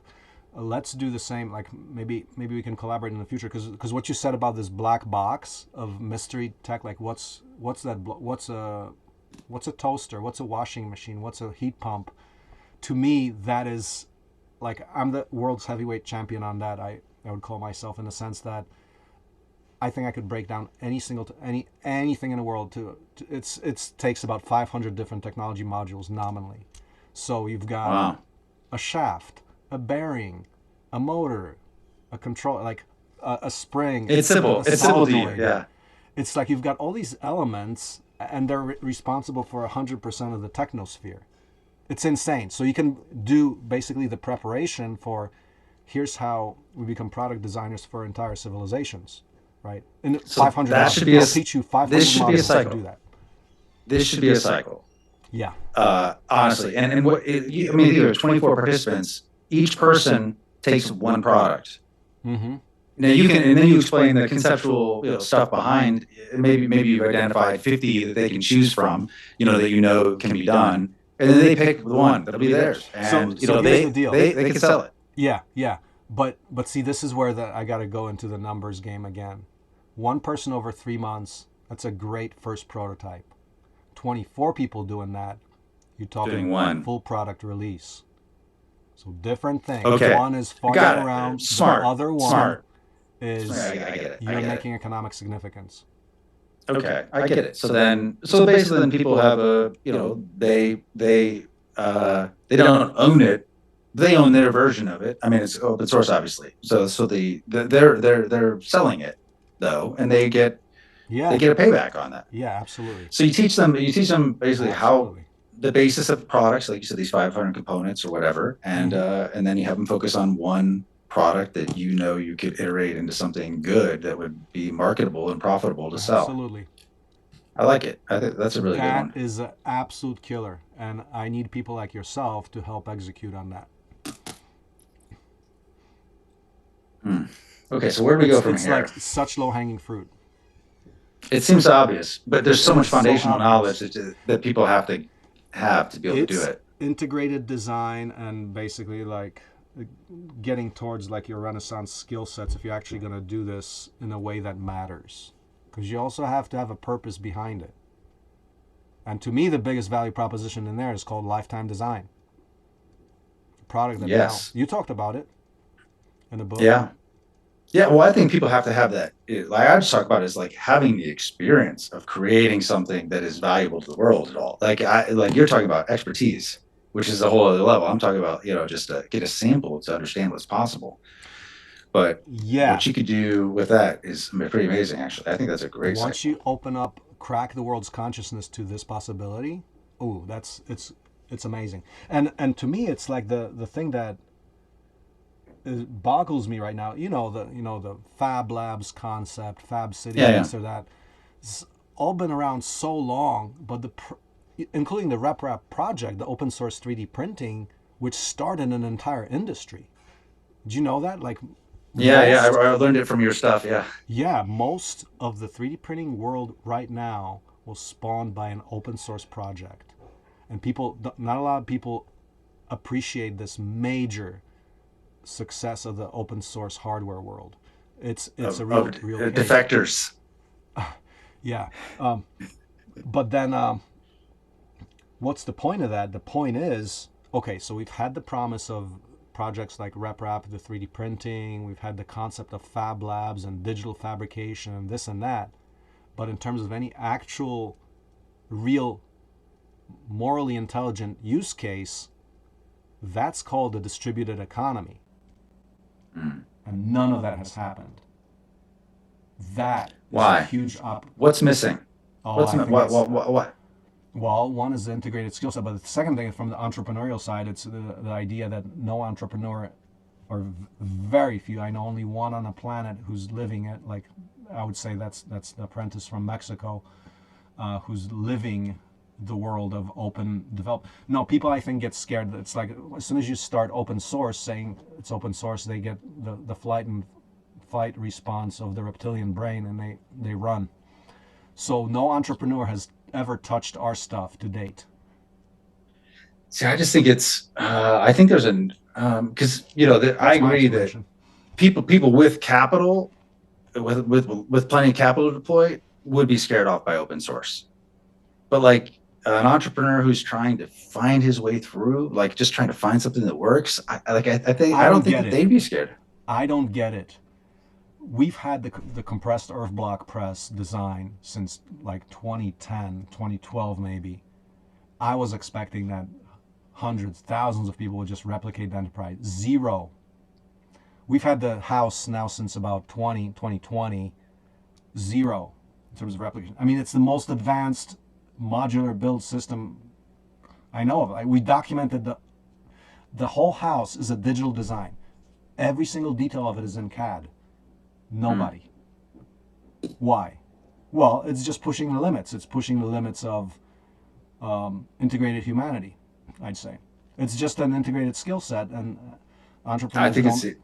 [SPEAKER 1] Let's do the same. Like maybe we can collaborate in the future, because what you said about this black box of mystery tech, like what's that? What's a toaster? What's a washing machine? What's a heat pump? To me, that is like I'm the world's heavyweight champion on that. I would call myself, in the sense that I think I could break down anything in the world it takes about 500 different technology modules nominally. So you've got
[SPEAKER 2] Wow.
[SPEAKER 1] a shaft, a bearing, a motor, a control, like a spring, a
[SPEAKER 2] It's simple to you.
[SPEAKER 1] solenoid.
[SPEAKER 2] Yeah.
[SPEAKER 1] It's like you've got all these elements, and they're responsible for 100% of the technosphere. It's insane. So you can do basically the preparation for here's how we become product designers for entire civilizations, right? In
[SPEAKER 2] So
[SPEAKER 1] 500
[SPEAKER 2] that should
[SPEAKER 1] modules.
[SPEAKER 2] be
[SPEAKER 1] I'll teach you
[SPEAKER 2] this
[SPEAKER 1] 500
[SPEAKER 2] should be a
[SPEAKER 1] modules to
[SPEAKER 2] cycle.
[SPEAKER 1] do that.
[SPEAKER 2] This should be a cycle.
[SPEAKER 1] Yeah.
[SPEAKER 2] Honestly, and I mean, there are 24 participants. Each person takes one product.
[SPEAKER 1] Mm-hmm.
[SPEAKER 2] Now you can, and then you explain the conceptual, stuff behind. Maybe you've identified 50 that they can choose from, that can be done, and then they pick the one that'll be theirs,
[SPEAKER 1] So
[SPEAKER 2] and
[SPEAKER 1] so here's the deal.
[SPEAKER 2] they can sell it.
[SPEAKER 1] Yeah, yeah. But see, this is where I got to go into the numbers game again. One person over 3 months, that's a great first prototype. 24 people doing that, you're
[SPEAKER 2] Doing
[SPEAKER 1] talking
[SPEAKER 2] one.
[SPEAKER 1] full product release. So different things.
[SPEAKER 2] Okay,
[SPEAKER 1] One is farming
[SPEAKER 2] got it.
[SPEAKER 1] around.
[SPEAKER 2] Smart,
[SPEAKER 1] The other one
[SPEAKER 2] smart.
[SPEAKER 1] is
[SPEAKER 2] I get it. I
[SPEAKER 1] you're
[SPEAKER 2] get it.
[SPEAKER 1] making economic significance.
[SPEAKER 2] Okay, I get it. So basically, then people have a, they don't own it. They own their version of it. I mean, it's open source, obviously. They're selling it, though, and they
[SPEAKER 1] Yeah,
[SPEAKER 2] get a payback on that.
[SPEAKER 1] yeah, absolutely,
[SPEAKER 2] So you teach them basically how
[SPEAKER 1] absolutely.
[SPEAKER 2] the basis of products, like you said, these 500 components or whatever,
[SPEAKER 1] Hmm.
[SPEAKER 2] and then you have them focus on one product that you could iterate into something good that would be marketable and profitable to sell.
[SPEAKER 1] Absolutely.
[SPEAKER 2] I like it. I think that's a really good
[SPEAKER 1] That
[SPEAKER 2] one.
[SPEAKER 1] is an absolute killer, and I need people like yourself to help execute on that.
[SPEAKER 2] Hmm. Okay, so where do we go from
[SPEAKER 1] It's like
[SPEAKER 2] here?
[SPEAKER 1] such low hanging fruit.
[SPEAKER 2] It seems obvious, but there's so much
[SPEAKER 1] It's so
[SPEAKER 2] foundational knowledge
[SPEAKER 1] obvious.
[SPEAKER 2] that people have to be able to do
[SPEAKER 1] It's
[SPEAKER 2] it.
[SPEAKER 1] integrated design, and basically like getting towards like your Renaissance skill sets if you're actually going to do this in a way that matters. Because you also have to have a purpose behind it. And to me, the biggest value proposition in there is called lifetime design. A product that now,
[SPEAKER 2] Yes.
[SPEAKER 1] you talked about it in the book.
[SPEAKER 2] Yeah. Yeah. Well, I think people have to have that. Like I just talk about, is like having the experience of creating something that is valuable to the world at all. Like you're talking about expertise, which is a whole other level. I'm talking about, just to get a sample to understand what's possible. But
[SPEAKER 1] Yeah.
[SPEAKER 2] what you could do with that is pretty amazing, actually. I think that's a great site.
[SPEAKER 1] Once you open up, crack the world's consciousness to this possibility, oh, it's amazing. And to me, it's like the thing that boggles me right now. The Fab Labs concept, Fab Cities,
[SPEAKER 2] Yeah, yeah.
[SPEAKER 1] this or that. It's all been around so long, but including the RepRap project, the open source 3D printing, which started an entire industry. Do you know that? Like
[SPEAKER 2] Yeah, yeah.
[SPEAKER 1] most,
[SPEAKER 2] I learned it from your stuff. Yeah.
[SPEAKER 1] yeah, most of the 3D printing world right now was spawned by an open source project. And not a lot of people appreciate this major success of the open source hardware world. It's a
[SPEAKER 2] Of
[SPEAKER 1] real case.
[SPEAKER 2] defectors.
[SPEAKER 1] Yeah. But then what's the point of that? The point is, okay, so we've had the promise of projects like RepRap, the 3D printing, we've had the concept of Fab Labs and digital fabrication and this and that. But in terms of any actual, real, morally intelligent use case, that's called the distributed economy.
[SPEAKER 2] Mm.
[SPEAKER 1] And none of that has happened. That is a
[SPEAKER 2] Why?
[SPEAKER 1] huge
[SPEAKER 2] What's missing?
[SPEAKER 1] Oh,
[SPEAKER 2] What's
[SPEAKER 1] I think it's
[SPEAKER 2] what?
[SPEAKER 1] well, one is the integrated skill set, but the second thing from the entrepreneurial side, it's the idea that no entrepreneur, or very few, I know only one on the planet who's living it. Like I would say that's the apprentice from Mexico, who's living the world of open develop. No, people I think get scared. It's like as soon as you start open source, saying it's open source, they get the flight and fight response of the reptilian brain, and they run. So no entrepreneur has ever touched our stuff to date.
[SPEAKER 2] See, I just think it's. I think there's an because I
[SPEAKER 1] That's my
[SPEAKER 2] agree that
[SPEAKER 1] explanation.
[SPEAKER 2] people with capital, with plenty of capital to deploy, would be scared off by open source. But like an entrepreneur who's trying to find his way through, like just trying to find something that works, I think
[SPEAKER 1] I
[SPEAKER 2] I don't
[SPEAKER 1] don't
[SPEAKER 2] think
[SPEAKER 1] get
[SPEAKER 2] that
[SPEAKER 1] it.
[SPEAKER 2] they'd be scared.
[SPEAKER 1] I don't get it. We've had the compressed earth block press design since like 2010, 2012 maybe. I was expecting that hundreds, thousands of people would just replicate the enterprise. Zero. We've had the house now since about 2020. Zero in terms of replication. I mean, it's the most advanced modular build system I know of. We documented the whole house is a digital design. Every single detail of it is in CAD.
[SPEAKER 2] Hmm.
[SPEAKER 1] Nobody. Why? Well, it's just pushing the limits. It's pushing the limits of integrated humanity, I'd say. It's just an integrated skill set, and
[SPEAKER 2] I
[SPEAKER 1] entrepreneurs
[SPEAKER 2] think it's
[SPEAKER 1] don't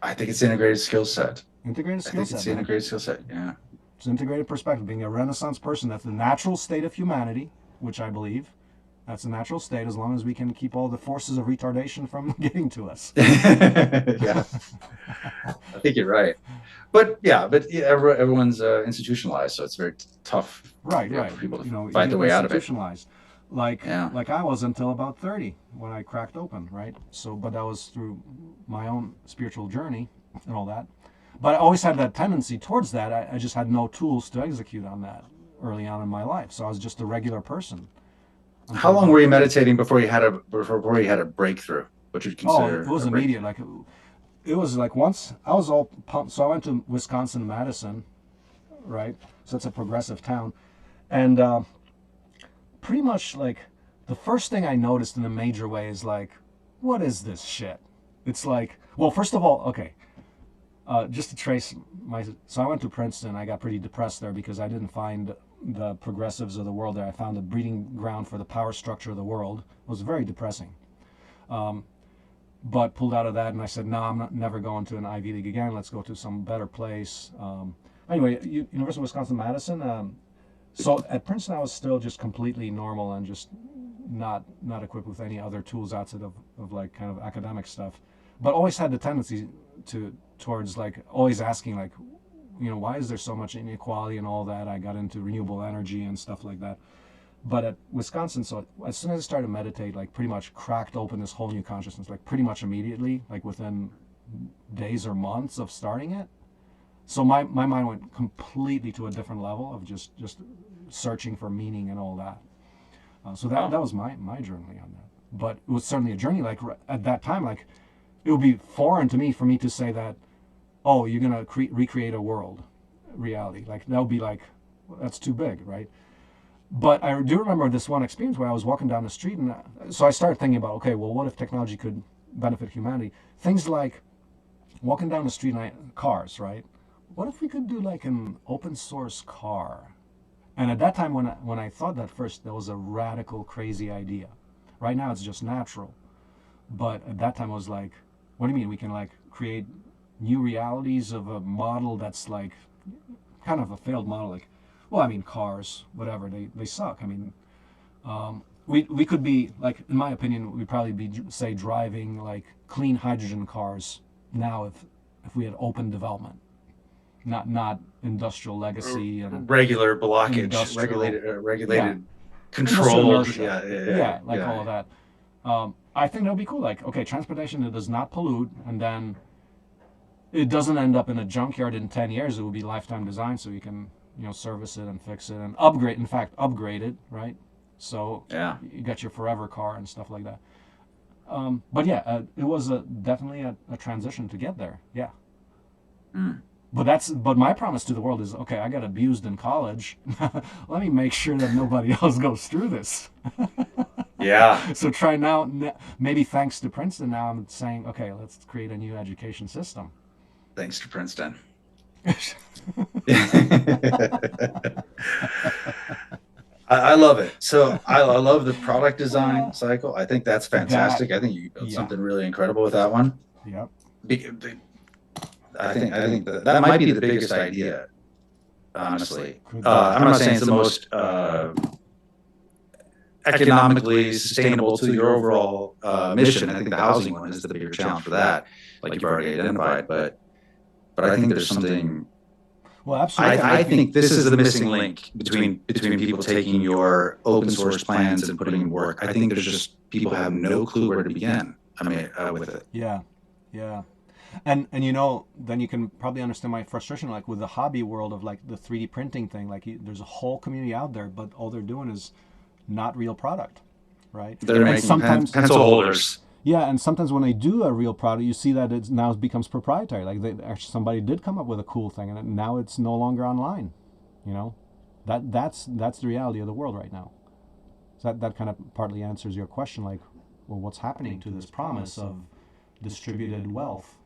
[SPEAKER 2] I think it's integrated skill set.
[SPEAKER 1] integrated
[SPEAKER 2] I
[SPEAKER 1] skill
[SPEAKER 2] think
[SPEAKER 1] set,
[SPEAKER 2] it's
[SPEAKER 1] man.
[SPEAKER 2] integrated skill set. Yeah.
[SPEAKER 1] It's integrated perspective. Being a Renaissance person, that's the natural state of humanity, which I believe. That's the natural state as long as we can keep all the forces of retardation from getting to us.
[SPEAKER 2] Yeah, I think you're right. But yeah, everyone's institutionalized, so it's very tough,
[SPEAKER 1] Right,
[SPEAKER 2] for
[SPEAKER 1] right.
[SPEAKER 2] people to
[SPEAKER 1] You
[SPEAKER 2] fight
[SPEAKER 1] get
[SPEAKER 2] their way out of it.
[SPEAKER 1] institutionalized, like
[SPEAKER 2] Yeah.
[SPEAKER 1] like I was until about 30 when I cracked open, right? So, but that was through my own spiritual journey and all that. But I always had that tendency towards that. I just had no tools to execute on that early on in my life. So I was just a regular person
[SPEAKER 2] How
[SPEAKER 1] until
[SPEAKER 2] long were
[SPEAKER 1] about
[SPEAKER 2] you
[SPEAKER 1] 30.
[SPEAKER 2] meditating before you had a breakthrough, what you'd
[SPEAKER 1] Oh, it
[SPEAKER 2] consider
[SPEAKER 1] was
[SPEAKER 2] a breakthrough?
[SPEAKER 1] immediate. Like it was like once I was all pumped. So I went to Wisconsin, Madison, right? So it's a progressive town, and pretty much like the first thing I noticed in a major way is like, what is this shit? It's like, well, first of all, okay, just to trace so I went to Princeton. I got pretty depressed there because I didn't find the progressives of the world there. I found a breeding ground for the power structure of the world. It was very depressing. But pulled out of that and I said, no, I'm not never going to an Ivy League again. Let's go to some better place. Anyway, University of Wisconsin Madison. So at Princeton, I was still just completely normal and just not equipped with any other tools outside of like kind of academic stuff, but always had the tendency towards like always asking like, why is there so much inequality and all that. I got into renewable energy and stuff like that. But at Wisconsin, so as soon as I started to meditate, like pretty much cracked open this whole new consciousness, like pretty much immediately, like within days or months of starting it. So my mind went completely to a different level of just searching for meaning and all that. So that
[SPEAKER 2] Oh,
[SPEAKER 1] was my journey on that. But it was certainly a journey. Like at that time, like it would be foreign to me for me to say that. oh, you're gonna recreate a world reality. Like that would be like, that's too big, right? But I do remember this one experience where I was walking down the street, and so I started thinking about, okay, well, what if technology could benefit humanity? Things like walking down the street, and cars, right? What if we could do like an open source car? And at that time, when I thought that first, that was a radical, crazy idea. Right now, it's just natural. But at that time, I was like, what do you mean we can like create new realities of a model that's like kind of a failed model? Like, well, I mean, cars, whatever, they suck. I mean, we could be like, in my opinion, we'd probably be say driving like clean hydrogen cars now if we had open development, not industrial legacy and
[SPEAKER 2] Regular blockage,
[SPEAKER 1] industrial, yeah,
[SPEAKER 2] regulated,
[SPEAKER 1] industrial
[SPEAKER 2] controlled.
[SPEAKER 1] inertia,
[SPEAKER 2] Yeah,
[SPEAKER 1] yeah, like all of that. I think that would be cool. Like, okay, transportation that does not pollute, and then it doesn't end up in a junkyard in 10 years. It will be lifetime design, so you can service it and fix it and upgrade. In fact, upgrade it, right? So
[SPEAKER 2] yeah.
[SPEAKER 1] you got your forever car and stuff like that. But yeah, it was definitely a transition to get there. Yeah.
[SPEAKER 2] Mm.
[SPEAKER 1] But my promise to the world is, okay, I got abused in college. Let me make sure that nobody else goes through this.
[SPEAKER 2] Yeah.
[SPEAKER 1] So try now, maybe thanks to Princeton, now I'm saying, okay, let's create a new education system.
[SPEAKER 2] Thanks to Princeton. I love it. So I love the product design cycle. I think that's
[SPEAKER 1] That,
[SPEAKER 2] fantastic. I think you built
[SPEAKER 1] yeah,
[SPEAKER 2] something really incredible with that one.
[SPEAKER 1] yep,
[SPEAKER 2] Be- be- I think that might be the biggest idea, honestly.
[SPEAKER 1] could be.
[SPEAKER 2] I'm not saying it's the most economically sustainable to your overall mission. I think the housing one is the bigger challenge for that, like you've already identified. But I think there's something.
[SPEAKER 1] Well, absolutely.
[SPEAKER 2] I think this is the missing link between people taking your open source plans and putting in work. I think there's just people have no clue where to begin. I mean, with it.
[SPEAKER 1] Yeah, yeah. And then you can probably understand my frustration, like with the hobby world of like the 3D printing thing. Like there's a whole community out there, but all they're doing is not real product, right?
[SPEAKER 2] They're
[SPEAKER 1] And
[SPEAKER 2] making
[SPEAKER 1] sometimes,
[SPEAKER 2] pencil holders.
[SPEAKER 1] yeah, and sometimes when they do a real product, you see that it now becomes proprietary. Like actually somebody did come up with a cool thing, and now it's no longer online. You know, that's the reality of the world right now. So that kind of partly answers your question, like, well, what's happening to this promise of distributed wealth?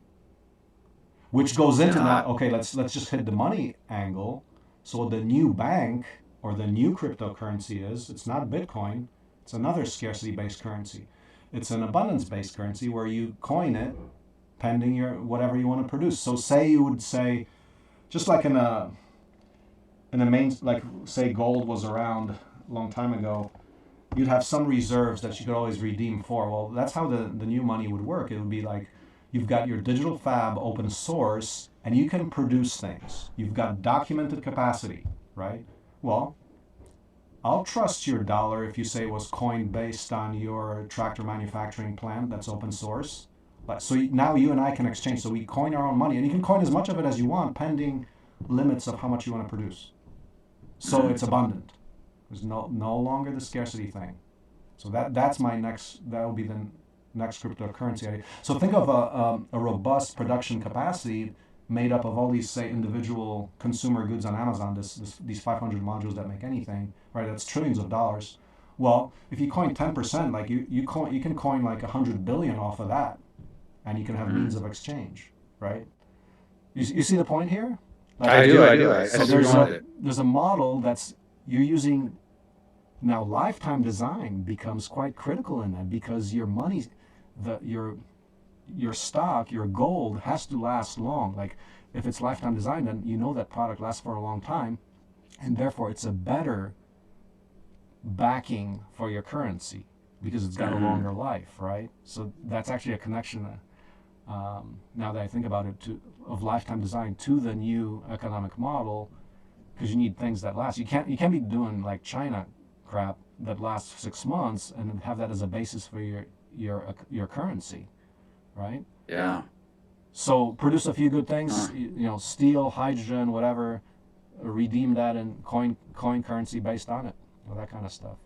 [SPEAKER 1] Which goes into now, okay, let's just hit the money angle. So the new bank or the new cryptocurrency it's not Bitcoin, it's another scarcity-based currency. It's an abundance-based currency where you coin it pending your whatever you want to produce. So say you would say, just like in a main, like say gold was around a long time ago, you'd have some reserves that you could always redeem for. Well, that's how the new money would work. It would be like you've got your digital fab open source and you can produce things. You've got documented capacity, right? Well, I'll trust your dollar if you say it was coined based on your tractor manufacturing plant that's open source. So now you and I can exchange. So we coin our own money, and you can coin as much of it as you want, pending limits of how much you want to produce. So it's abundant. There's no longer the scarcity thing. So that will be the next cryptocurrency. So think of a robust production capacity made up of all these, say, individual consumer goods on Amazon, these 500 modules that make anything, right? That's trillions of dollars. Well, if you coin 10%, like you can coin like 100 billion off of that, and you can have means of exchange, right? You see the point here? Like,
[SPEAKER 2] I do.
[SPEAKER 1] So there's a model that's you're using now. Lifetime design becomes quite critical in that because your money, your stock, your gold has to last long. Like if it's lifetime design, then you know that product lasts for a long time, and therefore it's a better backing for your currency because it's got a longer life, right? So that's actually a connection. Now that I think about it, of lifetime design to the new economic model, because you need things that last. You can't be doing like China crap that lasts 6 months and have that as a basis for your currency, right?
[SPEAKER 2] Yeah.
[SPEAKER 1] So produce a few good things, steel, hydrogen, whatever, redeem that and coin currency based on it, that kind of stuff.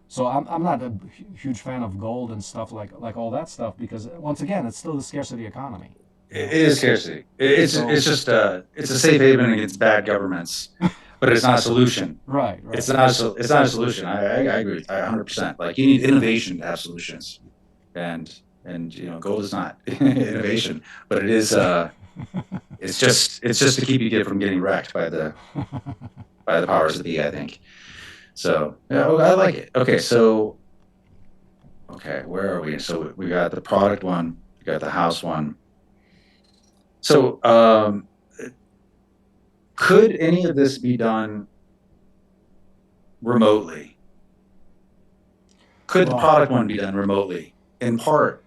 [SPEAKER 1] So I'm not a huge fan of gold and stuff like all that stuff because once again it's still the scarcity economy. You
[SPEAKER 2] It
[SPEAKER 1] know.
[SPEAKER 2] is scarcity. It's just it's a safe haven against bad governments, but it's not a solution.
[SPEAKER 1] Right,
[SPEAKER 2] It's
[SPEAKER 1] right.
[SPEAKER 2] not it's not a solution. I agree with 100%. Like you need innovation to have solutions, and gold is not innovation, but it is it's just to keep you from getting wrecked by the powers that be, I think. So yeah, I like it. Okay, so where are we? So we got the product one, we got the house one. So could any of this be done remotely? Could the
[SPEAKER 1] Well,
[SPEAKER 2] product one be done remotely in part,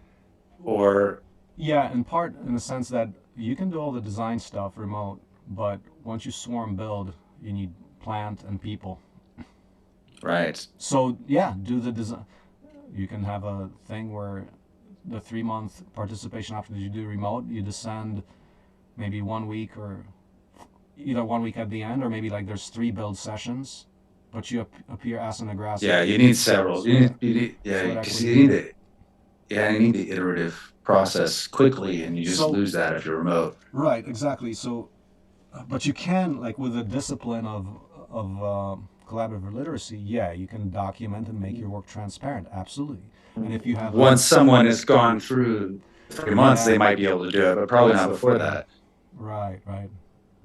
[SPEAKER 2] or
[SPEAKER 1] yeah, in part, in the sense that you can do all the design stuff remote, but once you swarm build, you need plant and people.
[SPEAKER 2] right?
[SPEAKER 1] So yeah, do the design. You can have a thing where the 3 month participation after you do remote, you descend maybe 1 week, or either 1 week at the end, or maybe like there's 3 build sessions, but you appear ass in the grass.
[SPEAKER 2] Yeah, you need several.
[SPEAKER 1] Sweat,
[SPEAKER 2] Yeah,
[SPEAKER 1] sweat
[SPEAKER 2] because
[SPEAKER 1] equity.
[SPEAKER 2] you need you need the iterative process quickly, and you just
[SPEAKER 1] So
[SPEAKER 2] lose that if you're remote.
[SPEAKER 1] right, exactly. So, but you can, like, with the discipline of collaborative literacy, yeah, you can document and make your work transparent. Absolutely. And if you have
[SPEAKER 2] Once someone has gone through 3 months, they might be able to do it, but probably not before that.
[SPEAKER 1] right, right,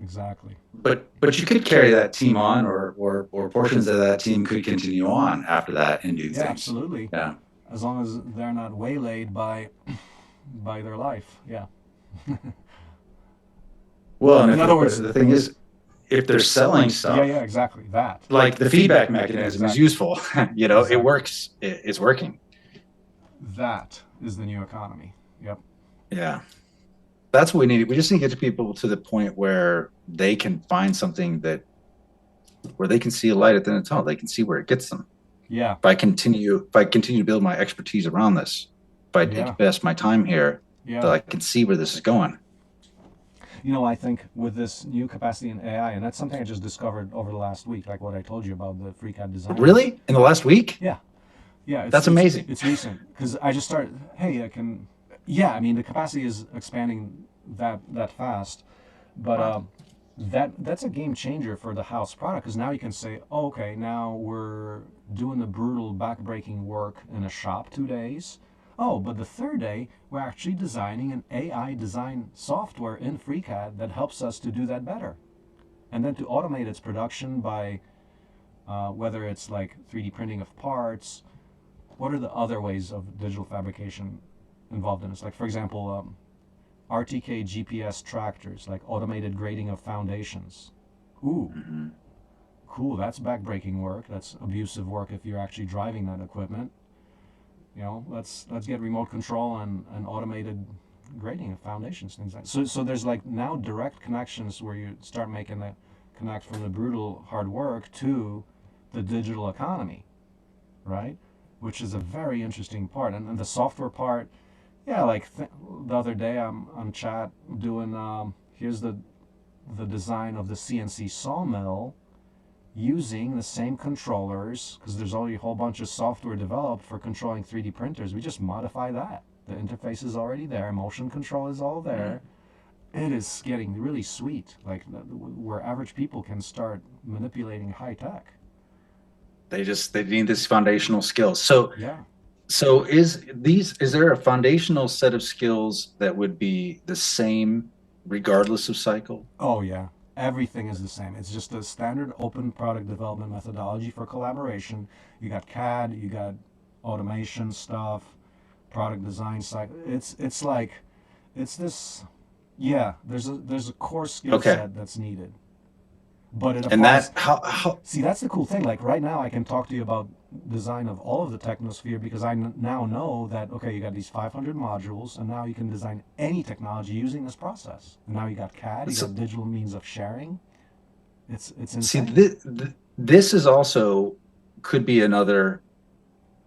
[SPEAKER 1] exactly.
[SPEAKER 2] But you could carry that team on, or portions of that team could continue on after that and do
[SPEAKER 1] Yeah,
[SPEAKER 2] things.
[SPEAKER 1] absolutely.
[SPEAKER 2] Yeah.
[SPEAKER 1] As long as they're not waylaid by their life. Yeah.
[SPEAKER 2] Well, and
[SPEAKER 1] In other words,
[SPEAKER 2] the thing is, if they're selling stuff,
[SPEAKER 1] yeah, yeah, exactly that.
[SPEAKER 2] like the feedback mechanism is
[SPEAKER 1] Exactly.
[SPEAKER 2] useful. It
[SPEAKER 1] Exactly.
[SPEAKER 2] works. It's working.
[SPEAKER 1] That is the new economy. Yep.
[SPEAKER 2] Yeah. That's what we need. We just need to get to people to the point where they can find something where they can see a light at the end of the tunnel. They can see where it gets them.
[SPEAKER 1] Yeah.
[SPEAKER 2] If I continue to build my expertise around this, if I invest my time here, that I can see where this is going.
[SPEAKER 1] You know, I think with this new capacity in AI, and that's something I just discovered over the last week, like what I told you about the FreeCAD design.
[SPEAKER 2] Really? In the last week?
[SPEAKER 1] Yeah. Yeah.
[SPEAKER 2] That's amazing.
[SPEAKER 1] It's recent because I just started, hey, I can, yeah, I mean, the capacity is expanding that fast, but that's a game changer for the house product, because now you can say, oh, okay, now we're doing the brutal backbreaking work in a shop 2 days. Oh, but the third day, we're actually designing an AI design software in FreeCAD that helps us to do that better. And then to automate its production by whether it's like 3D printing of parts, what are the other ways of digital fabrication involved in this? Like, for example, RTK GPS tractors, like automated grading of foundations. Ooh, cool, that's backbreaking work. That's abusive work if you're actually driving that equipment. You know, let's get remote control and automated grading of foundations, things like that. So there's like now direct connections where you start making the connect from the brutal hard work to the digital economy, right? Which is a very interesting part. And the software part, yeah, like the other day I'm on chat doing here's the design of the CNC sawmill using the same controllers, because there's already a whole bunch of software developed for controlling 3D printers. We just modify that. The interface is already there. Motion control is all there. It is getting really sweet, like where average people can start manipulating high tech.
[SPEAKER 2] They need this foundational skills. So
[SPEAKER 1] yeah.
[SPEAKER 2] So is there a foundational set of skills that would be the same regardless of cycle?
[SPEAKER 1] Oh yeah. Everything is the same. It's just a standard open product development methodology for collaboration. You got CAD, you got automation stuff, product design cycle. It's like it's this. Yeah, there's a core skill set that's needed, but it applies.
[SPEAKER 2] And that how
[SPEAKER 1] See, that's the cool thing. Like right now, I can talk to you about design of all of the technosphere because I now know that, okay, you got these 500 modules, and now you can design any technology using this process. And now you got CAD, you got digital means of sharing. It's insane.
[SPEAKER 2] See, this is also could be another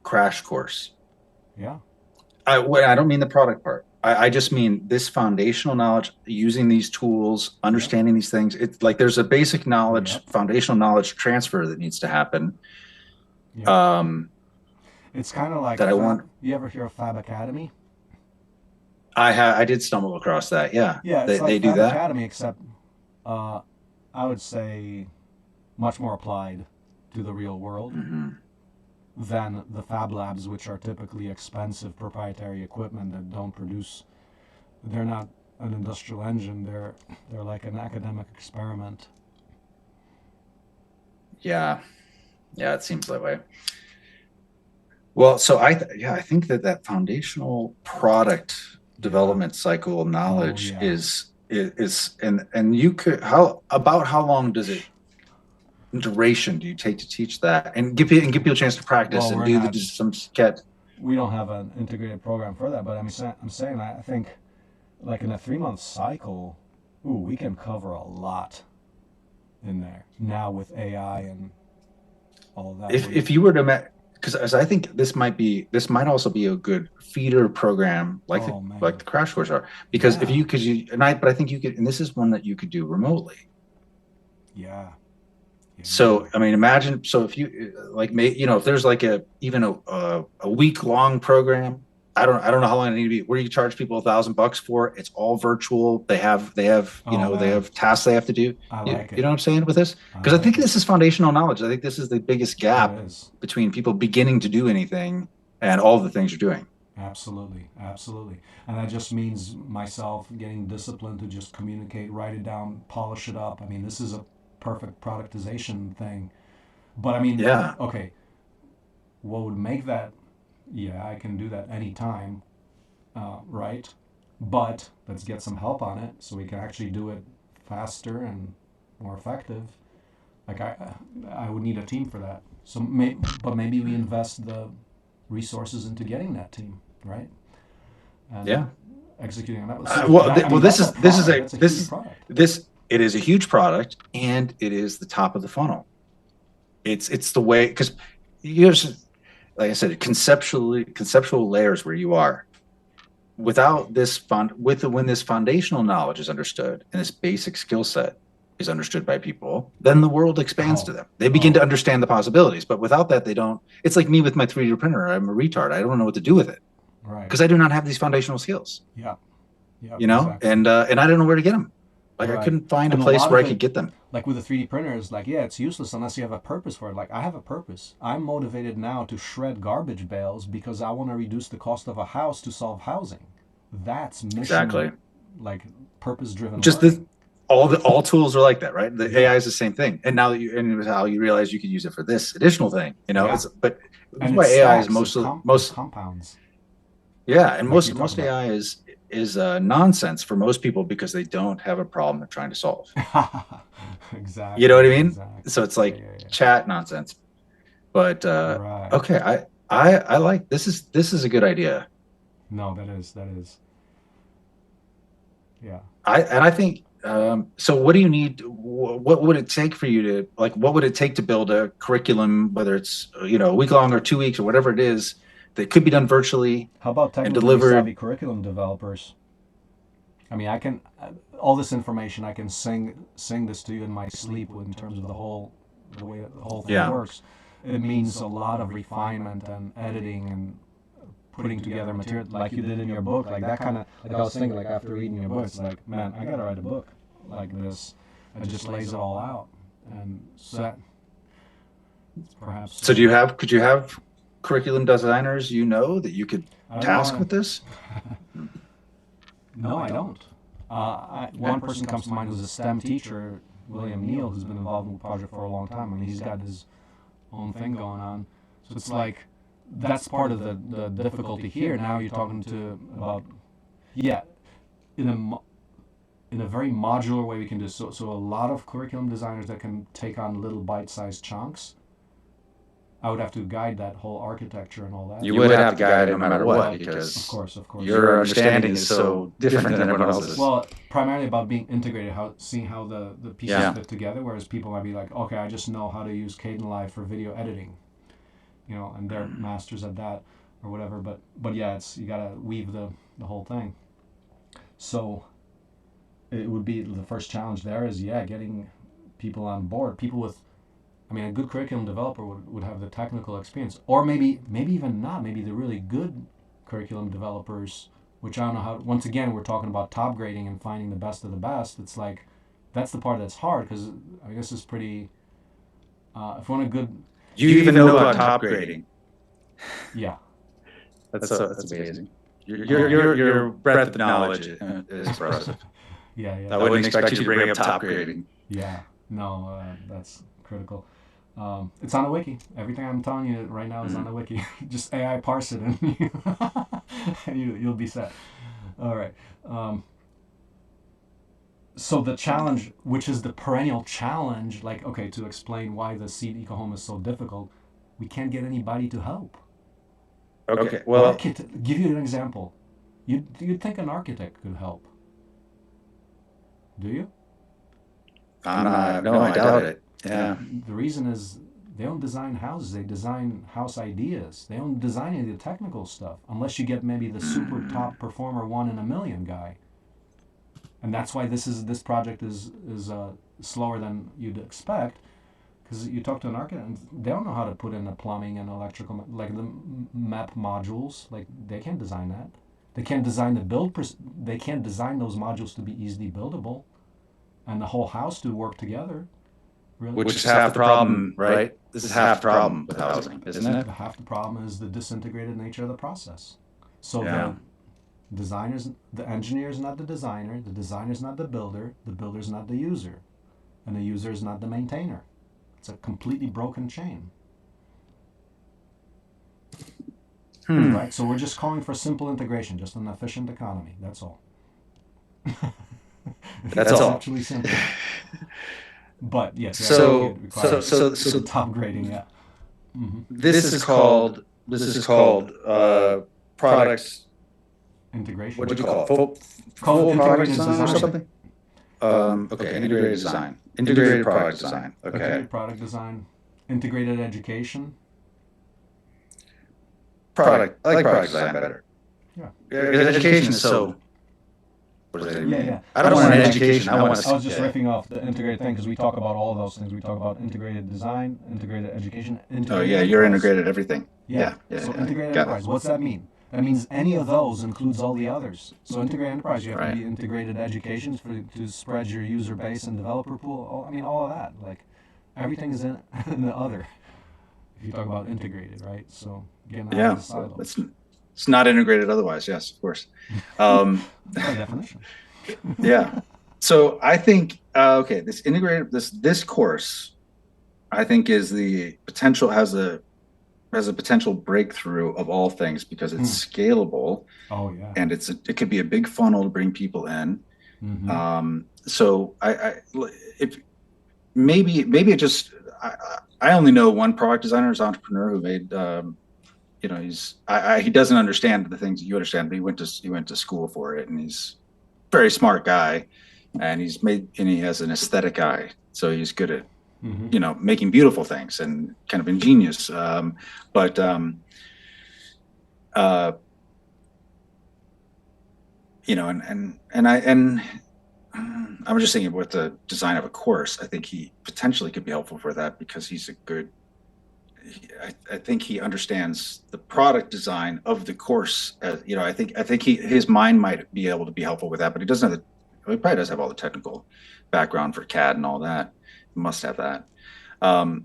[SPEAKER 2] crash course.
[SPEAKER 1] Yeah.
[SPEAKER 2] I don't mean the product part. I just mean this foundational knowledge, using these tools, understanding these things. It's like there's a basic knowledge, foundational knowledge transfer that needs to happen.
[SPEAKER 1] It's kind of like
[SPEAKER 2] that I want.
[SPEAKER 1] You ever hear of Fab Academy?
[SPEAKER 2] I did stumble across that. Yeah,
[SPEAKER 1] Yeah, it's like
[SPEAKER 2] they do
[SPEAKER 1] Fab
[SPEAKER 2] that.
[SPEAKER 1] Academy, except uh, I would say much more applied to the real world
[SPEAKER 2] Hmm.
[SPEAKER 1] than the Fab Labs, which are typically expensive proprietary equipment that don't produce. They're not an industrial engine. They're like an academic experiment.
[SPEAKER 2] Yeah, yeah, it seems that way. Well, so I think that that foundational product
[SPEAKER 1] Yeah.
[SPEAKER 2] development cycle
[SPEAKER 1] Oh
[SPEAKER 2] knowledge
[SPEAKER 1] yeah.
[SPEAKER 2] is and you could how long does it duration do you take to teach that and give people a chance to practice
[SPEAKER 1] Well,
[SPEAKER 2] and
[SPEAKER 1] we're
[SPEAKER 2] do
[SPEAKER 1] not.
[SPEAKER 2] some sketch?
[SPEAKER 1] We don't have an integrated program for that, but I'm saying I think like in a 3 month cycle, ooh, we can cover a lot in there now with AI and all that.
[SPEAKER 2] If you were to because as I think this might also be a good feeder program
[SPEAKER 1] Oh
[SPEAKER 2] like
[SPEAKER 1] man,
[SPEAKER 2] the crash course are because if
[SPEAKER 1] yeah,
[SPEAKER 2] you because you and I but I think you could and this is one that you could do remotely.
[SPEAKER 1] yeah, yeah. You
[SPEAKER 2] So
[SPEAKER 1] could.
[SPEAKER 2] I mean, imagine so if you if there's like a week long program, I don't know how long it need to be. Where you charge people $1,000 for, it's all virtual.
[SPEAKER 1] Oh
[SPEAKER 2] they
[SPEAKER 1] man,
[SPEAKER 2] have tasks they have to do.
[SPEAKER 1] I
[SPEAKER 2] You,
[SPEAKER 1] like
[SPEAKER 2] you
[SPEAKER 1] it.
[SPEAKER 2] know what I'm saying with this?
[SPEAKER 1] I
[SPEAKER 2] Because I think
[SPEAKER 1] like it.
[SPEAKER 2] this is foundational knowledge. I think this is the biggest
[SPEAKER 1] It
[SPEAKER 2] gap
[SPEAKER 1] is.
[SPEAKER 2] between people beginning to do anything and all the things you're doing.
[SPEAKER 1] Absolutely, absolutely. And that just means myself getting disciplined to just communicate, write it down, polish it up. I mean, this is a perfect productization thing. But I mean,
[SPEAKER 2] Yeah,
[SPEAKER 1] okay, what would make that? Yeah, I can do that anytime, right? But let's get some help on it so we can actually do it faster and more effective. Like I would need a team for that. But maybe we invest the resources into getting that team, right? And
[SPEAKER 2] yeah.
[SPEAKER 1] executing on that. So I
[SPEAKER 2] Well,
[SPEAKER 1] mean, that's a product. That's a huge product.
[SPEAKER 2] this it is a huge product and it is the top of the funnel. It's the way because here's like I said, conceptual layers where you are. Without this fund with the when this foundational knowledge is understood and this basic skill set is understood by people, then the world expands
[SPEAKER 1] Oh,
[SPEAKER 2] to them. They begin to
[SPEAKER 1] oh,
[SPEAKER 2] understand the possibilities. But without that, they don't. It's like me with my 3D printer. I'm a retard. I don't know what to do with it
[SPEAKER 1] right.
[SPEAKER 2] because I do not have these foundational skills,
[SPEAKER 1] Yeah, yeah,
[SPEAKER 2] you know,
[SPEAKER 1] exactly.
[SPEAKER 2] and I don't know where to get them. Like I
[SPEAKER 1] Right.
[SPEAKER 2] couldn't find a
[SPEAKER 1] And a
[SPEAKER 2] place
[SPEAKER 1] lot
[SPEAKER 2] where
[SPEAKER 1] of
[SPEAKER 2] I could
[SPEAKER 1] it,
[SPEAKER 2] get them.
[SPEAKER 1] like with the 3D printers, like, yeah, it's useless unless you have a purpose for it. Like, I have a purpose. I'm motivated now to shred garbage bales because I want to reduce the cost of a house to solve housing. That's mission,
[SPEAKER 2] Exactly.
[SPEAKER 1] like, purpose driven
[SPEAKER 2] Just
[SPEAKER 1] learning.
[SPEAKER 2] all tools are like that, right? The
[SPEAKER 1] Yeah.
[SPEAKER 2] AI is the same thing. And now that you and how you realize you could use it for this additional thing,
[SPEAKER 1] Yeah.
[SPEAKER 2] it's but this is
[SPEAKER 1] And it
[SPEAKER 2] why AI is
[SPEAKER 1] stacks, it
[SPEAKER 2] most
[SPEAKER 1] compounds,
[SPEAKER 2] yeah, and
[SPEAKER 1] like you talk
[SPEAKER 2] most
[SPEAKER 1] about.
[SPEAKER 2] AI is nonsense for most people because they don't have a problem they're trying to solve. You know
[SPEAKER 1] Exactly,
[SPEAKER 2] what I mean?
[SPEAKER 1] exactly.
[SPEAKER 2] So it's
[SPEAKER 1] Yeah,
[SPEAKER 2] like
[SPEAKER 1] yeah, yeah.
[SPEAKER 2] chat nonsense. But
[SPEAKER 1] Right.
[SPEAKER 2] okay, I like this is a good idea.
[SPEAKER 1] No, that is. Yeah.
[SPEAKER 2] I think so what do you need what would it take for you to like what would it take to build a curriculum whether it's a week long or 2 weeks or whatever it is that could be done virtually
[SPEAKER 1] How about
[SPEAKER 2] and
[SPEAKER 1] technically
[SPEAKER 2] delivered.
[SPEAKER 1] savvy curriculum developers? I mean, I can all this information. I can sing this to you in my sleep in terms of the way the whole thing
[SPEAKER 2] Yeah,
[SPEAKER 1] works. It means a lot of refinement and editing and putting together material like you did in your book. Like that kind of like I was thinking like after reading your book, it's like man, I gotta write a book like this. It just lays it all out and so that perhaps
[SPEAKER 2] so do you have could you have curriculum designers that you could
[SPEAKER 1] I don't
[SPEAKER 2] task
[SPEAKER 1] want
[SPEAKER 2] with
[SPEAKER 1] to.
[SPEAKER 2] this.
[SPEAKER 1] No, I don't. One person comes to mind who's a STEM teacher, William Neal, who's been involved in the project for a long time. I mean, he's got his own thing going on. So it's like that's part of the difficulty here. Now you're talking to about yeah, in in a very modular way we can do so a lot of curriculum designers that can take on little bite-sized chunks. I would have to guide that whole architecture and all that.
[SPEAKER 2] You would have to guide it no matter what
[SPEAKER 1] But of
[SPEAKER 2] because
[SPEAKER 1] course, of course.
[SPEAKER 2] your understanding is so different than everyone else's.
[SPEAKER 1] Well, primarily about being integrated, how seeing how the pieces
[SPEAKER 2] Yeah.
[SPEAKER 1] fit together. Whereas people might be like, okay, I just know how to use Kdenlive for video editing, and they're masters at that or whatever. But yeah, it's you gotta weave the whole thing. So it would be the first challenge there is yeah getting people on board, people with. I mean, a good curriculum developer would have the technical experience, or maybe even not. Maybe the really good curriculum developers which I don't know how. Once again, we're talking about top grading and finding the best of the best. It's like that's the part that's hard because I guess it's pretty. If you want a good,
[SPEAKER 2] Do you even know about top grading?
[SPEAKER 1] yeah,
[SPEAKER 2] That's amazing. Your breadth of knowledge is impressive.
[SPEAKER 1] yeah,
[SPEAKER 2] I wouldn't expect you to bring up top grading.
[SPEAKER 1] yeah. No, that's critical. It's on the wiki. Everything I'm telling you right now is on the wiki. Just AI parse it and you'll be set. All right. So the challenge, which is the perennial challenge, like, okay, to explain why the seed eco-home is so difficult, we can't get anybody to help.
[SPEAKER 2] Okay, well,
[SPEAKER 1] Give you an example. You'd think an architect could help. Do you?
[SPEAKER 2] no, I doubt it. Yeah.
[SPEAKER 1] The reason is they don't design houses. They design house ideas. They don't design any of the technical stuff unless you get maybe the super top performer 1 in a million guy. And that's why this project is slower than you'd expect, because you talk to an architect and they don't know how to put in the plumbing and electrical, like the map modules. Like they can't design that. They can't design they can't design those modules to be easily buildable, and the whole house to work together. Really.
[SPEAKER 2] Which is half the problem, right? This is half the problem with housing, isn't it?
[SPEAKER 1] Half the problem is the disintegrated nature of the process. So
[SPEAKER 2] Yeah.
[SPEAKER 1] the engineer is not the designer is not the builder is not the user, and the user is not the maintainer. It's a completely broken chain. Right? So we're just calling for simple integration, just an efficient economy. That's all.
[SPEAKER 2] That's all.
[SPEAKER 1] Actually simple. But yes,
[SPEAKER 2] So
[SPEAKER 1] top grading, yeah.
[SPEAKER 2] this is called products
[SPEAKER 1] Integration.
[SPEAKER 2] What do you call it?
[SPEAKER 1] Call it
[SPEAKER 2] Full product
[SPEAKER 1] integrated
[SPEAKER 2] design or
[SPEAKER 1] design.
[SPEAKER 2] something? Okay, integrated design. Integrated product design. Okay.
[SPEAKER 1] Integrated product design. Integrated education.
[SPEAKER 2] I like product design better.
[SPEAKER 1] Yeah.
[SPEAKER 2] Because education is so. What does that mean?
[SPEAKER 1] Yeah.
[SPEAKER 2] I don't want an education. I want.
[SPEAKER 1] I was just riffing off the integrated thing because we talk about all of those things. We talk about integrated design, integrated education, integrated
[SPEAKER 2] you're
[SPEAKER 1] enterprise.
[SPEAKER 2] integrated everything.
[SPEAKER 1] Yeah. So integrated enterprise. What's that mean? That means any of those includes all the others. So integrated enterprise, you have to be integrated education to spread your user base and developer pool. All of that. Like everything is in the other. If you talk about integrated, right? So getting out of the silo.
[SPEAKER 2] It's not integrated otherwise. Yes, of course.
[SPEAKER 1] By definition.
[SPEAKER 2] Yeah. So I think this integrated this course, I think has a potential breakthrough of all things because it's scalable.
[SPEAKER 1] Oh yeah.
[SPEAKER 2] And it could be a big funnel to bring people in.
[SPEAKER 1] Mm-hmm.
[SPEAKER 2] So if maybe it just I only know one product designer, as entrepreneur who made he doesn't understand the things that you understand, but he went to school for it, and he's a very smart guy, and he has an aesthetic eye, so he's good at making beautiful things and kind of ingenious. I was just thinking with the design of a course, I think he potentially could be helpful for that because I think he understands the product design of the course. I think his mind might be able to be helpful with that, but he probably does have all the technical background for CAD and all that. He must have that. I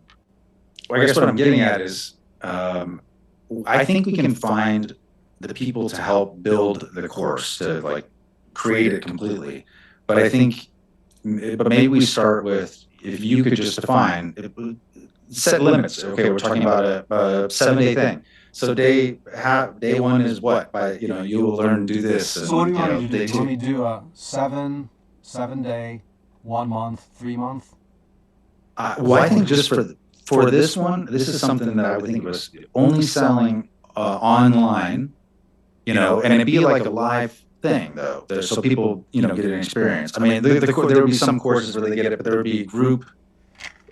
[SPEAKER 2] guess what I'm getting at is, I think we can find the people to help build the course, to create it completely. But maybe we start with, if you could just set limits. Okay, we're talking about a 7-day thing. So day 1 is what? You will learn to do this.
[SPEAKER 1] So what do you want me to do? Do you want me to do a 7-day, 1 month, 3 month?
[SPEAKER 2] I think just for this one, this is something that I would think was only selling online, and it'd be like a live thing though, so people get an experience. I mean, there would be some courses where they get it, but there would be group.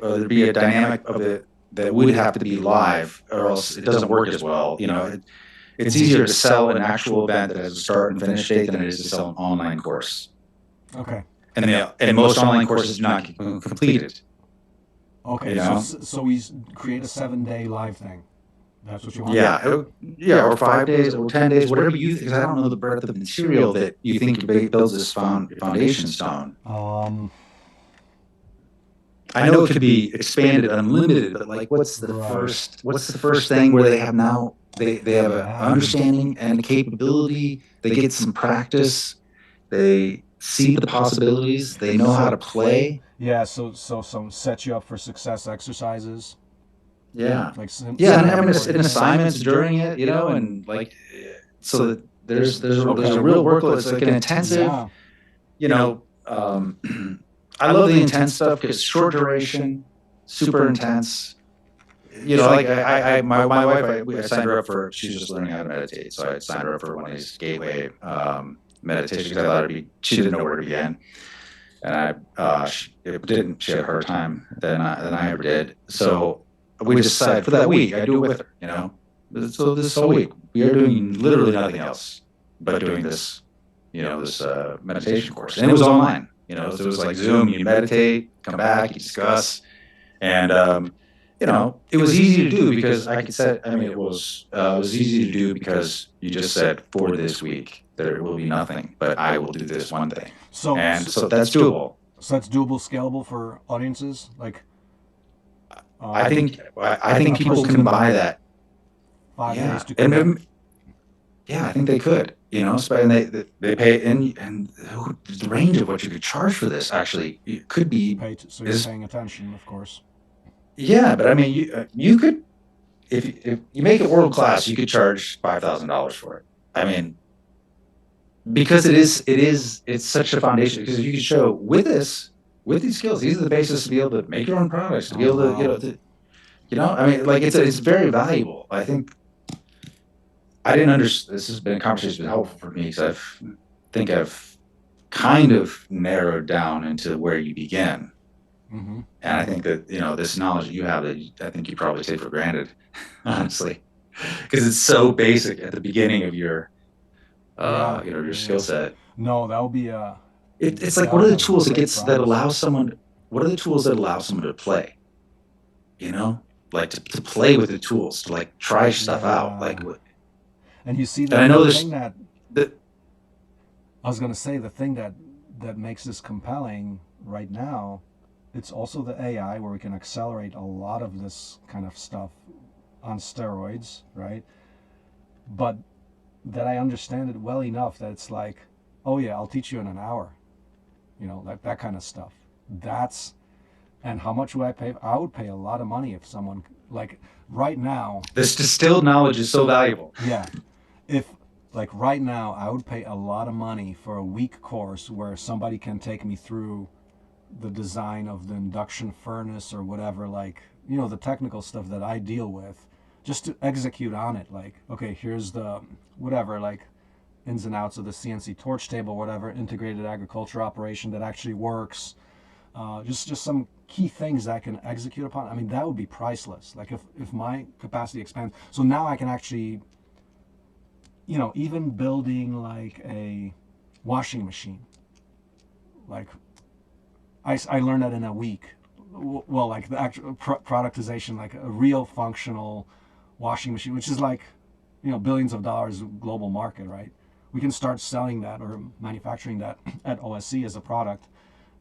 [SPEAKER 2] There'd be a dynamic of it that would have to be live, or else it doesn't work as well. It's easier to sell an actual event that has a start and finish date than it is to sell an online course.
[SPEAKER 1] Okay.
[SPEAKER 2] And most online courses do not get completed.
[SPEAKER 1] Okay. So we create a 7-day live thing. That's what you want?
[SPEAKER 2] Yeah, or 5 days or 10 days, whatever you. Because I don't know the breadth of material that you think builds this foundation stone. I know it could be expanded unlimited, but like, what's the
[SPEAKER 1] Right.
[SPEAKER 2] first? What's the first thing where they have now? They have an
[SPEAKER 1] Yeah.
[SPEAKER 2] understanding and a capability. They get some practice. They see the possibilities. They know how to play.
[SPEAKER 1] Yeah, so some set you up for success exercises,
[SPEAKER 2] Yeah,
[SPEAKER 1] like
[SPEAKER 2] yeah, and I mean,
[SPEAKER 1] simple.
[SPEAKER 2] and assignments during it, and like, so that there's a real workload. It's like an intensive,
[SPEAKER 1] Yeah.
[SPEAKER 2] you know. I love the intense stuff because short duration, super intense. Like my wife, I signed her up for. She's just learning how to meditate, so I signed her up for one of these gateway meditations because I thought she didn't know where to begin, and it didn't. She had a harder time than I ever did. So we just decided for that week, I do it with her. So this whole week we are doing literally nothing else but doing this, this meditation course, and it was online. So it was like Zoom. You meditate, come back, you discuss, and it was easy to do because I could set. I mean, it was easy to do because you just said for this week there will be nothing, but I will do this one thing, and so that's doable.
[SPEAKER 1] So that's doable, scalable for audiences. Like,
[SPEAKER 2] I think people can buy that.
[SPEAKER 1] 5 days to
[SPEAKER 2] and
[SPEAKER 1] commit.
[SPEAKER 2] yeah, I think they could. And they pay, and the range of what you could charge for this actually it could be.
[SPEAKER 1] So you're paying attention, of course.
[SPEAKER 2] Yeah, but I mean, you could if you make it world class, you could charge $5,000 for it. I mean, because it's such a foundation. Because you can show with these skills, these are the basis to be able to make your own products, to be able to I mean, like it's very valuable. I think I didn't understand. This has been a conversation that's been helpful for me because think I've kind of narrowed down into where you begin.
[SPEAKER 1] Mm-hmm.
[SPEAKER 2] And I think that, this knowledge that you have that I think you probably take for granted, honestly, because it's so basic at the beginning of your, your skill set.
[SPEAKER 1] No, that would be
[SPEAKER 2] it's like, what are the tools that allow someone, what are the tools that allow someone to play, like to play with the tools, to like try stuff out. Like,
[SPEAKER 1] and you see
[SPEAKER 2] that. And I know
[SPEAKER 1] the
[SPEAKER 2] there's
[SPEAKER 1] thing that I was going to say, the thing that makes this compelling right now, it's also the AI where we can accelerate a lot of this kind of stuff on steroids, right? But that I understand it well enough that it's like, oh yeah, I'll teach you in an hour, that kind of stuff. And how much would I pay? I would pay a lot of money if someone, like, right now.
[SPEAKER 2] This distilled knowledge is so valuable.
[SPEAKER 1] Yeah. If, like, right now, I would pay a lot of money for a week course where somebody can take me through the design of the induction furnace or whatever, like, the technical stuff that I deal with, just to execute on it. Like, okay, here's the whatever, like, ins and outs of the CNC torch table, whatever, integrated agriculture operation that actually works. Just some key things that I can execute upon. I mean, that would be priceless. Like, if my capacity expands, so now I can actually, even building like a washing machine, like, I learned that in a week. Well, like the actual productization, like a real functional washing machine, which is like, billions of dollars global market, right? We can start selling that or manufacturing that at OSC as a product,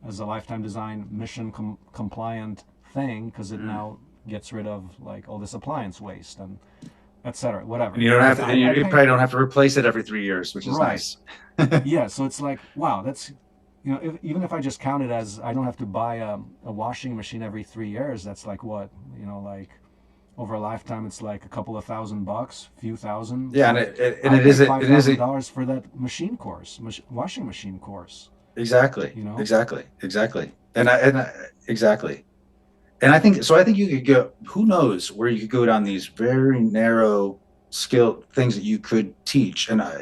[SPEAKER 1] as a lifetime design mission compliant thing, because it now gets rid of like all this appliance waste and etc. Whatever.
[SPEAKER 2] And you don't have to. You probably don't have to replace it every 3 years, which is nice.
[SPEAKER 1] Yeah, so it's like, wow, that's, even if I just count it as I don't have to buy a washing machine every 3 years, that's like what, like over a lifetime, it's like a couple of $1,000, few thousand.
[SPEAKER 2] Yeah, and it is
[SPEAKER 1] $5,000 for that machine course, washing machine course.
[SPEAKER 2] Exactly. Exactly. And exactly. And I think so. I think you could go. Who knows where you could go down these very narrow skill things that you could teach, and one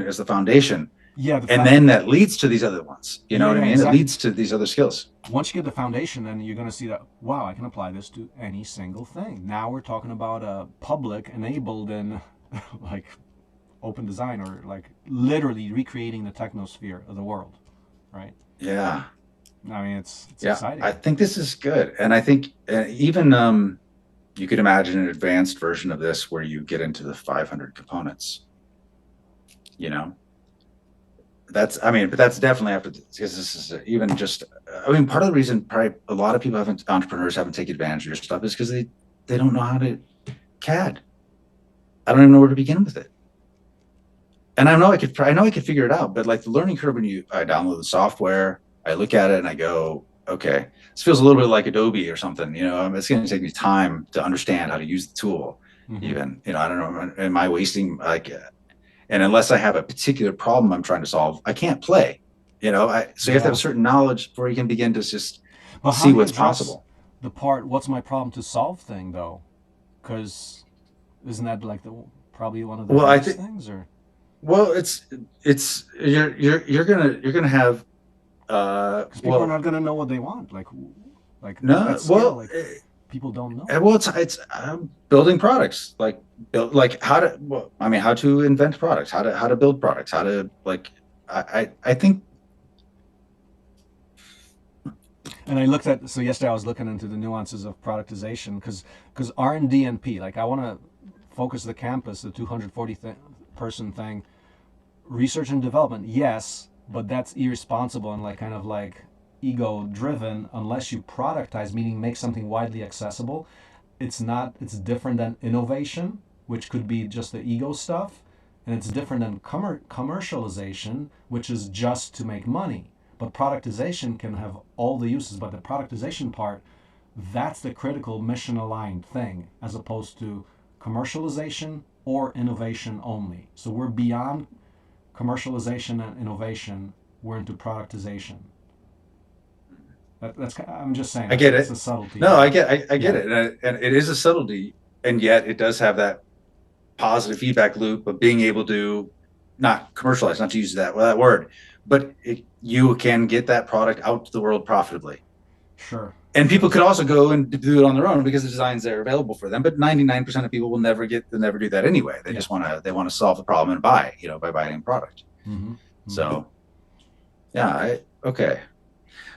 [SPEAKER 2] is the foundation.
[SPEAKER 1] Yeah,
[SPEAKER 2] and then that leads to these other ones. You know what I mean?
[SPEAKER 1] Exactly.
[SPEAKER 2] It leads to these other skills.
[SPEAKER 1] Once you get the foundation, then you're going to see that, wow, I can apply this to any single thing. Now we're talking about a public enabled and like open design, or like literally recreating the technosphere of the world, right?
[SPEAKER 2] Yeah.
[SPEAKER 1] I mean, it's exciting.
[SPEAKER 2] I think this is good, and I think even You could imagine an advanced version of this where you get into the 500 components, you know. I mean, but that's definitely after, because this is even just, I mean, part of the reason probably a lot of people entrepreneurs haven't taken advantage of your stuff is because they don't know how to CAD. I don't even know where to begin with it. And I know I could figure it out, but like the learning curve when I download the software, I look at it and I go, okay, this feels a little bit like Adobe or something, you know, it's going to take me time to understand how to use the tool.
[SPEAKER 1] Mm-hmm.
[SPEAKER 2] Even, you know, I don't know, am I wasting like, and unless I have a particular problem I'm trying to solve, I can't play, you know, so you have to have a certain knowledge before you can begin to just
[SPEAKER 1] But how
[SPEAKER 2] see
[SPEAKER 1] do you
[SPEAKER 2] what's
[SPEAKER 1] address
[SPEAKER 2] possible.
[SPEAKER 1] the part, what's my problem to solve thing, though? Because isn't that like probably one of the
[SPEAKER 2] Well, I
[SPEAKER 1] biggest
[SPEAKER 2] think,
[SPEAKER 1] things, or
[SPEAKER 2] well, it's, you're gonna have,
[SPEAKER 1] because people are
[SPEAKER 2] well,
[SPEAKER 1] not going to know what they want, like
[SPEAKER 2] no,
[SPEAKER 1] at scale,
[SPEAKER 2] well,
[SPEAKER 1] like people don't know.
[SPEAKER 2] well, it's building products, like build, like how to, well, I mean, how to invent products, how to build products, how to like, I think,
[SPEAKER 1] And I looked at, so yesterday I was looking into the nuances of productization, because R&D and P, like I want to focus the campus, the 240 person thing, research and development, yes, but that's irresponsible and like kind of like ego driven unless you productize, meaning make something widely accessible. It's not, it's different than innovation, which could be just the ego stuff, and it's different than commercialization, which is just to make money. But productization can have all the uses, but the productization part, that's the critical mission aligned thing, as opposed to commercialization or innovation only. So we're beyond commercialization and innovation, we're into productization. That's, I'm just saying,
[SPEAKER 2] I
[SPEAKER 1] that's
[SPEAKER 2] get
[SPEAKER 1] it's
[SPEAKER 2] it.
[SPEAKER 1] a subtlety,
[SPEAKER 2] No,
[SPEAKER 1] but
[SPEAKER 2] I get
[SPEAKER 1] yeah,
[SPEAKER 2] it, and it is a subtlety, and yet it does have that positive feedback loop of being able to not commercialize, not to use that word, but you can get that product out to the world profitably.
[SPEAKER 1] sure,
[SPEAKER 2] And people
[SPEAKER 1] sure,
[SPEAKER 2] could also go and do it on their own because the designs are available for them. But 99% of people they'll never do that anyway. They
[SPEAKER 1] yeah,
[SPEAKER 2] just they want to solve the problem and buy, you know, by buying a product.
[SPEAKER 1] mm-hmm, mm-hmm,
[SPEAKER 2] So yeah, okay.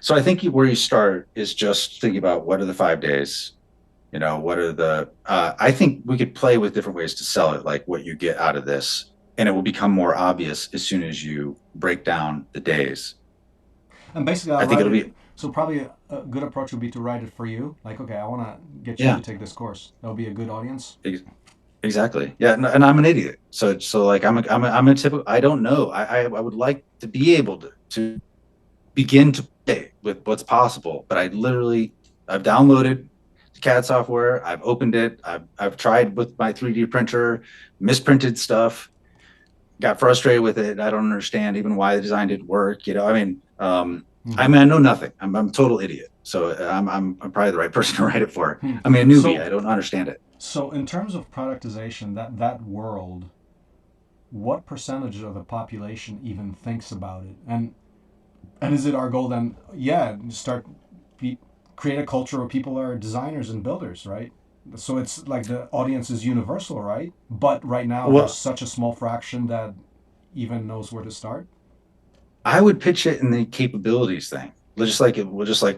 [SPEAKER 2] So I think where you start is just thinking about what are the 5 days, you know, what are the, I think we could play with different ways to sell it, like what you get out of this. And it will become more obvious as soon as you break down the days.
[SPEAKER 1] and basically I'll
[SPEAKER 2] I think
[SPEAKER 1] write
[SPEAKER 2] it'll
[SPEAKER 1] it.
[SPEAKER 2] be,
[SPEAKER 1] So probably a good approach would be to write it for you. Like, okay, I want to get you to
[SPEAKER 2] yeah,
[SPEAKER 1] take this course. That would be a good audience.
[SPEAKER 2] exactly. Yeah. And I'm an idiot. So like, I'm a typical, I don't know. I would like to be able to begin to play with what's possible, but I've downloaded CAD software. I've opened it. I've tried with my 3D printer, misprinted stuff, got frustrated with it. I don't understand even why the design didn't work. You know, I
[SPEAKER 1] Mm-hmm.
[SPEAKER 2] mean, I know nothing. I'm a total idiot. So I'm probably the right person to write it for.
[SPEAKER 1] Hmm.
[SPEAKER 2] I mean, a newbie.
[SPEAKER 1] So
[SPEAKER 2] I don't understand it.
[SPEAKER 1] so in terms of productization, that world, what percentage of the population even thinks about it? And is it our goal then? Yeah, start be, create a culture where people are designers and builders, right? So it's like the audience is universal, right? But right now there's
[SPEAKER 2] Well,
[SPEAKER 1] such a small fraction that even knows where to start.
[SPEAKER 2] I would pitch it in the capabilities thing. Just like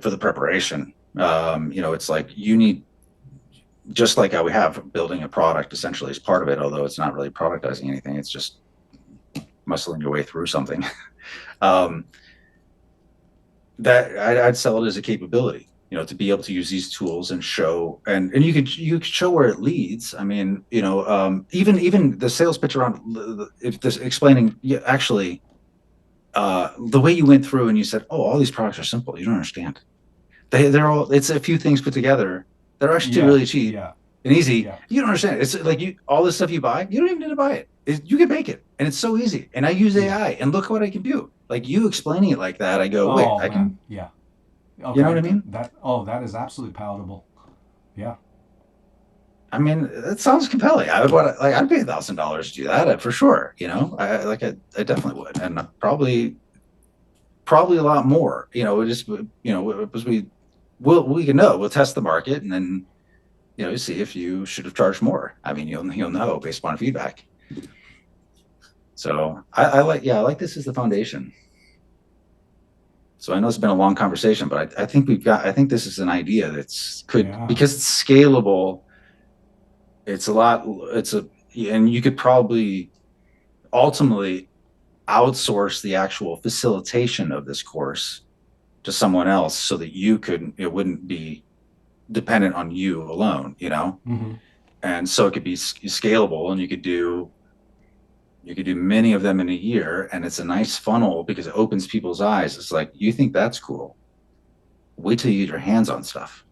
[SPEAKER 2] for the preparation. You know, it's like you need, just like how we have building a product essentially as part of it, although it's not really productizing anything. It's just muscling your way through something. um, that I'd sell it as a capability, you know, to be able to use these tools and show, and you could show where it leads. I mean, you know, even the sales pitch around, if this explaining, yeah, actually, the way you went through and you said, oh, all these products are simple. You don't understand. They're all, it's a few things put together. They're actually
[SPEAKER 1] Yeah,
[SPEAKER 2] really cheap
[SPEAKER 1] yeah,
[SPEAKER 2] and easy.
[SPEAKER 1] yeah,
[SPEAKER 2] You don't understand. It's like all this stuff you buy, you don't even need to buy it. You can make it, and it's so easy. And I use
[SPEAKER 1] yeah.
[SPEAKER 2] AI, and look what I can do. Like you explaining it like that, I go, wait,
[SPEAKER 1] Oh
[SPEAKER 2] I
[SPEAKER 1] man,
[SPEAKER 2] can.
[SPEAKER 1] yeah.
[SPEAKER 2] You know what
[SPEAKER 1] Okay,
[SPEAKER 2] I mean?
[SPEAKER 1] that is absolutely palatable. Yeah.
[SPEAKER 2] I mean, it sounds compelling. I would want to, like, I'd pay $1,000 to do that for sure. You know, I definitely would, and probably a lot more. You know, we just, you know, because we can know, we'll test the market, and then you know, see if you should have charged more. I mean, you'll know based upon feedback. So I like, yeah, I like this as the foundation. So I know it's been a long conversation, but I think I think this is an idea that's could,
[SPEAKER 1] Yeah.
[SPEAKER 2] because it's scalable. it's a lot. And you could probably ultimately outsource the actual facilitation of this course to someone else so that it wouldn't be dependent on you alone,
[SPEAKER 1] Mm-hmm.
[SPEAKER 2] and so it could be scalable, and you could do many of them in a year, and it's a nice funnel because it opens people's eyes. It's like, you think that's cool, wait till you get your hands on stuff,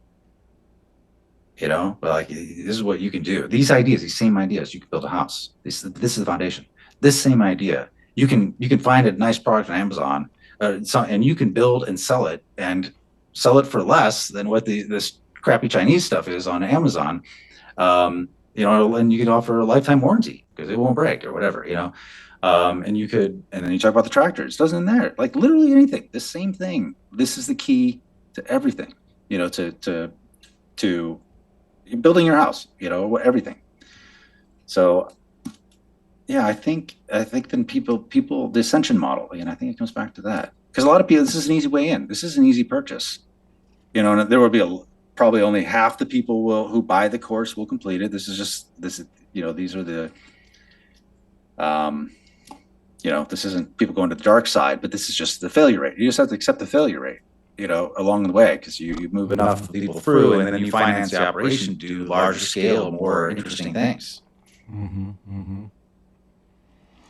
[SPEAKER 2] but like, this is what you can do. These same ideas, you can build a house. This is the foundation. This same idea, you can find a nice product on Amazon, and you can build and sell it for less than what this crappy Chinese stuff is on Amazon. And you could offer a lifetime warranty because it won't break or whatever. And then you talk about the tractors. Doesn't there, like, literally anything. The same thing. This is the key to everything. To building your house. Everything. So yeah, I think then people the ascension model. I think it comes back to that, because a lot of people, this is an easy way in. This is an easy purchase. And there will be probably only half the people who buy the course will complete it. These are the this isn't people going to the dark side, but this is just the failure rate. You just have to accept the failure rate, along the way, because you move enough people through, and then you finance the operation to do larger scale, more interesting things.
[SPEAKER 1] Mm-hmm. Mm-hmm.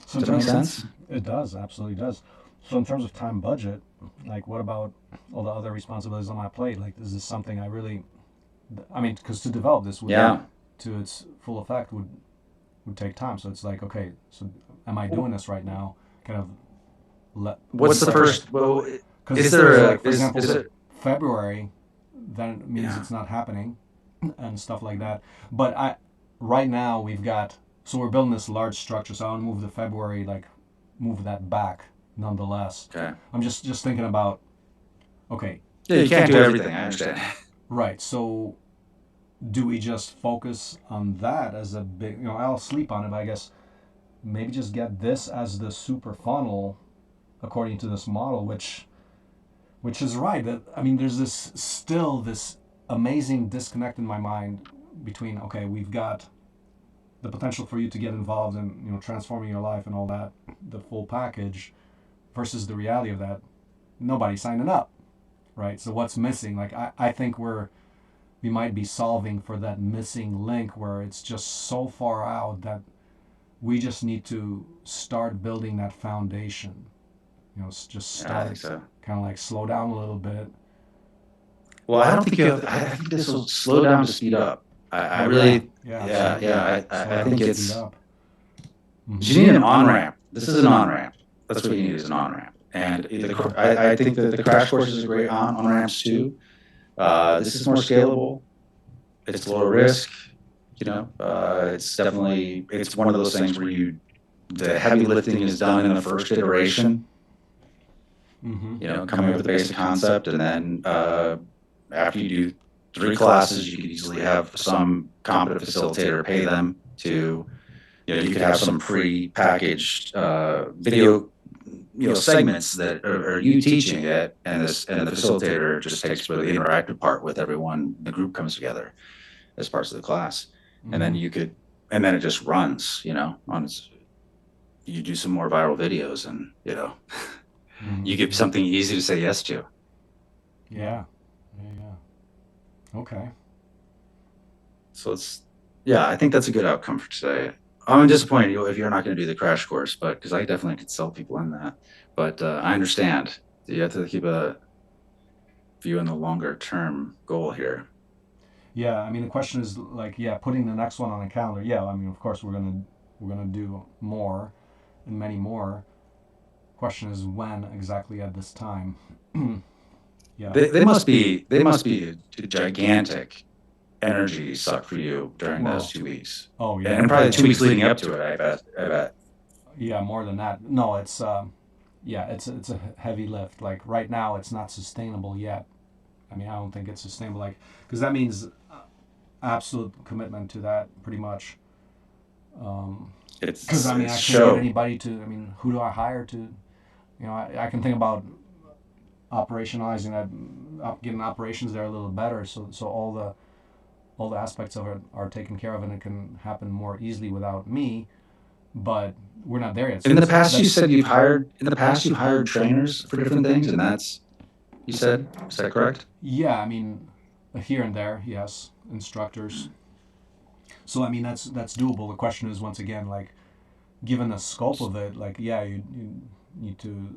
[SPEAKER 1] So
[SPEAKER 2] Does that make sense?
[SPEAKER 1] It does, absolutely does. So in terms of time budget, like, what about all the other responsibilities on my plate? Like, is this something I really? I mean, because to develop this to its full effect would take time. So it's like, okay, so am I doing this right now? Kind of
[SPEAKER 2] What's the first? Well,
[SPEAKER 1] because
[SPEAKER 2] is there
[SPEAKER 1] like, for example,
[SPEAKER 2] is it?
[SPEAKER 1] February, then it means it's not happening and stuff like that. But right now we're building this large structure, so I want to move the February, like, move that back nonetheless.
[SPEAKER 2] Okay.
[SPEAKER 1] I'm just thinking about, okay.
[SPEAKER 2] Yeah, you can't do everything. I understand.
[SPEAKER 1] Right. So do we just focus on that as a big, I'll sleep on it, but I guess maybe just get this as the super funnel according to this model, which is right. That, I mean, there's this amazing disconnect in my mind between, okay, we've got the potential for you to get involved in transforming your life and all that, the full package, versus the reality of that. Nobody's signing up, right? So what's missing? Like, I think we might be solving for that missing link where it's just so far out that we just need to start building that foundation. Just
[SPEAKER 2] Yeah, I
[SPEAKER 1] start
[SPEAKER 2] think so.
[SPEAKER 1] kind of like slow down a little bit.
[SPEAKER 2] Well, I don't think you have. I think this will slow down to speed up. I really,
[SPEAKER 1] Yeah.
[SPEAKER 2] I think it's.
[SPEAKER 1] Mm-hmm.
[SPEAKER 2] You need an on ramp. This is an on ramp. That's what you need, is an on ramp. And I think that the crash courses are great on ramps too. This is more scalable. It's lower risk. It's one of those things where the heavy lifting is done in the first iteration.
[SPEAKER 1] Mm-hmm.
[SPEAKER 2] Coming up with the basic concept, and then after you do 3 classes, you could easily have some competent facilitator pay them to, you could have some pre-packaged video, segments that are you teaching it, and the facilitator just takes the interactive part with everyone. The group comes together as parts of the class, and then it just runs, on its. You do some more viral videos, and you give something easy to say yes to.
[SPEAKER 1] Yeah. Okay.
[SPEAKER 2] So I think that's a good outcome for today. I'm disappointed if you're not going to do the crash course, but because I definitely could sell people in that. But I understand you have to keep a view on the longer term goal here.
[SPEAKER 1] Yeah, I mean, the question is, like, putting the next one on the calendar. Yeah, I mean, of course we're gonna do more and many more. Question is when exactly at this time. Yeah.
[SPEAKER 2] They must be a gigantic energy suck for you during those 2 weeks.
[SPEAKER 1] Oh yeah.
[SPEAKER 2] And probably 2 weeks leading up to it, I bet.
[SPEAKER 1] Yeah, more than that. No, it's it's a heavy lift. Like, right now, it's not sustainable yet. I mean, I don't think it's sustainable. Like, because that means absolute commitment to that, pretty much. Because I mean, I can't get anybody to. I mean, who do I hire to? I can think about operationalizing that, getting operations there a little better. So all all the aspects of it are taken care of, and it can happen more easily without me. But we're not there yet. So
[SPEAKER 2] In the past, you said you've hired trainers for different things, and that's you said is that correct?
[SPEAKER 1] yeah, I mean, here and there, yes, instructors. So I mean, that's doable. The question is once again, like, given the scope of it, like, yeah, you need to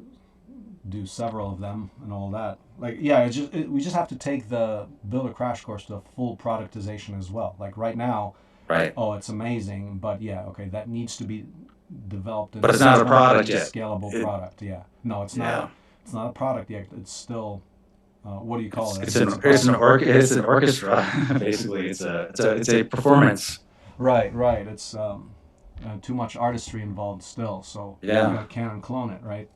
[SPEAKER 1] do several of them and all that. Like, yeah, we just have to take the builder crash course to full productization as well. Like right now,
[SPEAKER 2] Right.
[SPEAKER 1] oh, it's amazing, but yeah, okay, that needs to be developed
[SPEAKER 2] But
[SPEAKER 1] into
[SPEAKER 2] it's not a
[SPEAKER 1] some
[SPEAKER 2] product yet.
[SPEAKER 1] scalable
[SPEAKER 2] It,
[SPEAKER 1] product. Yeah, no,
[SPEAKER 2] yeah.
[SPEAKER 1] it's not a product yet. It's still what do you call it? I
[SPEAKER 2] It's
[SPEAKER 1] think
[SPEAKER 2] an
[SPEAKER 1] it's a
[SPEAKER 2] it's an
[SPEAKER 1] project.
[SPEAKER 2] it's an orchestra basically. It's a performance.
[SPEAKER 1] Right, right. It's too much artistry involved still, so you
[SPEAKER 2] Yeah.
[SPEAKER 1] got Canon clone it, right?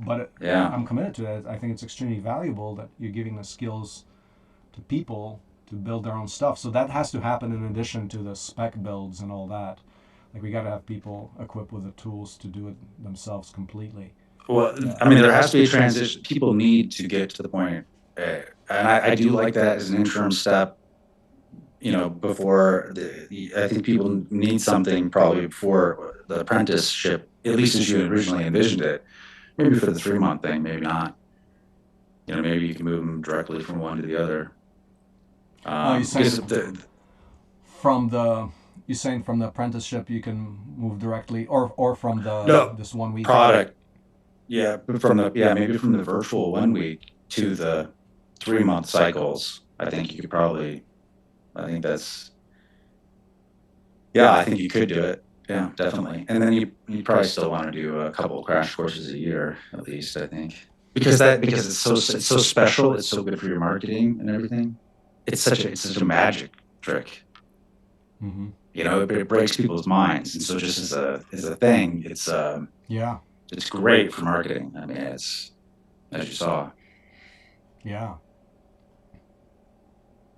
[SPEAKER 1] But
[SPEAKER 2] Yeah.
[SPEAKER 1] I'm committed to it. I think it's extremely valuable that you're giving the skills to people to build their own stuff. So that has to happen in addition to the spec builds and all that. Like we got to have people equipped with the tools to do it themselves completely.
[SPEAKER 2] Well,
[SPEAKER 1] Yeah.
[SPEAKER 2] I mean, there has to be a transition. People need to get to the point, and I do like that as an interim step. Before I think people need something probably before the apprenticeship, at least as you originally envisioned it. Maybe for the 3 month thing, maybe not. Maybe you can move them directly from one to the other.
[SPEAKER 1] Oh, you're
[SPEAKER 2] Because
[SPEAKER 1] saying from the you're saying from the apprenticeship you can move directly, or from the
[SPEAKER 2] no
[SPEAKER 1] this 1 week.
[SPEAKER 2] product, yeah, maybe from the virtual 1 week to the 3 month cycles. I think you could probably. I think that's. Yeah, I think you could do it. Yeah, definitely. And then you probably still want to do a couple of crash courses a year at least. I think because it's so special. It's so good for your marketing and everything. It's such a magic trick.
[SPEAKER 1] Mm-hmm.
[SPEAKER 2] It breaks people's minds. And so just as a thing,
[SPEAKER 1] Yeah.
[SPEAKER 2] it's great for marketing. I mean, it's as you saw,
[SPEAKER 1] Yeah.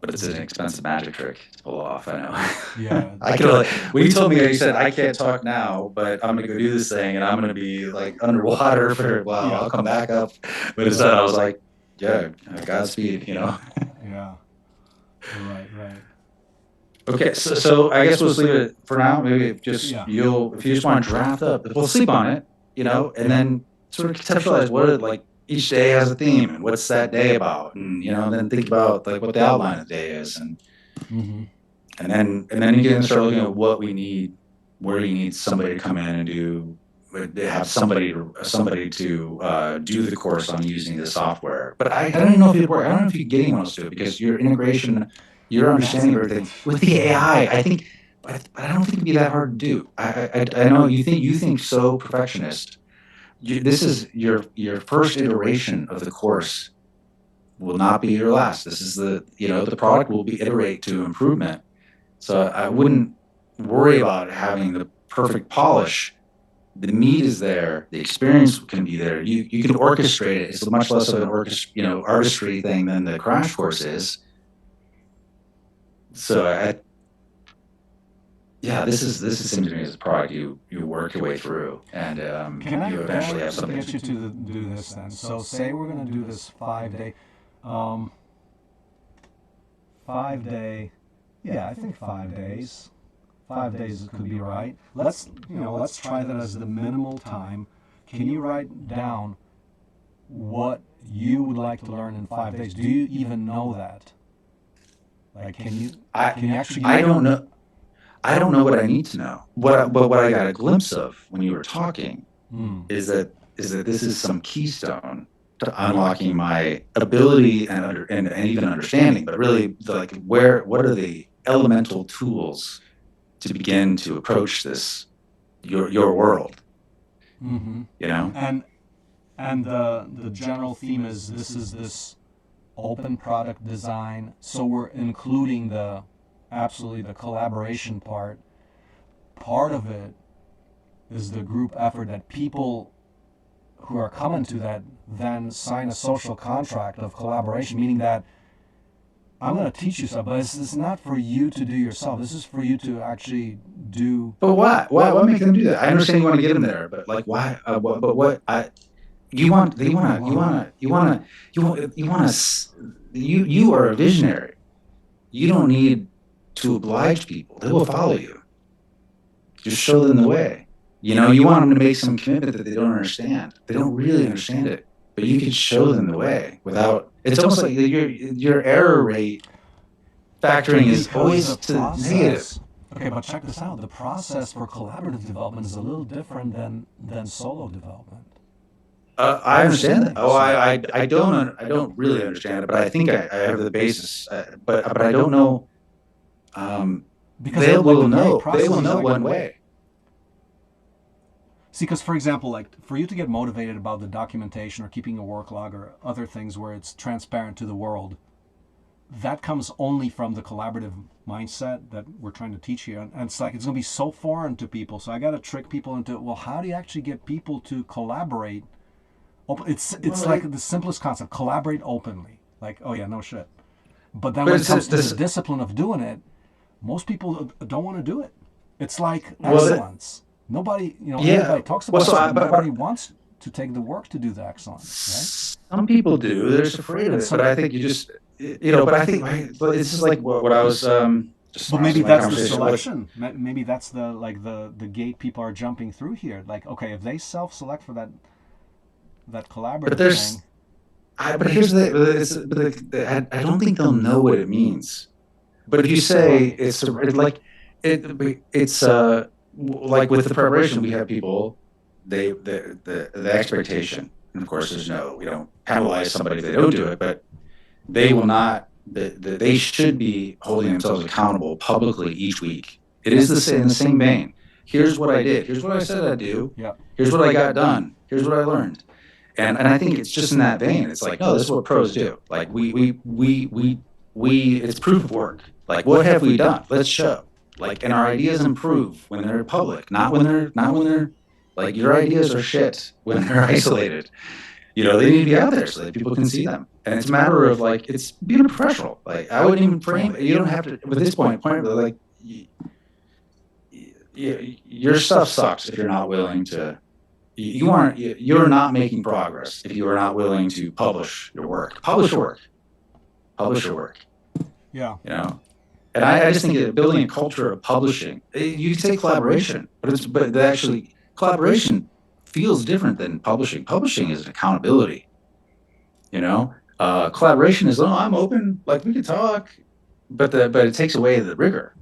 [SPEAKER 2] but it's an expensive magic trick to pull off. I know.
[SPEAKER 1] Yeah.
[SPEAKER 2] I could like when you told me you said I can't talk now, but I'm gonna go do this thing and I'm gonna be like underwater for a while.
[SPEAKER 1] Yeah.
[SPEAKER 2] I'll come back up. But instead, I was like, yeah, Godspeed.
[SPEAKER 1] Yeah. Right. Right.
[SPEAKER 2] Okay, so I guess we'll just leave it for now. Maybe just
[SPEAKER 1] Yeah.
[SPEAKER 2] if you just want to draft up, we'll sleep on it, and then sort of conceptualize what it like. Each day has a theme, and what's that day about, and then think about like what the outline of the day is,
[SPEAKER 1] Mm-hmm.
[SPEAKER 2] and then you can start looking at what we need, where you need somebody to come in and have somebody to do the course on using the software. But I don't even know if it works. I don't know if you get anyone else to do it because your integration, your understanding of everything with the AI, I think, but I don't think it'd be that hard to do. I know you think so perfectionist. This is your first iteration of the course will not be your last. This is the product will be iterate to improvement. So I wouldn't worry about having the perfect polish. The meat is there. The experience can be there. You can orchestrate it. It's much less of an artistry thing than the crash course is. So this seems to me as a product you work your way through, and you eventually have something.
[SPEAKER 1] Get you to do this then? So say we're gonna do this 5 day, um, 5 day. Yeah, I think 5 days. 5 days could be right. Let's try that as the minimal time. Can you write down what you would like to learn in 5 days? Do you even know that? Like, can you actually?
[SPEAKER 2] I don't know. I don't know what I need to know. But what I got a glimpse of when you were talking is that this is some keystone to unlocking my ability and even understanding. But really, like, what are the elemental tools to begin to approach this your world?
[SPEAKER 1] Mm-hmm. And the general theme is this open product design. So we're including absolutely the collaboration part. Part of it is the group effort that people who are coming to that then sign a social contract of collaboration, meaning that I'm going to teach you stuff, but this is not for you to do yourself. This is for you to actually do.
[SPEAKER 2] But why? Why make them do that? I understand you want to get them there, but like, why? But what? You want? You are a visionary. You don't need to oblige people. They will follow you. Just show them the way. You know, you want them to make some commitment that they don't understand. They don't really understand it, but you can show them the way without. It's almost like your error rate factoring is always to negative.
[SPEAKER 1] Okay, but check this out. The process for collaborative development is a little different than solo development.
[SPEAKER 2] I understand that. Oh, I don't really understand it, but I think I have the basis. But I don't know.
[SPEAKER 1] Because
[SPEAKER 2] They
[SPEAKER 1] like
[SPEAKER 2] will
[SPEAKER 1] the very
[SPEAKER 2] know.
[SPEAKER 1] process
[SPEAKER 2] They will
[SPEAKER 1] is
[SPEAKER 2] know
[SPEAKER 1] like-
[SPEAKER 2] one way.
[SPEAKER 1] See, because for example, like for you to get motivated about the documentation or keeping a work log or other things where it's transparent to the world, that comes only from the collaborative mindset that we're trying to teach here. And it's like it's going to be so foreign to people. So I got to trick people into, well, how do you actually get people to collaborate? It's like the simplest concept: collaborate openly. Like, oh yeah, no shit. But then when it comes to the discipline of doing it, most people don't want to do it. It's like excellence. Nobody, everybody talks about it. Nobody wants to take the work to do the excellence, right?
[SPEAKER 2] Some people do. They're just afraid of it. But I think you just, but I think, but it's just like what I was.
[SPEAKER 1] But maybe that's the selection. Maybe that's the gate people are jumping through here. Like, okay, if they self-select for that collaborative thing.
[SPEAKER 2] But here's I don't think they'll know what it means. But if you say it's like with the preparation, we have people. The expectation, and of course, is no. We don't penalize somebody if they don't do it, but they will not. They should be holding themselves accountable publicly each week. It is in the same vein. Here's what I did. Here's what I said I'd do.
[SPEAKER 1] Yeah.
[SPEAKER 2] Here's what I got done. Here's what I learned. And I think it's just in that vein. It's like, no, this is what pros do. Like we it's proof of work. Like, what have we done? Let's show. Like, and our ideas improve when they're public, not when they're like your ideas are shit when they're isolated. They need to be out there so that people can see them. And it's a matter of like, it's being a professional. Like, I wouldn't even frame. You don't have to. At this point, like, your stuff sucks if you're not willing to. You're not making progress if you are not willing to publish your work. Publish your work.
[SPEAKER 1] Yeah.
[SPEAKER 2] And I just think that building a culture of publishing, you can say collaboration, but actually collaboration feels different than publishing. Publishing is an accountability. Collaboration is, I'm open, like we can talk, but it takes away the rigor.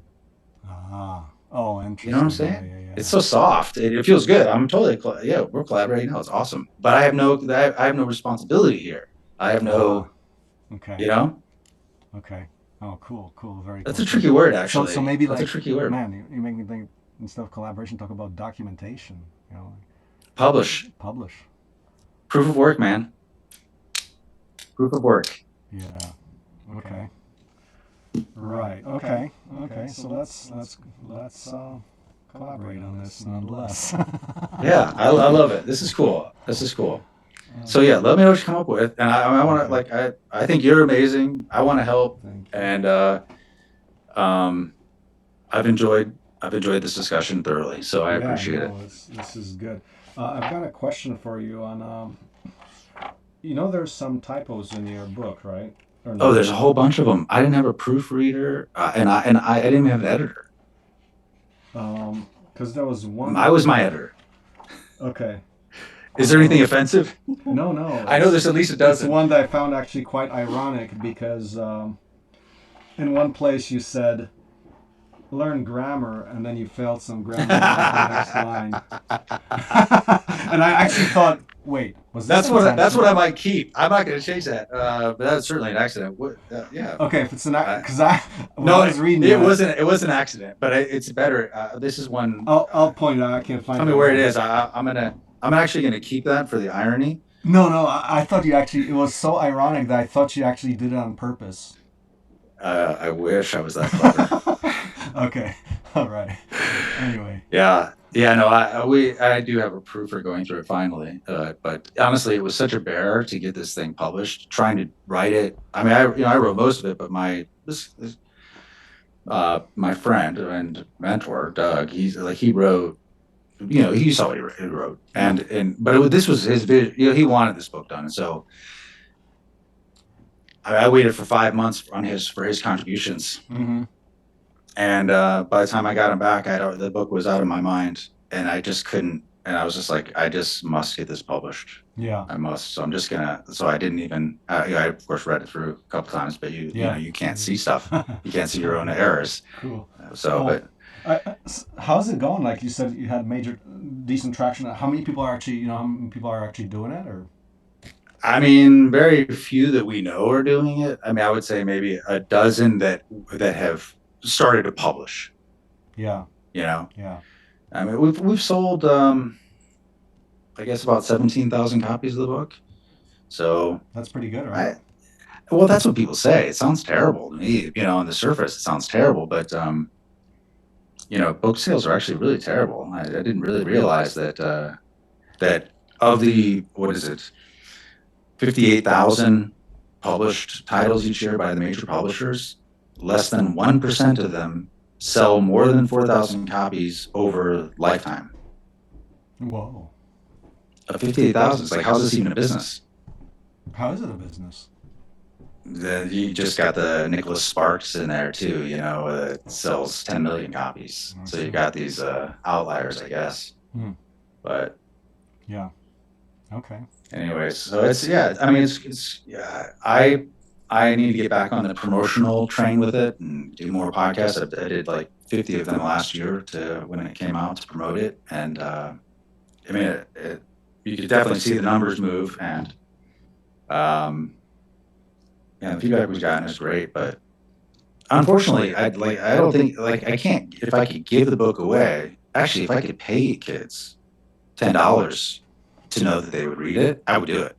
[SPEAKER 1] Oh, interesting.
[SPEAKER 2] You know what I'm saying? Yeah. It's so soft. It feels good. I'm totally, we're collaborating now. It's awesome. But I have no responsibility here. I have no,
[SPEAKER 1] okay. Okay. Oh, cool. Very cool.
[SPEAKER 2] That's a tricky word, actually.
[SPEAKER 1] So maybe
[SPEAKER 2] that's a tricky word.
[SPEAKER 1] Man, you make me think, instead of collaboration, talk about documentation.
[SPEAKER 2] Publish. Proof of work, man. Proof of work.
[SPEAKER 1] Yeah. Okay. Right. Okay. So let's collaborate on this nonetheless.
[SPEAKER 2] Yeah, I love it. This is cool. So yeah, let me know what you come up with, and I want to I think you're amazing. I want to help, and I've enjoyed this discussion thoroughly. So I appreciate it.
[SPEAKER 1] This is good. I've got a question for you on there's some typos in your book, right?
[SPEAKER 2] Oh, there's a whole bunch of them. I didn't have a proofreader, and I didn't have an editor.
[SPEAKER 1] Because there was one.
[SPEAKER 2] I was my editor.
[SPEAKER 1] Okay.
[SPEAKER 2] Is there anything offensive?
[SPEAKER 1] No.
[SPEAKER 2] I know there's at least a dozen.
[SPEAKER 1] It's one that I found actually quite ironic because in one place you said, learn grammar, and then you failed some grammar in the next line. And I actually thought, wait, was this
[SPEAKER 2] that's what I might keep. I'm not going to change that, but that's certainly an accident. Yeah.
[SPEAKER 1] Okay, if it's an accident, because I was reading
[SPEAKER 2] it was an accident, but it's better. This is one.
[SPEAKER 1] I'll point it out. I can't find it.
[SPEAKER 2] Tell me where it is. I'm actually going to keep that for the irony.
[SPEAKER 1] No, I thought you actually. It was so ironic that I thought you actually did it on purpose.
[SPEAKER 2] I wish I was that clever.
[SPEAKER 1] Okay. All right. Anyway.
[SPEAKER 2] Yeah. No. I do have a proofer going through it finally. But honestly, it was such a bear to get this thing published. Trying to write it. I mean, I wrote most of it, but my friend and mentor Doug, he wrote. He saw what he wrote, but this was his vision. He wanted this book done, and so I waited for 5 months for his contributions.
[SPEAKER 1] Mm-hmm.
[SPEAKER 2] And by the time I got them back, the book was out of my mind, and I just couldn't. And I was just like, I just must get this published.
[SPEAKER 1] Yeah.
[SPEAKER 2] I must. So I'm just gonna. So I didn't even. I of course read it through a couple times, but
[SPEAKER 1] Yeah.
[SPEAKER 2] you can't see stuff. You can't see your own errors.
[SPEAKER 1] Cool.
[SPEAKER 2] So,
[SPEAKER 1] Well,
[SPEAKER 2] but
[SPEAKER 1] how's it going? Like you said, you had major, decent traction. How many people are actually, how many people are actually doing it? Or
[SPEAKER 2] I mean, very few that we know are doing it. I mean, I would say maybe a dozen that have started to publish.
[SPEAKER 1] yeah,
[SPEAKER 2] You know,
[SPEAKER 1] yeah,
[SPEAKER 2] I mean, we've sold, I guess, about 17,000 copies of the book. So
[SPEAKER 1] that's pretty good, right?
[SPEAKER 2] I, well, that's what people say. It sounds terrible to me. On the surface, it sounds terrible, but book sales are actually really terrible. I didn't really realize that of the, what is it, 58,000 published titles each year by the major publishers, less than 1% of them sell more than 4,000 copies over lifetime.
[SPEAKER 1] Whoa.
[SPEAKER 2] Of 58,000, it's like, how's this even a business?
[SPEAKER 1] How is it a business?
[SPEAKER 2] You just got the Nicholas Sparks in there too, it sells 10 million copies. So you got these outliers, I guess. But
[SPEAKER 1] yeah, okay.
[SPEAKER 2] Anyways, so it's, yeah, I mean, yeah, I need to get back on the promotional train with it and do more podcasts. I did like 50 of them last year when it came out to promote it. And I mean, you could definitely see the numbers move, and the feedback we've gotten is great. But unfortunately, I don't think, like, I can't, if I could give the book away, actually, if I could pay kids $10 to know that they would read it, I would do it.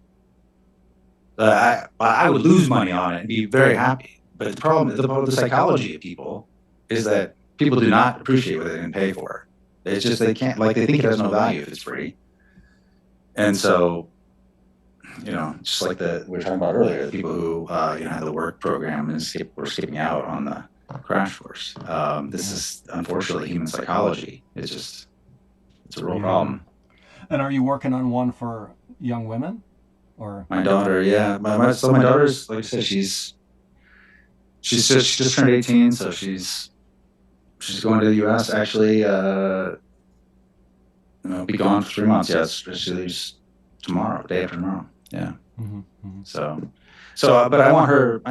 [SPEAKER 2] I would lose money on it and be very happy. But the psychology of people is that people do not appreciate what they didn't pay for. It's just they can't, like, they think it has no value if it's free. And so, just like we were talking about earlier, the people who have the work program and were skipping out on the crash course. This is unfortunately human psychology. It's a real problem.
[SPEAKER 1] And are you working on one for young women? Or
[SPEAKER 2] my daughter, yeah, my daughter's, like I said, she just turned 18, so she's going to the U.S. actually. Be gone for 3 months. Yeah, she leaves tomorrow, day after tomorrow. Yeah. So, but I want her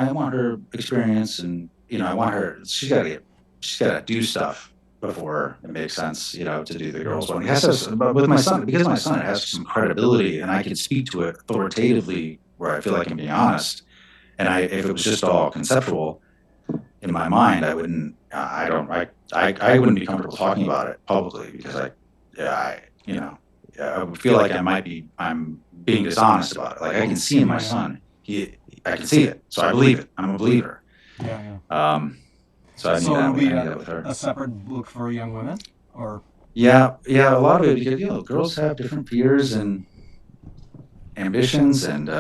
[SPEAKER 2] experience, and I want her. She's got to do stuff before it makes sense, to do the girls one. It has to, but with my son, because my son, it has some credibility, and I can speak to it authoritatively where I feel like I'm being honest. And if it was just all conceptual in my mind, I wouldn't wouldn't be comfortable talking about it publicly, because I would feel like I'm being dishonest about it. Like, I can see in my son, I can see it, so I believe it. I'm a believer.
[SPEAKER 1] Yeah.
[SPEAKER 2] So I need that with her.
[SPEAKER 1] A separate book for young women, or
[SPEAKER 2] yeah, a lot of it, because girls have different fears and ambitions and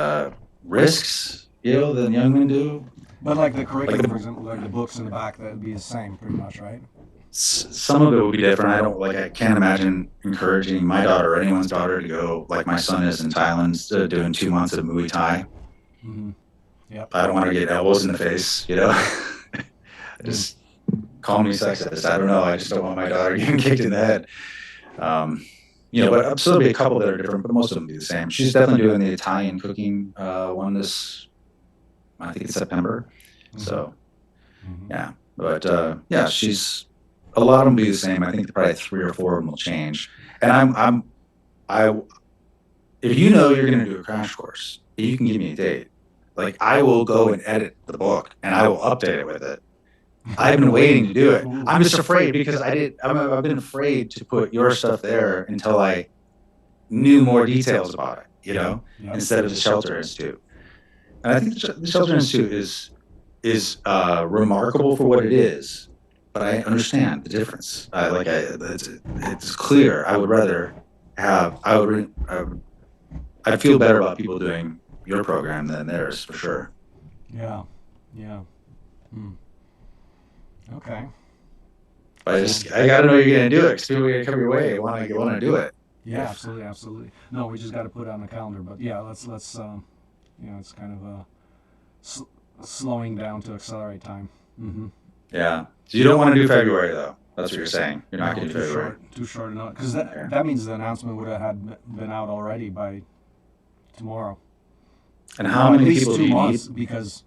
[SPEAKER 2] risks, than young men do.
[SPEAKER 1] But like the curriculum, for example, like the books in the back, that would be the same, pretty much, right?
[SPEAKER 2] Some of it would be different. I can't imagine encouraging my daughter or anyone's daughter to go like my son is in Thailand, doing 2 months of Muay Thai.
[SPEAKER 1] Yep.
[SPEAKER 2] I don't want to get elbows in the face, Just call me sexist. I don't know. I just don't want my daughter getting kicked in the head. But so there'll be a couple that are different, but most of them will be the same. She's definitely doing the Italian cooking one I think it's September. So, yeah. But she's, a lot of them will be the same. I think probably 3 or 4 of them will change. And if you're going to do a crash course, you can give me a date. Like, I will go and edit the book, and I will update it with it. I've been waiting to do it. I'm just afraid, because I've been afraid to put your stuff there until I knew more details about it, instead of the Shelter Institute. And I think the Shelter Institute is remarkable for what it is, but I understand the difference. It's clear. I would rather I'd feel better about people doing your program than theirs, for sure.
[SPEAKER 1] Yeah. Okay.
[SPEAKER 2] But I got to know you're going to do it, because people are going to come your way. You want to do it.
[SPEAKER 1] Yeah, absolutely. No, we just got to put it on the calendar. But yeah, let's it's kind of slowing down to accelerate time.
[SPEAKER 2] Yeah. So you don't want to do February though. That's what you're saying. You're not
[SPEAKER 1] No,
[SPEAKER 2] going to do February.
[SPEAKER 1] too short enough. Because
[SPEAKER 2] Okay.
[SPEAKER 1] that means the announcement would have had been out already by tomorrow.
[SPEAKER 2] And
[SPEAKER 1] No,
[SPEAKER 2] how
[SPEAKER 1] at
[SPEAKER 2] many
[SPEAKER 1] least
[SPEAKER 2] people do
[SPEAKER 1] two
[SPEAKER 2] you need?
[SPEAKER 1] months because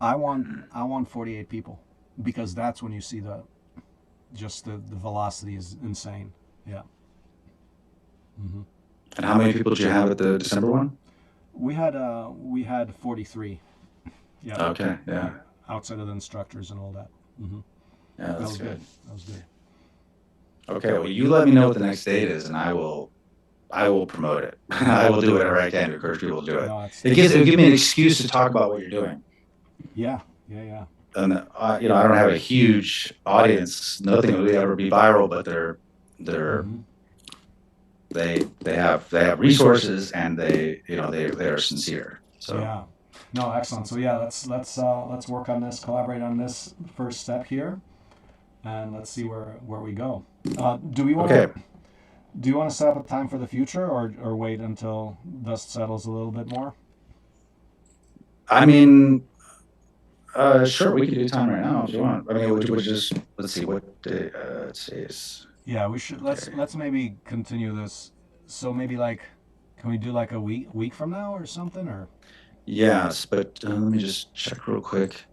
[SPEAKER 1] I want 48 people because that's when you see the velocity is insane. Yeah. hmm
[SPEAKER 2] And how many people did you have at the December one?
[SPEAKER 1] We had 43. Yeah.
[SPEAKER 2] Okay.
[SPEAKER 1] Yeah.
[SPEAKER 2] Yeah.
[SPEAKER 1] Outside of the instructors and all that. hmm
[SPEAKER 2] Yeah,
[SPEAKER 1] That
[SPEAKER 2] that's
[SPEAKER 1] was good.
[SPEAKER 2] good.
[SPEAKER 1] That was good.
[SPEAKER 2] Okay. Well, you let me know what the next date is, and I will promote it. I will do whatever I can to encourage people to do it.
[SPEAKER 1] No, it's
[SPEAKER 2] It'll give me an excuse to talk about what you're doing.
[SPEAKER 1] yeah, yeah, yeah.
[SPEAKER 2] And I don't have a huge audience. Nothing will ever be viral, but they're
[SPEAKER 1] hmm
[SPEAKER 2] they have resources, and they are sincere. So
[SPEAKER 1] Yeah. No, excellent. So yeah, let's work on this, collaborate on this first step here, and let's see where we go. Do we want
[SPEAKER 2] okay.
[SPEAKER 1] to do you want to set up a time for the future, or wait until dust settles a little bit more?
[SPEAKER 2] I mean, sure, we could do time right now if you want. I mean, would just let's see what day. Today's
[SPEAKER 1] Yeah, we should
[SPEAKER 2] okay.
[SPEAKER 1] let's maybe continue this. So maybe like, can we do like a week from now or something? Or
[SPEAKER 2] Yes, but let me just check real quick.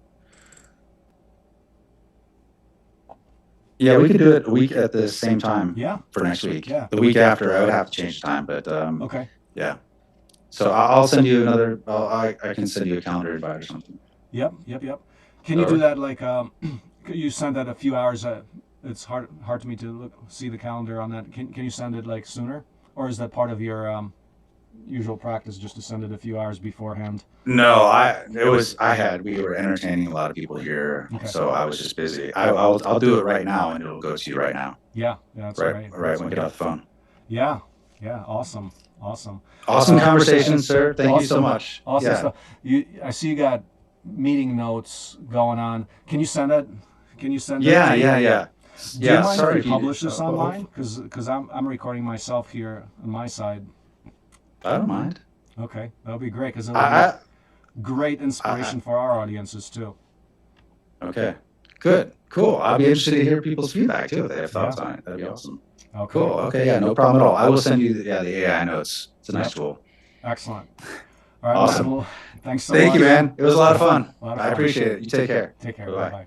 [SPEAKER 2] Yeah, we could do it a week at the same time
[SPEAKER 1] yeah,
[SPEAKER 2] for next week.
[SPEAKER 1] yeah.
[SPEAKER 2] The week after, I would have to change the time, but
[SPEAKER 1] Okay.
[SPEAKER 2] yeah. So I'll send you another. I can send you a calendar invite or something.
[SPEAKER 1] Yep, yep, yep. Can
[SPEAKER 2] That
[SPEAKER 1] you do
[SPEAKER 2] work?
[SPEAKER 1] that like you send that a few hours? It's hard to me to see the calendar on that. Can you send it like sooner, or is that part of your usual practice just to send it a few hours beforehand?
[SPEAKER 2] No, we were entertaining a lot of people here,
[SPEAKER 1] Okay.
[SPEAKER 2] so I was just busy. I'll do it right now, and it'll go to you right now.
[SPEAKER 1] Yeah, yeah, that's
[SPEAKER 2] Right,
[SPEAKER 1] great.
[SPEAKER 2] right
[SPEAKER 1] That's
[SPEAKER 2] when we get
[SPEAKER 1] great.
[SPEAKER 2] off the phone.
[SPEAKER 1] Yeah, yeah, awesome, awesome.
[SPEAKER 2] Awesome conversation, sir. Thank you so
[SPEAKER 1] Awesome,
[SPEAKER 2] much.
[SPEAKER 1] awesome
[SPEAKER 2] Yeah.
[SPEAKER 1] stuff. I see you got meeting notes going on. Can you send it? Can you send it
[SPEAKER 2] Yeah,
[SPEAKER 1] to?
[SPEAKER 2] yeah, yeah.
[SPEAKER 1] Do you
[SPEAKER 2] Yeah,
[SPEAKER 1] mind if
[SPEAKER 2] sorry
[SPEAKER 1] we
[SPEAKER 2] if you
[SPEAKER 1] publish this online?
[SPEAKER 2] hope-
[SPEAKER 1] Because I'm recording myself here on my side.
[SPEAKER 2] I don't mind.
[SPEAKER 1] Okay, that would be great because it'll be
[SPEAKER 2] I,
[SPEAKER 1] great
[SPEAKER 2] I
[SPEAKER 1] inspiration for our audiences too.
[SPEAKER 2] okay. Good. Cool. I'll be interested to hear people's feedback too if they have
[SPEAKER 1] Yeah.
[SPEAKER 2] thoughts on it. That'd be awesome.
[SPEAKER 1] Okay.
[SPEAKER 2] Cool. Okay, yeah, no problem at all. I will send you the AI notes. It's a nice
[SPEAKER 1] Yep.
[SPEAKER 2] tool.
[SPEAKER 1] Excellent. All right, Matt.
[SPEAKER 2] Awesome.
[SPEAKER 1] Well, thanks so
[SPEAKER 2] Thank
[SPEAKER 1] much.
[SPEAKER 2] you, man. It was a lot of fun.
[SPEAKER 1] A lot of
[SPEAKER 2] I
[SPEAKER 1] fun.
[SPEAKER 2] appreciate it. You take care.
[SPEAKER 1] Take care.
[SPEAKER 2] Bye-bye.
[SPEAKER 1] Bye bye.